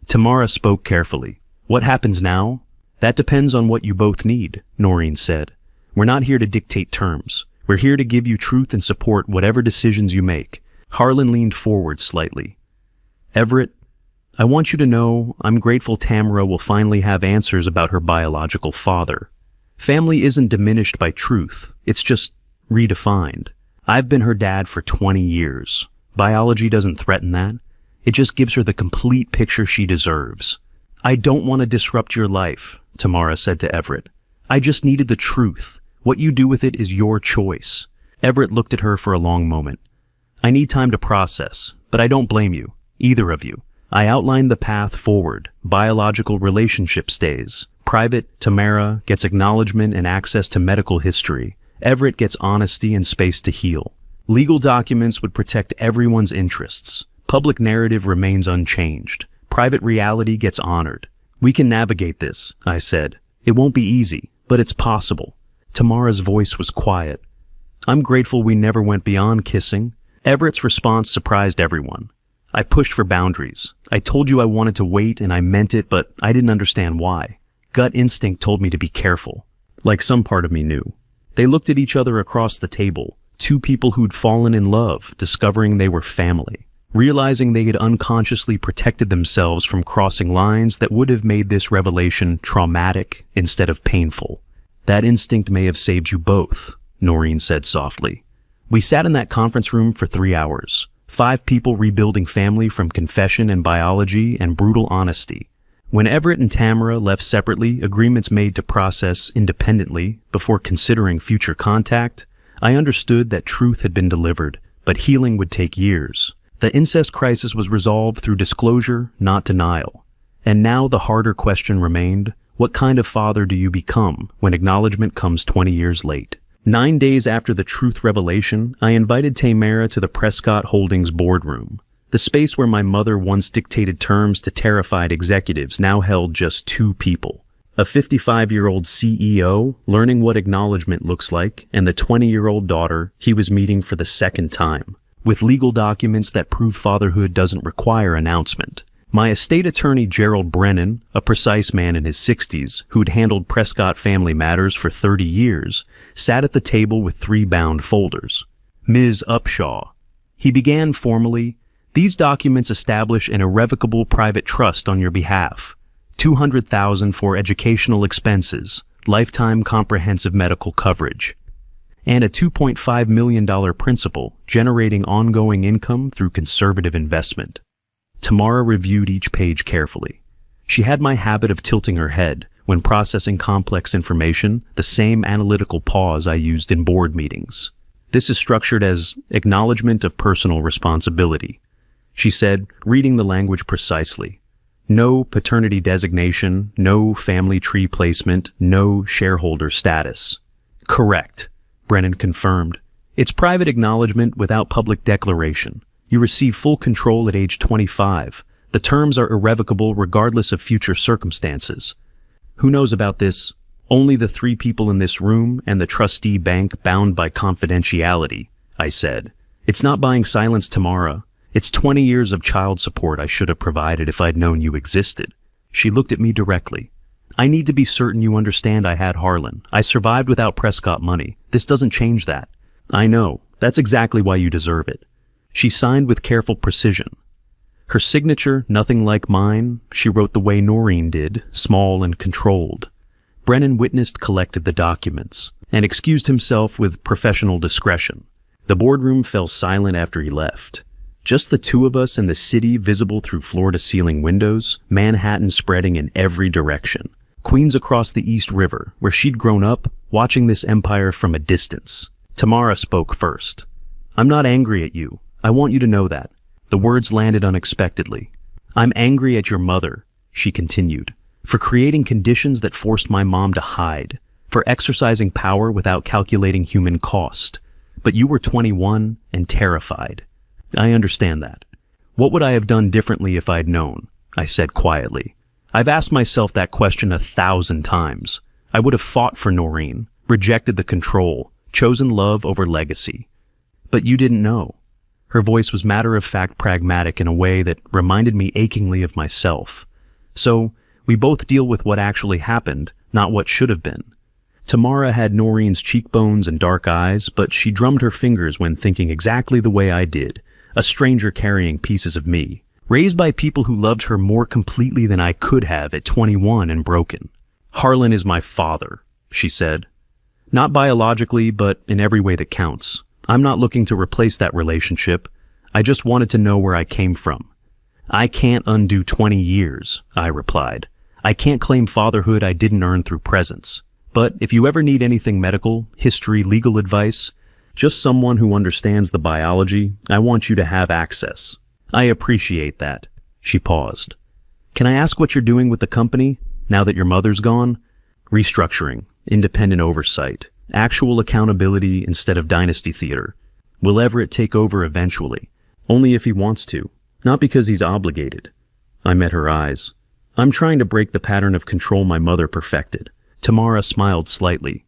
Tamara spoke carefully. What happens now? That depends on what you both need, Noreen said. We're not here to dictate terms. We're here to give you truth and support whatever decisions you make. Harlan leaned forward slightly. Everett, I want you to know I'm grateful Tamara will finally have answers about her biological father. Family isn't diminished by truth. It's just redefined. I've been her dad for 20 years. Biology doesn't threaten that. It just gives her the complete picture she deserves. I don't want to disrupt your life, Tamara said to Everett. I just needed the truth. What you do with it is your choice. Everett looked at her for a long moment. I need time to process, but I don't blame you, either of you. I outlined the path forward. Biological relationship stays. Private, Tamara gets acknowledgement and access to medical history. Everett gets honesty and space to heal. Legal documents would protect everyone's interests. Public narrative remains unchanged. Private reality gets honored. We can navigate this, I said. It won't be easy, but it's possible. Tamara's voice was quiet. I'm grateful we never went beyond kissing. Everett's response surprised everyone. I pushed for boundaries. I told you I wanted to wait and I meant it, but I didn't understand why. Gut instinct told me to be careful, like some part of me knew. They looked at each other across the table, two people who'd fallen in love, discovering they were family, realizing they had unconsciously protected themselves from crossing lines that would have made this revelation traumatic instead of painful. That instinct may have saved you both, Noreen said softly. We sat in that conference room for 3 hours, 5 people rebuilding family from confession and biology and brutal honesty. When Everett and Tamara left separately, agreements made to process independently before considering future contact, I understood that truth had been delivered, but healing would take years. The incest crisis was resolved through disclosure, not denial. And now the harder question remained, what kind of father do you become when acknowledgement comes 20 years late? 9 days after the truth revelation, I invited Tamara to the Prescott Holdings boardroom. The space where my mother once dictated terms to terrified executives now held just 2 people. A 55-year-old CEO learning what acknowledgement looks like, and the 20-year-old daughter he was meeting for the second time, with legal documents that prove fatherhood doesn't require announcement. My estate attorney Gerald Brennan, a precise man in his 60s who'd handled Prescott family matters for 30 years, sat at the table with 3 bound folders. Ms. Upshaw. He began formally, these documents establish an irrevocable private trust on your behalf. $200,000 for educational expenses, lifetime comprehensive medical coverage, and a $2.5 million principal generating ongoing income through conservative investment. Tamara reviewed each page carefully. She had my habit of tilting her head when processing complex information, the same analytical pause I used in board meetings. This is structured as acknowledgement of personal responsibility, she said, reading the language precisely. No paternity designation, no family tree placement, no shareholder status. Correct, Brennan confirmed. It's private acknowledgement without public declaration. You receive full control at age 25. The terms are irrevocable regardless of future circumstances. Who knows about this? Only the 3 people in this room and the trustee bank bound by confidentiality, I said. It's not buying silence, Tamara. It's 20 years of child support I should have provided if I'd known you existed. She looked at me directly. I need to be certain you understand I had Harlan. I survived without Prescott money. This doesn't change that. I know. That's exactly why you deserve it. She signed with careful precision. Her signature, nothing like mine, she wrote the way Noreen did, small and controlled. Brennan witnessed, collected the documents, and excused himself with professional discretion. The boardroom fell silent after he left. Just the 2 of us in the city visible through floor-to-ceiling windows, Manhattan spreading in every direction. Queens across the East River, where she'd grown up, watching this empire from a distance. Tamara spoke first. I'm not angry at you. I want you to know that. The words landed unexpectedly. I'm angry at your mother, she continued, for creating conditions that forced my mom to hide, for exercising power without calculating human cost. But you were 21 and terrified. I understand that. What would I have done differently if I'd known? I said quietly. I've asked myself that question 1,000 times. I would have fought for Noreen, rejected the control, chosen love over legacy. But you didn't know. Her voice was matter-of-fact pragmatic in a way that reminded me achingly of myself. So, we both deal with what actually happened, not what should have been. Tamara had Noreen's cheekbones and dark eyes, but she drummed her fingers when thinking exactly the way I did, a stranger carrying pieces of me, raised by people who loved her more completely than I could have at 21 and broken. Harlan is my father, she said. Not biologically, but in every way that counts. I'm not looking to replace that relationship. I just wanted to know where I came from. I can't undo 20 years, I replied. I can't claim fatherhood I didn't earn through presence. But if you ever need anything medical, history, legal advice, just someone who understands the biology, I want you to have access. I appreciate that. She paused. Can I ask what you're doing with the company, now that your mother's gone? Restructuring, independent oversight, actual accountability instead of dynasty theater. Will Everett take over eventually? Only if he wants to, not because he's obligated. I met her eyes. I'm trying to break the pattern of control my mother perfected. Tamara smiled slightly.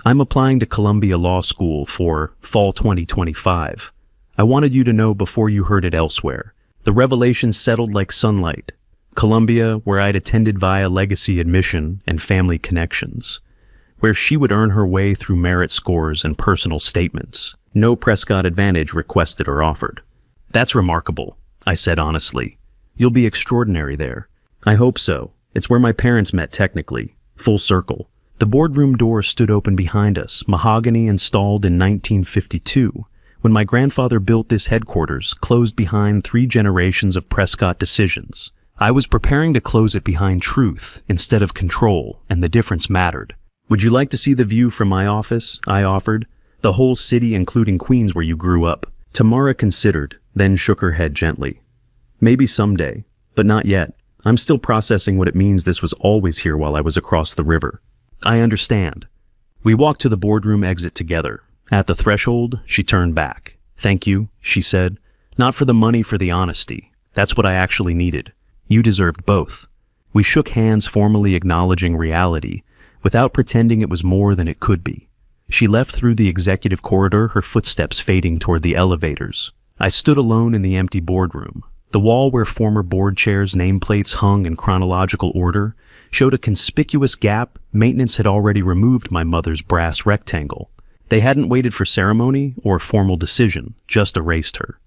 I'm applying to Columbia Law School for fall 2025. I wanted you to know before you heard it elsewhere. The revelation settled like sunlight. Columbia, where I'd attended via legacy admission and family connections. Where she would earn her way through merit scores and personal statements. No Prescott advantage requested or offered. That's remarkable, I said honestly. You'll be extraordinary there. I hope so. It's where my parents met technically. Full circle. The boardroom door stood open behind us, mahogany installed in 1952, when my grandfather built this headquarters, closed behind 3 generations of Prescott decisions. I was preparing to close it behind truth instead of control, and the difference mattered. Would you like to see the view from my office? I offered. The whole city, including Queens where you grew up. Tamara considered, then shook her head gently. Maybe someday, but not yet. I'm still processing what it means this was always here while I was across the river. I understand. We walked to the boardroom exit together. At the threshold, she turned back. Thank you, she said. Not for the money, for the honesty. That's what I actually needed. You deserved both. We shook hands, formally acknowledging reality, without pretending it was more than it could be. She left through the executive corridor, her footsteps fading toward the elevators. I stood alone in the empty boardroom. The wall where former board chairs' nameplates hung in chronological order showed a conspicuous gap maintenance had already removed my mother's brass rectangle. They hadn't waited for ceremony or formal decision, just erased her.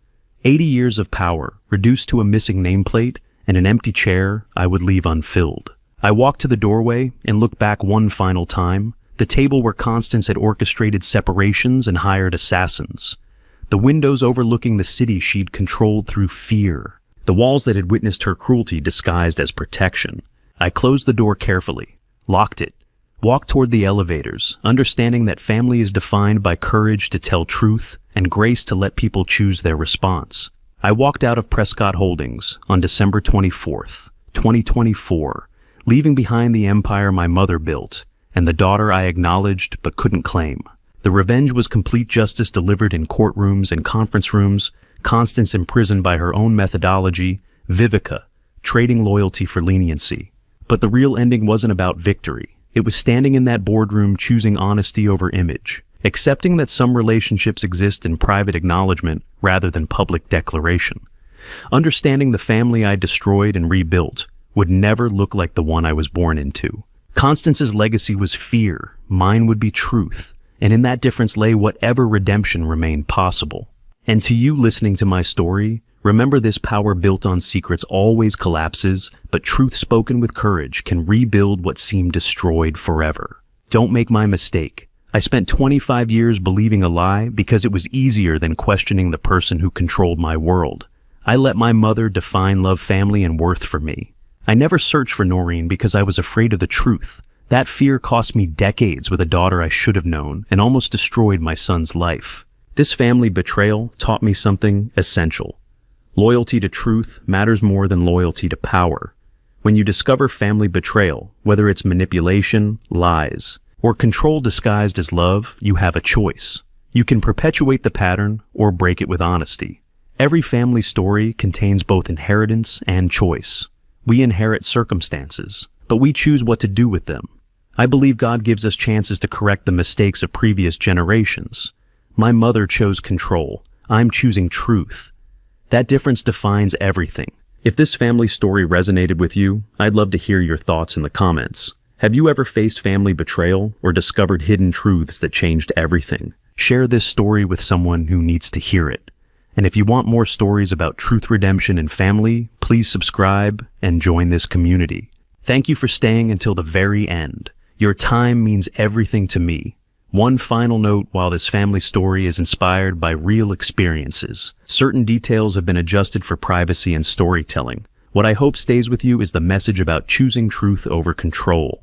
80 years of power, reduced to a missing nameplate and an empty chair I would leave unfilled. I walked to the doorway and looked back one final time, the table where Constance had orchestrated separations and hired assassins. The windows overlooking the city she'd controlled through fear. The walls that had witnessed her cruelty disguised as protection. I closed the door carefully, locked it, walked toward the elevators, understanding that family is defined by courage to tell truth and grace to let people choose their response. I walked out of Prescott Holdings on December 24th, 2024, leaving behind the empire my mother built and the daughter I acknowledged but couldn't claim. The revenge was complete justice delivered in courtrooms and conference rooms, Constance imprisoned by her own methodology, Vivica, trading loyalty for leniency. But the real ending wasn't about victory. It was standing in that boardroom choosing honesty over image, accepting that some relationships exist in private acknowledgement rather than public declaration. Understanding the family I destroyed and rebuilt would never look like the one I was born into. Constance's legacy was fear, mine would be truth, and in that difference lay whatever redemption remained possible. And to you listening to my story, remember this power built on secrets always collapses, but truth spoken with courage can rebuild what seemed destroyed forever. Don't make my mistake. I spent 25 years believing a lie because it was easier than questioning the person who controlled my world. I let my mother define love, family, and worth for me. I never searched for Noreen because I was afraid of the truth. That fear cost me decades with a daughter I should have known and almost destroyed my son's life. This family betrayal taught me something essential. Loyalty to truth matters more than loyalty to power. When you discover family betrayal, whether it's manipulation, lies, or control disguised as love, you have a choice. You can perpetuate the pattern or break it with honesty. Every family story contains both inheritance and choice. We inherit circumstances, but we choose what to do with them. I believe God gives us chances to correct the mistakes of previous generations. My mother chose control. I'm choosing truth. That difference defines everything. If this family story resonated with you, I'd love to hear your thoughts in the comments. Have you ever faced family betrayal or discovered hidden truths that changed everything? Share this story with someone who needs to hear it. And if you want more stories about truth, redemption, and family, please subscribe and join this community. Thank you for staying until the very end. Your time means everything to me. One final note: while this family story is inspired by real experiences, certain details have been adjusted for privacy and storytelling. What I hope stays with you is the message about choosing truth over control.